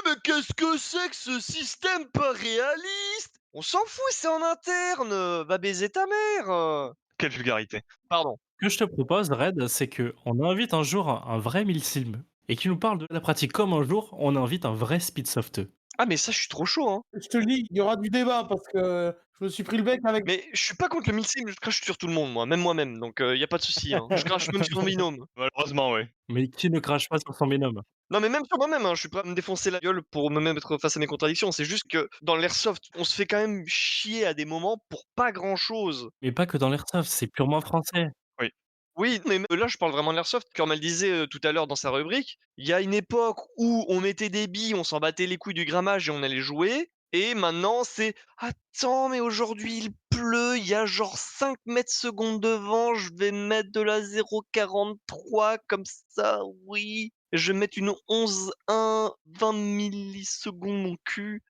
mais qu'est-ce que c'est que ce système pas réaliste? On s'en fout, c'est en interne. Va baiser ta mère. Quelle vulgarité. Pardon. Ce que je te propose, Red, c'est qu'on invite un jour un vrai milsim et qui nous parle de la pratique comme un jour, on invite un vrai speedsofteux. Ah, mais ça, je suis trop chaud, hein. Je te le dis, il y aura du débat parce que je me suis pris le bec avec. Mais je suis pas contre le milsim, je crache sur tout le monde, moi, même moi-même, donc y a pas de souci, hein. Je crache même sur mon binôme. Malheureusement, oui. Mais qui ne crache pas sur son binôme? Non, mais même sur moi-même, hein, je suis prêt à me défoncer la gueule pour me mettre face à mes contradictions. C'est juste que dans l'airsoft, on se fait quand même chier à des moments pour pas grand-chose. Mais pas que dans l'airsoft, c'est purement français. Oui, mais là, je parle vraiment de l'airsoft. Comme elle disait tout à l'heure dans sa rubrique, il y a une époque où on mettait des billes, on s'en battait les couilles du grammage et on allait jouer. Et maintenant, c'est attends, mais aujourd'hui il pleut, il y a genre 5 mètres secondes de vent, je vais mettre de la 0,43 comme ça, oui. Je vais mettre une 11,1, 20 millisecondes, mon cul.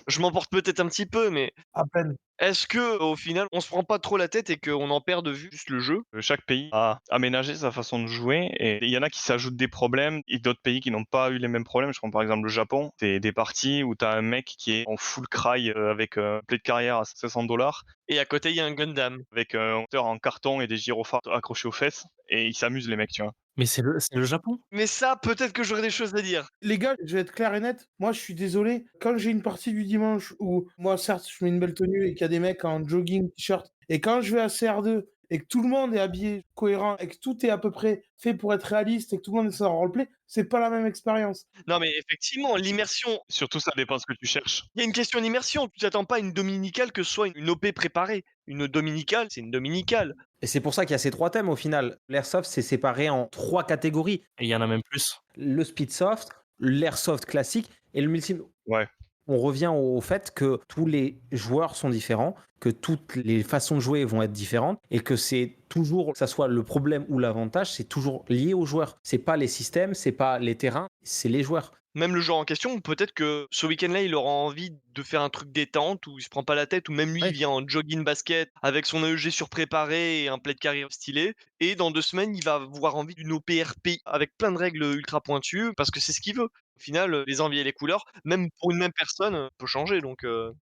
Je m'emporte peut-être un petit peu, mais À peine. est-ce que au final, on se prend pas trop la tête et qu'on en perd de vue juste le jeu? Chaque pays a aménagé sa façon de jouer et il y en a qui s'ajoutent des problèmes et d'autres pays qui n'ont pas eu les mêmes problèmes. Je prends par exemple le Japon. C'est des parties où tu as un mec qui est en full cry avec un play de carrière à 500 $, Et à côté, il y a un Gundam. avec un moteur en carton et des gyrophares accrochés aux fesses et ils s'amusent les mecs, tu vois. Mais c'est le Japon. Mais ça, peut-être que j'aurais des choses à dire. Les gars, je vais être clair et net. Moi, je suis désolé. Quand j'ai une partie du dimanche où, moi, certes, je mets une belle tenue et qu'il y a des mecs en jogging, t-shirt, et quand je vais à CR2 et que tout le monde est habillé cohérent et que tout est à peu près fait pour être réaliste et que tout le monde est en roleplay, c'est pas la même expérience. Non, mais effectivement, l'immersion, Surtout, ça dépend ce que tu cherches. il y a une question d'immersion. Tu t'attends pas à une dominicale que ce soit une OP préparée. Une dominicale, c'est une dominicale. Et c'est pour ça qu'il y a ces trois thèmes au final. L'airsoft, c'est séparé en trois catégories. Et il y en a même plus. Le speedsoft, l'airsoft classique et le multi. Ouais. On revient au fait que tous les joueurs sont différents, que toutes les façons de jouer vont être différentes et que c'est toujours, que ça soit le problème ou l'avantage, c'est toujours lié aux joueurs. C'est pas les systèmes, c'est pas les terrains, c'est les joueurs. Même le joueur en question, peut-être que ce week-end-là, il aura envie de faire un truc détente où il se prend pas la tête, ou même lui, Ouais. il vient en jogging basket avec son AEG surpréparé et un play de carrière stylé. Et dans 2 semaines, il va avoir envie d'une OPRP avec plein de règles ultra pointues parce que c'est ce qu'il veut. Au final, les envies et les couleurs, même pour une même personne, peut changer. Donc,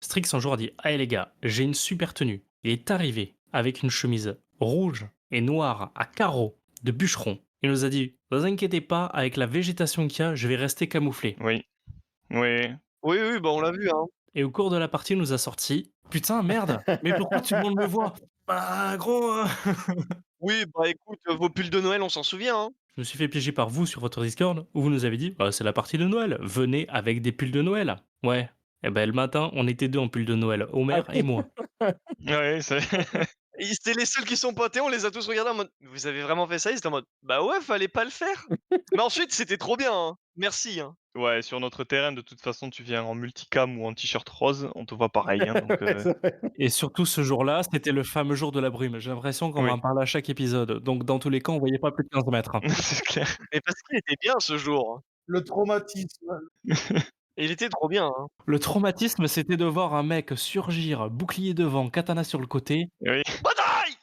Strix un jour a dit: Allez les gars, j'ai une super tenue. Il est arrivé avec une chemise rouge et noire à carreaux de bûcheron. Il nous a dit: Ne vous inquiétez pas, avec la végétation qu'il y a, je vais rester camouflé. Oui. Oui. oui, oui, bah on l'a vu, hein. Et au cours de la partie, il nous a sorti: Putain, merde, mais pourquoi tout le monde me voit? Bah, gros, Oui, bah écoute, vos pulls de Noël, on s'en souvient, hein. Je me suis fait piéger par vous sur votre Discord où vous nous avez dit: Bah, c'est la partie de Noël, venez avec des pulls de Noël. Ouais. Et ben le matin, on était deux en pull de Noël, Homer et moi. Ouais, c'est... Et c'était les seuls qui sont pointés, on les a tous regardés en mode: «Vous avez vraiment fait ça?» Ils étaient en mode: «Bah ouais, fallait pas le faire». Mais ensuite, c'était trop bien, hein. Merci, hein. Ouais, sur notre terrain, de toute façon, tu viens en multicam ou en t-shirt rose, on te voit pareil, hein, donc Et surtout ce jour-là, c'était le fameux jour de la brume. J'ai l'impression qu'on Oui. en parle à chaque épisode. Donc dans tous les cas, on voyait pas plus de 15 mètres, hein. c'est clair. Mais parce qu'il était bien ce jour, hein. Le traumatisme. Et il était trop bien, hein. Le traumatisme, c'était de voir un mec surgir, bouclier devant, katana sur le côté. Oui. Bataille!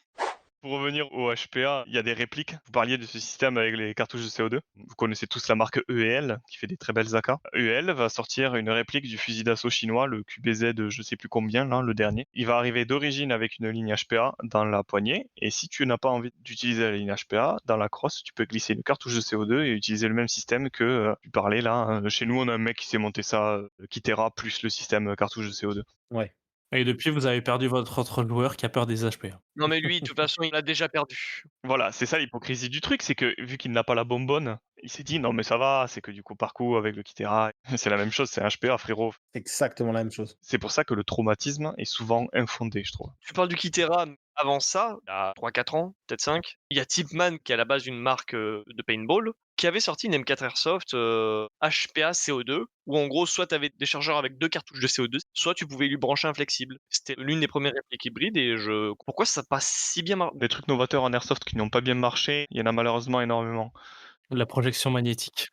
Pour revenir au HPA, il y a des répliques. Vous parliez de ce système avec les cartouches de CO2. Vous connaissez tous la marque EL, qui fait des très belles AK. EL va sortir une réplique du fusil d'assaut chinois, le QBZ je sais plus combien, là, le dernier. Il va arriver d'origine avec une ligne HPA dans la poignée. Et si tu n'as pas envie d'utiliser la ligne HPA, dans la crosse, tu peux glisser une cartouche de CO2 et utiliser le même système que tu parlais là. Chez nous, on a un mec qui s'est monté ça, Kitera plus le système cartouche de CO2. Ouais. Et depuis, vous avez perdu votre autre joueur qui a peur des HP. Non, mais lui, de toute façon, il a déjà perdu. Voilà, c'est ça l'hypocrisie du truc, c'est que vu qu'il n'a pas la bonbonne, il s'est dit: «Non mais ça va, c'est que du coup par coup avec le Kitera». C'est la même chose, c'est un HPA frérot. C'est exactement la même chose. C'est pour ça que le traumatisme est souvent infondé, je trouve. Tu parles du Kitera, mais avant ça, il y a 3-4 ans, peut-être 5, il y a Tipman qui est à la base une marque, de paintball, qui avait sorti une M4 Airsoft, HPA CO2, où en gros soit tu avais des chargeurs avec 2 cartouches de CO2, soit tu pouvais lui brancher un flexible. C'était l'une des premières répliques hybrides et pourquoi ça a pas si bien Des trucs novateurs en airsoft qui n'ont pas bien marché, il y en a malheureusement énormément. La projection magnétique.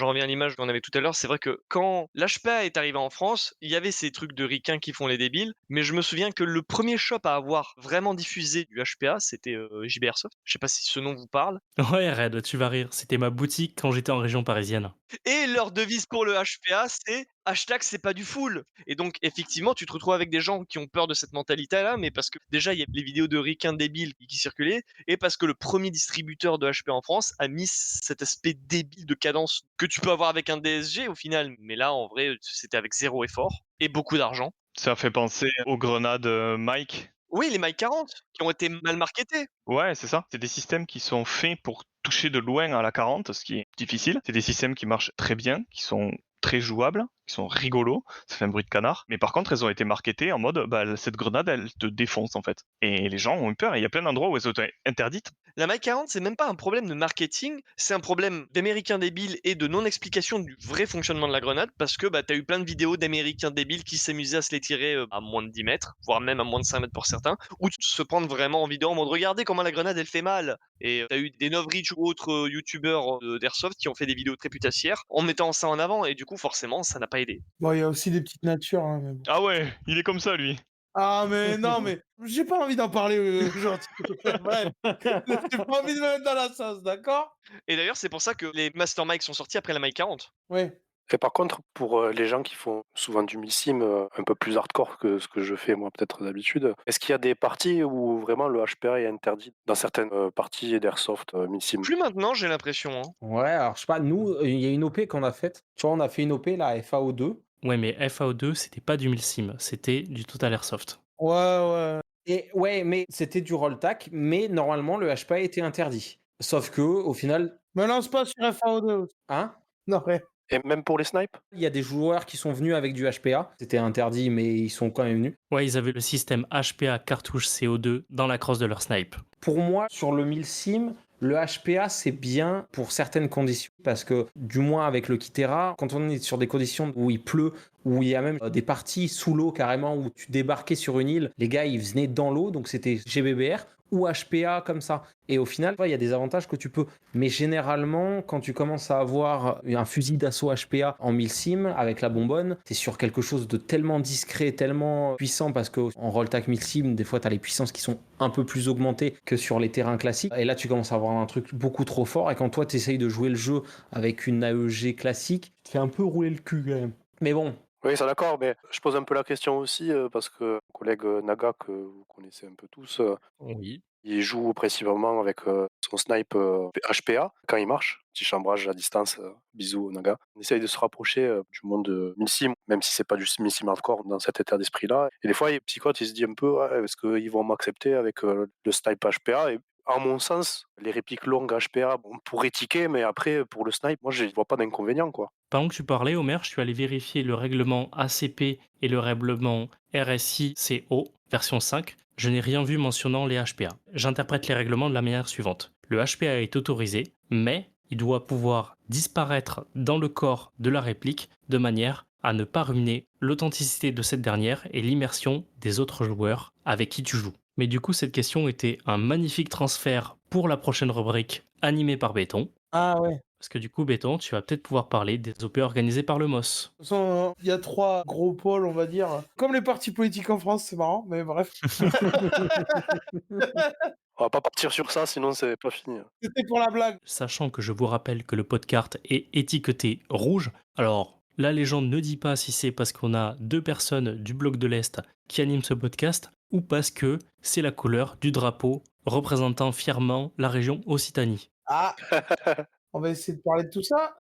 J'en reviens à l'image qu'on avait tout à l'heure, c'est vrai que quand l'HPA est arrivé en France, il y avait ces trucs de ricains qui font les débiles, mais je me souviens que le premier shop à avoir vraiment diffusé du HPA, c'était, JB Airsoft. Je sais pas si ce nom vous parle? Ouais, Red, tu vas rire. C'était ma boutique quand j'étais en région parisienne. Et leur devise pour le HPA, c'est hashtag c'est pas du full. Et donc, effectivement, tu te retrouves avec des gens qui ont peur de cette mentalité-là, mais parce que déjà, il y a les vidéos de ricains débiles qui circulaient, et parce que le premier distributeur de HPA en France a mis cet aspect débile de cadence que tu peux avoir avec un DSG au final. Mais là, en vrai, c'était avec zéro effort et beaucoup d'argent. Ça fait penser aux grenades, Mike. Oui, les Mike 40 qui ont été mal marketés. Ouais, c'est ça. C'est des systèmes qui sont faits pour toucher de loin à la 40, ce qui est difficile. C'est des systèmes qui marchent très bien, qui sont très jouables, qui sont rigolos, ça fait un bruit de canard. Mais par contre, elles ont été marketées en mode, bah, cette grenade, elle te défonce en fait. Et les gens ont eu peur. Et il y a plein d'endroits où elles ont été interdites. La Mike 40, c'est même pas un problème de marketing, c'est un problème d'Américains débiles et de non-explication du vrai fonctionnement de la grenade, parce que bah, t'as eu plein de vidéos d'Américains débiles qui s'amusaient à se les tirer à moins de 10 mètres, voire même à moins de 5 mètres pour certains, ou de se prendre vraiment en vidéo en mode regardez comment la grenade elle fait mal. Et t'as eu des Novrich ou autres youtubeurs d'airsoft qui ont fait des vidéos très putassières en mettant ça en avant, et du coup forcément ça n'a pas aidé. Bon, il y a aussi des petites natures, hein, mais bon. Ah ouais, il est comme ça lui. Ah, mais non, mais j'ai pas envie d'en parler aujourd'hui. Bref, j'ai pas envie de me mettre dans la sauce, d'accord? Et d'ailleurs c'est pour ça que les Master Mic sont sortis après la Mike 40. Oui. Et par contre, pour, les gens qui font souvent du milsim, un peu plus hardcore que ce que je fais moi peut-être d'habitude, est-ce qu'il y a des parties où vraiment le HPA est interdit dans certaines, parties d'airsoft, milsim? Plus maintenant j'ai l'impression, hein. Ouais, alors je sais pas, nous, il y a une OP qu'on a faite. Tu vois, on a fait une OP, la FAO2. Ouais, mais FAO2, c'était pas du Milsim, c'était du Total Airsoft. Ouais, ouais. Et ouais, mais c'était du roll-tac, mais normalement, le HPA était interdit. Sauf que, au final, Me lance pas sur FAO2. hein, Non, ouais. Et même pour les snipes? il y a des joueurs qui sont venus avec du HPA. C'était interdit, mais ils sont quand même venus. Ouais, ils avaient le système HPA cartouche CO2 dans la crosse de leur snipe. Pour moi, sur le milsim, le HPA, c'est bien pour certaines conditions. Parce que, du moins avec le Kitera, quand on est sur des conditions où il pleut, où il y a même des parties sous l'eau carrément, où tu débarquais sur une île, les gars, ils venaient dans l'eau, donc c'était GBBR ou HPA comme ça. Et au final, il y a des avantages que tu peux. Mais généralement, quand tu commences à avoir un fusil d'assaut HPA en milsim avec la bonbonne, t'es sur quelque chose de tellement discret, tellement puissant, parce qu'en roll-tac milsim, des fois, t'as les puissances qui sont un peu plus augmentées que sur les terrains classiques. Et là, tu commences à avoir un truc beaucoup trop fort. Et quand toi, t'essayes de jouer le jeu avec une AEG classique, tu te fais un peu rouler le cul quand même. Mais bon, Oui, ça d'accord, mais je pose un peu la question aussi, parce que mon collègue, Naga, que vous connaissez un peu tous, Oui. il joue principalement avec, son snipe, HPA quand il marche, petit chambrage à distance, bisous Naga. On essaye de se rapprocher, du monde, milsim, même si c'est pas du milsim hardcore dans cet état d'esprit-là, et des fois, Psychote, il se dit un peu: «Ouais, est-ce qu'ils vont m'accepter avec, le snipe HPA?» Et à mon sens, les répliques longues HPA, on pourrait tiquer, mais après, pour le snipe, moi, je vois pas d'inconvénient, quoi. Pendant que tu parlais, Omer, je suis allé vérifier le règlement ACP et le règlement RSI-CO, version 5. Je n'ai rien vu mentionnant les HPA. J'interprète les règlements de la manière suivante. Le HPA est autorisé, mais il doit pouvoir disparaître dans le corps de la réplique de manière à ne pas ruiner l'authenticité de cette dernière et l'immersion des autres joueurs avec qui tu joues. Mais du coup, cette question était un magnifique transfert pour la prochaine rubrique animée par Béton. Ah ouais. Parce que du coup, Béton, tu vas peut-être pouvoir parler des OP organisés par le MOS. De toute façon, il y a 3 gros pôles, on va dire. Comme les partis politiques en France, c'est marrant, mais bref. On va pas partir sur ça, sinon c'est pas fini, hein. C'était pour la blague. Sachant que je vous rappelle que le podcast est étiqueté rouge. Alors, la légende ne dit pas si c'est parce qu'on a 2 personnes du bloc de l'Est qui animent ce podcast ou parce que c'est la couleur du drapeau représentant fièrement la région Occitanie. Ah, on va essayer de parler de tout ça.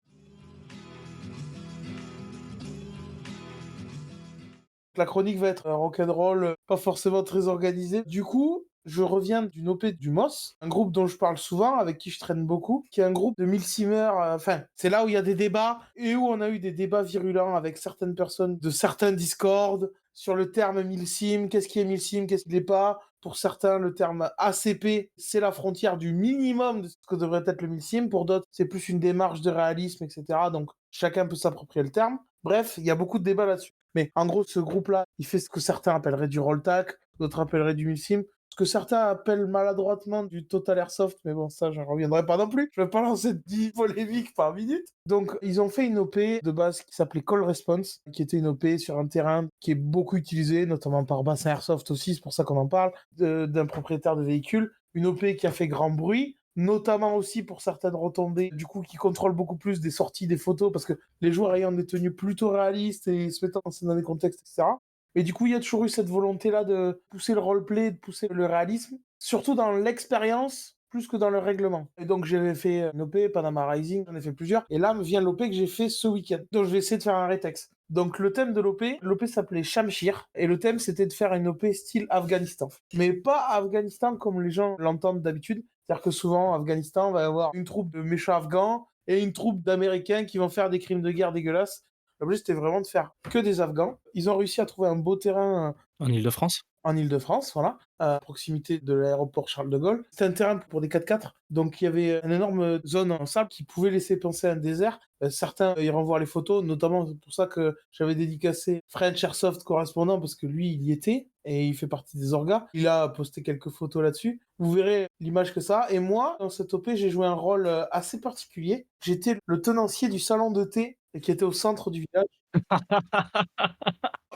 La chronique va être rock'n'roll, pas forcément très organisée. Du coup, je reviens d'une OP du MOS, un groupe dont je parle souvent, avec qui je traîne beaucoup, qui est un groupe de milsimers. Enfin, c'est là où il y a des débats et où on a eu des débats virulents avec certaines personnes de certains Discord sur le terme milsim, qu'est-ce qui est milsim, qu'est-ce qui l'est pas. Pour certains, le terme ACP, c'est la frontière du minimum de ce que devrait être le milsim. Pour d'autres, c'est plus une démarche de réalisme, etc. Donc, chacun peut s'approprier le terme. Bref, il y a beaucoup de débats là-dessus. Mais en gros, ce groupe-là, il fait ce que certains appelleraient du roll-tack, d'autres appelleraient du milsim, ce que certains appellent maladroitement du Total Airsoft, mais bon, ça, j'en reviendrai pas non plus. Je vais pas lancer 10 polémiques par minute. Donc, ils ont fait une OP de base qui s'appelait Call Response, qui était une OP sur un terrain qui est beaucoup utilisé, notamment par Bassin Airsoft aussi, c'est pour ça qu'on en parle, d'un propriétaire de véhicule. Une OP qui a fait grand bruit, notamment aussi pour certaines retombées, du coup, qui contrôlent beaucoup plus des sorties, des photos, parce que les joueurs ayant des tenues plutôt réalistes et se mettant dans des contextes, etc. Et du coup, il y a toujours eu cette volonté-là de pousser le roleplay, de pousser le réalisme, surtout dans l'expérience, plus que dans le règlement. Et donc, j'avais fait une OP, Panama Rising, j'en ai fait plusieurs. Et là, me vient l'OP que j'ai fait ce week-end. Donc, je vais essayer de faire un rétex. Donc, le thème de l'OP s'appelait Shamshir. Et le thème, c'était de faire une OP style Afghanistan. Mais pas Afghanistan comme les gens l'entendent d'habitude. C'est-à-dire que souvent, Afghanistan, on va avoir une troupe de méchants afghans et une troupe d'Américains qui vont faire des crimes de guerre dégueulasses. L'objectif, c'était vraiment de faire que des Afghans. Ils ont réussi à trouver un beau terrain En Ile-de-France? en Île-de-France, voilà, à proximité de l'aéroport Charles de Gaulle. C'était un terrain pour des 4x4, donc il y avait une énorme zone en sable qui pouvait laisser penser à un désert. Certains iront voir les photos, notamment c'est pour ça que j'avais dédicacé French Airsoft correspondant, parce que lui, il y était, et il fait partie des orgas. Il a posté quelques photos là-dessus. Vous verrez l'image que ça a. Et moi, dans cette OP, j'ai joué un rôle assez particulier. J'étais le tenancier du salon de thé qui était au centre du village.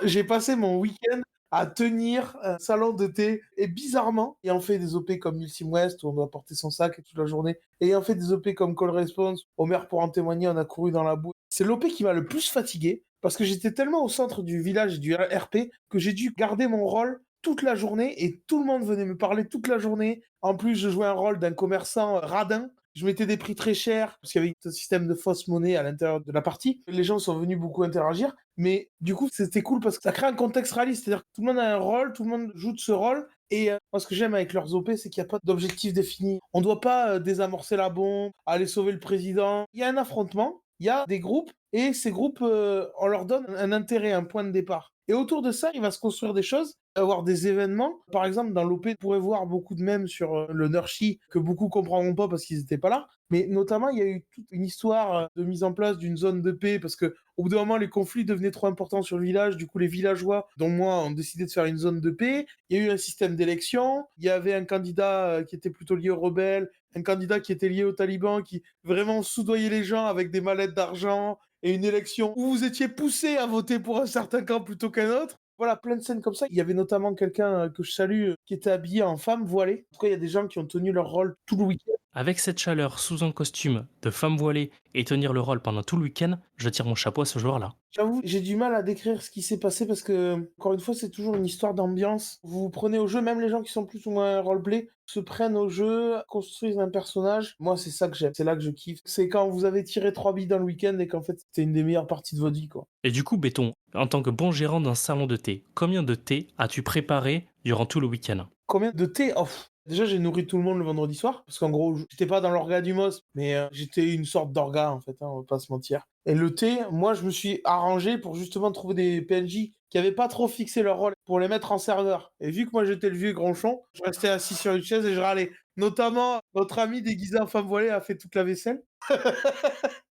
J'ai passé mon week-end à tenir un salon de thé et bizarrement, ayant fait des OP comme Milsim West où on doit porter son sac toute la journée, ayant fait des OP comme Call Response, Omer pour en témoigner, on a couru dans la boue. C'est l'OP qui m'a le plus fatigué parce que j'étais tellement au centre du village et du RP que j'ai dû garder mon rôle toute la journée et tout le monde venait me parler toute la journée. En plus, je jouais un rôle d'un commerçant radin. Je mettais des prix très chers parce qu'il y avait un système de fausse monnaie à l'intérieur de la partie. Les gens sont venus beaucoup interagir, mais du coup, c'était cool parce que ça crée un contexte réaliste. C'est-à-dire que tout le monde a un rôle, tout le monde joue de ce rôle. Et moi, ce que j'aime avec leurs OP, c'est qu'il n'y a pas d'objectif défini. On ne doit pas désamorcer la bombe, aller sauver le président. Il y a un affrontement, il y a des groupes, et ces groupes, on leur donne un intérêt, un point de départ. Et autour de ça, il va se construire des choses, avoir des événements. Par exemple, dans l'OP, on pourrait voir beaucoup de mèmes sur le Nurshi que beaucoup comprendront pas parce qu'ils n'étaient pas là. Mais notamment, il y a eu toute une histoire de mise en place d'une zone de paix parce que au bout d'un moment, les conflits devenaient trop importants sur le village. Du coup, les villageois, dont moi, ont décidé de faire une zone de paix. Il y a eu un système d'élection. Il y avait un candidat qui était plutôt lié aux rebelles, un candidat qui était lié aux talibans, qui vraiment soudoyait les gens avec des mallettes d'argent et une élection où vous étiez poussé à voter pour un certain camp plutôt qu'un autre. Voilà, plein de scènes comme ça. Il y avait notamment quelqu'un que je salue qui était habillé en femme voilée. En tout cas, il y a des gens qui ont tenu leur rôle tout le week-end. Avec cette chaleur sous un costume de femme voilée et tenir le rôle pendant tout le week-end, je tire mon chapeau à ce joueur-là. J'avoue, j'ai du mal à décrire ce qui s'est passé parce que, encore une fois, c'est toujours une histoire d'ambiance. Vous vous prenez au jeu, même les gens qui sont plus ou moins roleplay se prennent au jeu, construisent un personnage. Moi, c'est ça que j'aime, c'est là que je kiffe. C'est quand vous avez tiré 3 billes dans le week-end et qu'en fait, c'était une des meilleures parties de votre vie, quoi. Et du coup, Béton, en tant que bon gérant d'un salon de thé, combien de thé as-tu préparé durant tout le week-end? Combien de thé? Oh, déjà, j'ai nourri tout le monde le vendredi soir, parce qu'en gros, j'étais pas dans l'orga du MOS, mais j'étais une sorte d'orga, en fait, hein, on va pas se mentir. Et le thé, moi, je me suis arrangé pour justement trouver des PNJ qui avaient pas trop fixé leur rôle pour les mettre en serveur. Et vu que moi, j'étais le vieux gronchon, je restais assis sur une chaise et je râlais. Notamment, notre ami déguisé en femme voilée a fait toute la vaisselle.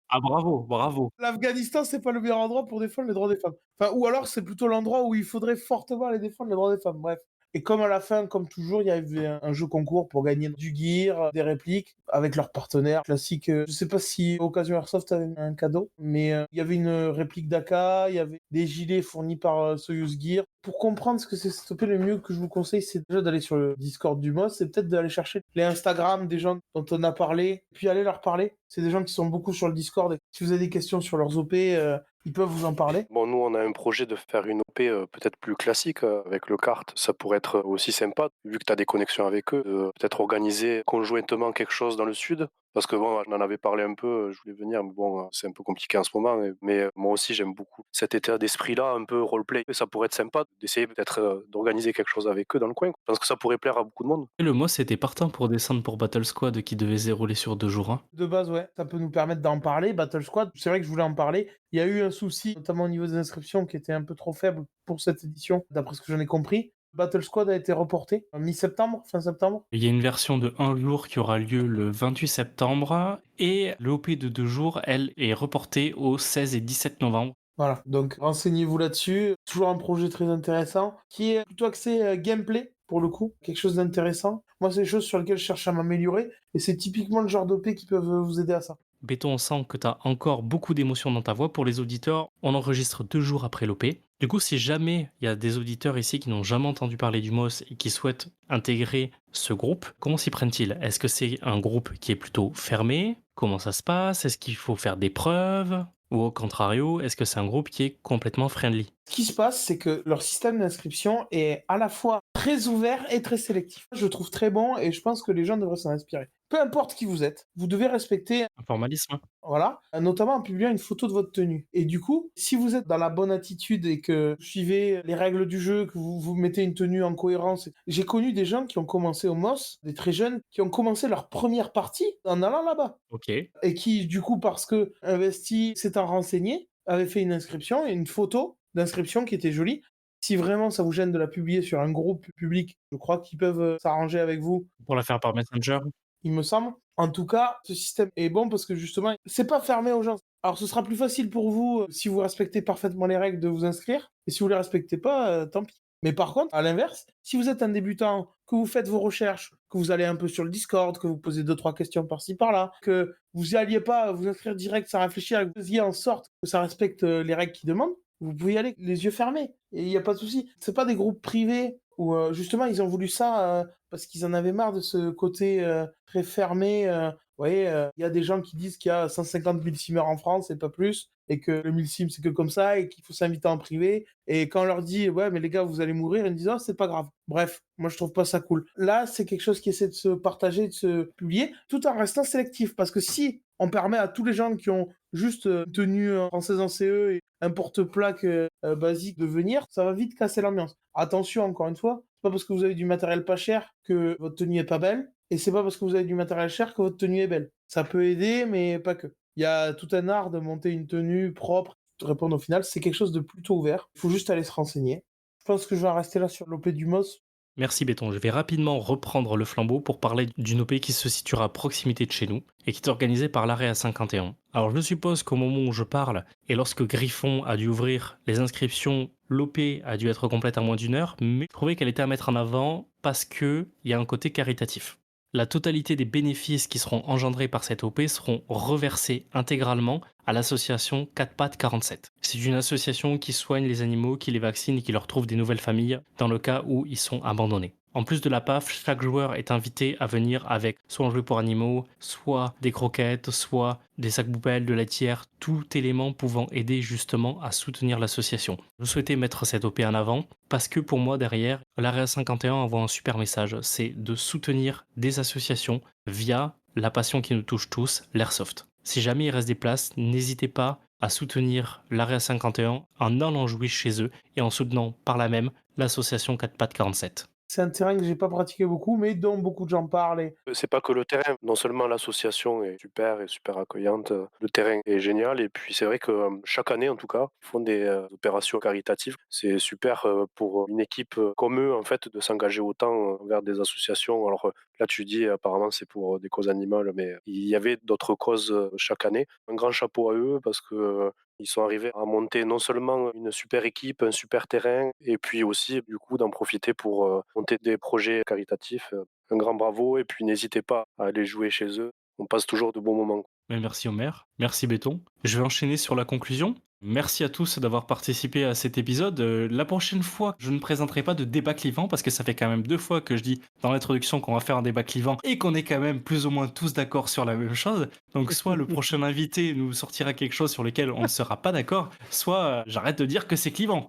Ah bravo, bravo. L'Afghanistan, c'est pas le meilleur endroit pour défendre les droits des femmes. Enfin, ou alors, c'est plutôt l'endroit où il faudrait fortement aller défendre les droits des femmes. Bref. Et comme à la fin, comme toujours, il y avait un jeu concours pour gagner du gear, des répliques, avec leurs partenaires classiques. Je sais pas si Occasion Airsoft avait un cadeau, mais il y avait une réplique d'AK, il y avait des gilets fournis par Soyuz Gear. Pour comprendre ce que c'est stoppé, le mieux que je vous conseille, c'est déjà d'aller sur le Discord du MOS, c'est peut-être d'aller chercher les Instagram des gens dont on a parlé, puis aller leur parler. C'est des gens qui sont beaucoup sur le Discord. Et si vous avez des questions sur leurs OP, ils peuvent vous en parler. Bon, nous, on a un projet de faire une OP peut-être plus classique avec le kart. Ça pourrait être aussi sympa, vu que tu as des connexions avec eux, de peut-être organiser conjointement quelque chose dans le sud. Parce que bon, on en avait parlé un peu, je voulais venir, mais bon, c'est un peu compliqué en ce moment. Mais moi aussi, j'aime beaucoup cet état d'esprit-là, un peu roleplay. Et ça pourrait être sympa d'essayer peut-être d'organiser quelque chose avec eux dans le coin. Je pense que ça pourrait plaire à beaucoup de monde. Et le Moss était partant pour descendre pour Battle Squad qui devait se dérouler sur 2 jours, hein. De base, ouais, ça peut nous permettre d'en parler. Battle Squad, c'est vrai que je voulais en parler. Il y a eu un souci, notamment au niveau des inscriptions, qui était un peu trop faible pour cette édition, d'après ce que j'en ai compris. Battle Squad a été reporté en mi-septembre, fin septembre. Il y a une version de 1 jour qui aura lieu le 28 septembre et le OP de 2 jours, elle, est reportée au 16 et 17 novembre. Voilà, donc renseignez-vous là-dessus. Toujours un projet très intéressant, qui est plutôt axé gameplay, pour le coup. Quelque chose d'intéressant. Moi, c'est des choses sur lesquelles je cherche à m'améliorer, et c'est typiquement le genre d'OP qui peuvent vous aider à ça. Béton, on sent que tu as encore beaucoup d'émotions dans ta voix. Pour les auditeurs, on enregistre 2 jours après l'OP. Du coup, si jamais il y a des auditeurs ici qui n'ont jamais entendu parler du MOS et qui souhaitent intégrer ce groupe, comment s'y prennent-ils? Est-ce que c'est un groupe qui est plutôt fermé? Comment ça se passe? Est-ce qu'il faut faire des preuves? Ou au contrario, est-ce que c'est un groupe qui est complètement friendly? Ce qui se passe, c'est que leur système d'inscription est à la fois très ouvert et très sélectif. Je le trouve très bon et je pense que les gens devraient s'en inspirer. Peu importe qui vous êtes, vous devez respecter, Un formalisme? voilà, notamment en publiant une photo de votre tenue. Et du coup, si vous êtes dans la bonne attitude et que vous suivez les règles du jeu, que vous mettez une tenue en cohérence, j'ai connu des gens qui ont commencé au MOS, des très jeunes, qui ont commencé leur première partie en allant là-bas. Ok. Et qui, du coup, parce que investi, s'étant renseigné, avait fait une inscription et une photo d'inscription qui était jolie. Si vraiment ça vous gêne de la publier sur un groupe public, je crois qu'ils peuvent s'arranger avec vous, Pour la faire par Messenger? il me semble. En tout cas, ce système est bon parce que justement, c'est pas fermé aux gens. Alors, ce sera plus facile pour vous, si vous respectez parfaitement les règles, de vous inscrire. Et si vous les respectez pas, tant pis. Mais par contre, à l'inverse, si vous êtes un débutant, que vous faites vos recherches, que vous allez un peu sur le Discord, que vous posez 2-3 questions par-ci par-là, que vous alliez pas vous inscrire direct sans réfléchir, et que vous faisiez en sorte que ça respecte les règles qu'ils demandent, vous pouvez y aller les yeux fermés. Et il n'y a pas de souci. C'est pas des groupes privés où justement ils ont voulu ça parce qu'ils en avaient marre de ce côté très fermé. Vous voyez, il y a des gens qui disent qu'il y a 150 milsimers en France et pas plus, et que le milsim c'est que comme ça, et qu'il faut s'inviter en privé. Et quand on leur dit, ouais, mais les gars, vous allez mourir, ils me disent, oh, c'est pas grave. Bref, moi je trouve pas ça cool. Là, c'est quelque chose qui essaie de se partager, de se publier, tout en restant sélectif. Parce que si on permet à tous les gens qui ont juste une tenue française en CE et un porte-plaque basique de venir, ça va vite casser l'ambiance. Attention, encore une fois, c'est pas parce que vous avez du matériel pas cher que votre tenue est pas belle, et c'est pas parce que vous avez du matériel cher que votre tenue est belle. Ça peut aider, mais pas que. Il y a tout un art de monter une tenue propre, de répondre au final, c'est quelque chose de plutôt ouvert. Il faut juste aller se renseigner. Je pense que je vais en rester là sur l'OP du MOS. Merci Béton, je vais rapidement reprendre le flambeau pour parler d'une OP qui se situera à proximité de chez nous et qui est organisée par l'AREA 51. Alors je suppose qu'au moment où je parle, et lorsque Griffon a dû ouvrir les inscriptions, l'OP a dû être complète en moins d'une heure, mais je trouvais qu'elle était à mettre en avant parce qu'il y a un côté caritatif. La totalité des bénéfices qui seront engendrés par cette OP seront reversés intégralement à l'association 4 pattes 47. C'est une association qui soigne les animaux, qui les vaccine et qui leur trouve des nouvelles familles dans le cas où ils sont abandonnés. En plus de la PAF, chaque joueur est invité à venir avec soit un jouet pour animaux, soit des croquettes, soit des sacs poubelles, de la litière, tout élément pouvant aider justement à soutenir l'association. Je souhaitais mettre cette OP en avant parce que pour moi derrière, l'Area 51 envoie un super message, c'est de soutenir des associations via la passion qui nous touche tous, l'airsoft. Si jamais il reste des places, n'hésitez pas à soutenir l'Area 51 en allant jouer chez eux et en soutenant par là même l'association 4 pattes 47. C'est un terrain que j'ai pas pratiqué beaucoup, mais dont beaucoup de gens parlent. Et C'est pas que le terrain. Non seulement l'association est super et super accueillante, le terrain est génial. Et puis c'est vrai que chaque année, en tout cas, ils font des opérations caritatives. C'est super pour une équipe comme eux, en fait, de s'engager autant vers des associations. Alors là, tu dis apparemment c'est pour des causes animales, mais il y avait d'autres causes chaque année. Un grand chapeau à eux parce que ils sont arrivés à monter non seulement une super équipe, un super terrain, et puis aussi, du coup, d'en profiter pour monter des projets caritatifs. Un grand bravo, et puis n'hésitez pas à aller jouer chez eux. On passe toujours de bons moments. Mais merci Omer, merci Béton. Je vais enchaîner sur la conclusion. Merci à tous d'avoir participé à cet épisode. La prochaine fois, je ne présenterai pas de débat clivant parce que ça fait quand même 2 fois que je dis dans l'introduction qu'on va faire un débat clivant et qu'on est quand même plus ou moins tous d'accord sur la même chose. Donc soit le prochain invité nous sortira quelque chose sur lequel on ne sera pas d'accord, soit j'arrête de dire que c'est clivant.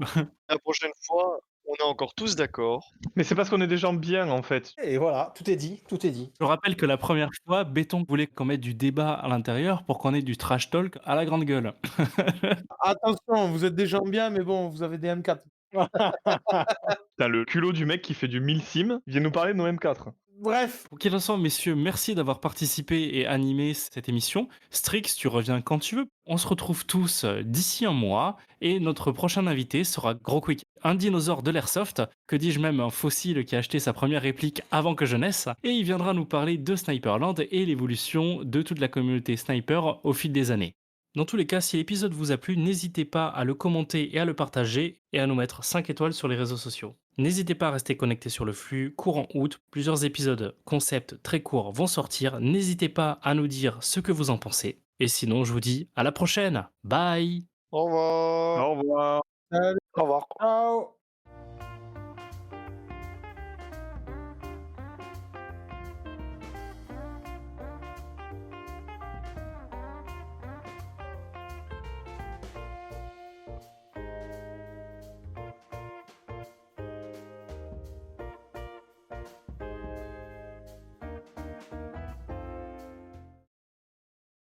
La prochaine fois, On est encore tous d'accord. Mais c'est parce qu'on est des gens bien, en fait. Et voilà, tout est dit, tout est dit. Je rappelle que la première fois, Béton voulait qu'on mette du débat à l'intérieur pour qu'on ait du trash talk à la grande gueule. Attention, vous êtes des gens bien, mais bon, vous avez des M4. T'as le culot du mec qui fait du 1000 sim, il vient nous parler de nos M4. Bref, Pour qu'il en soit, messieurs, merci d'avoir participé et animé cette émission. Strix, tu reviens quand tu veux. On se retrouve tous d'ici un mois et notre prochain invité sera Gros Quick, un dinosaure de l'airsoft, que dis-je même un fossile qui a acheté sa première réplique avant que je naisse, et il viendra nous parler de Sniperland et l'évolution de toute la communauté sniper au fil des années. Dans tous les cas, si l'épisode vous a plu, n'hésitez pas à le commenter et à le partager et à nous mettre 5 étoiles sur les réseaux sociaux. N'hésitez pas à rester connecté sur le flux courant août, plusieurs épisodes concept très courts vont sortir, n'hésitez pas à nous dire ce que vous en pensez. Et sinon, je vous dis à la prochaine. Bye. Au revoir. Au revoir. salut, Au revoir. ciao.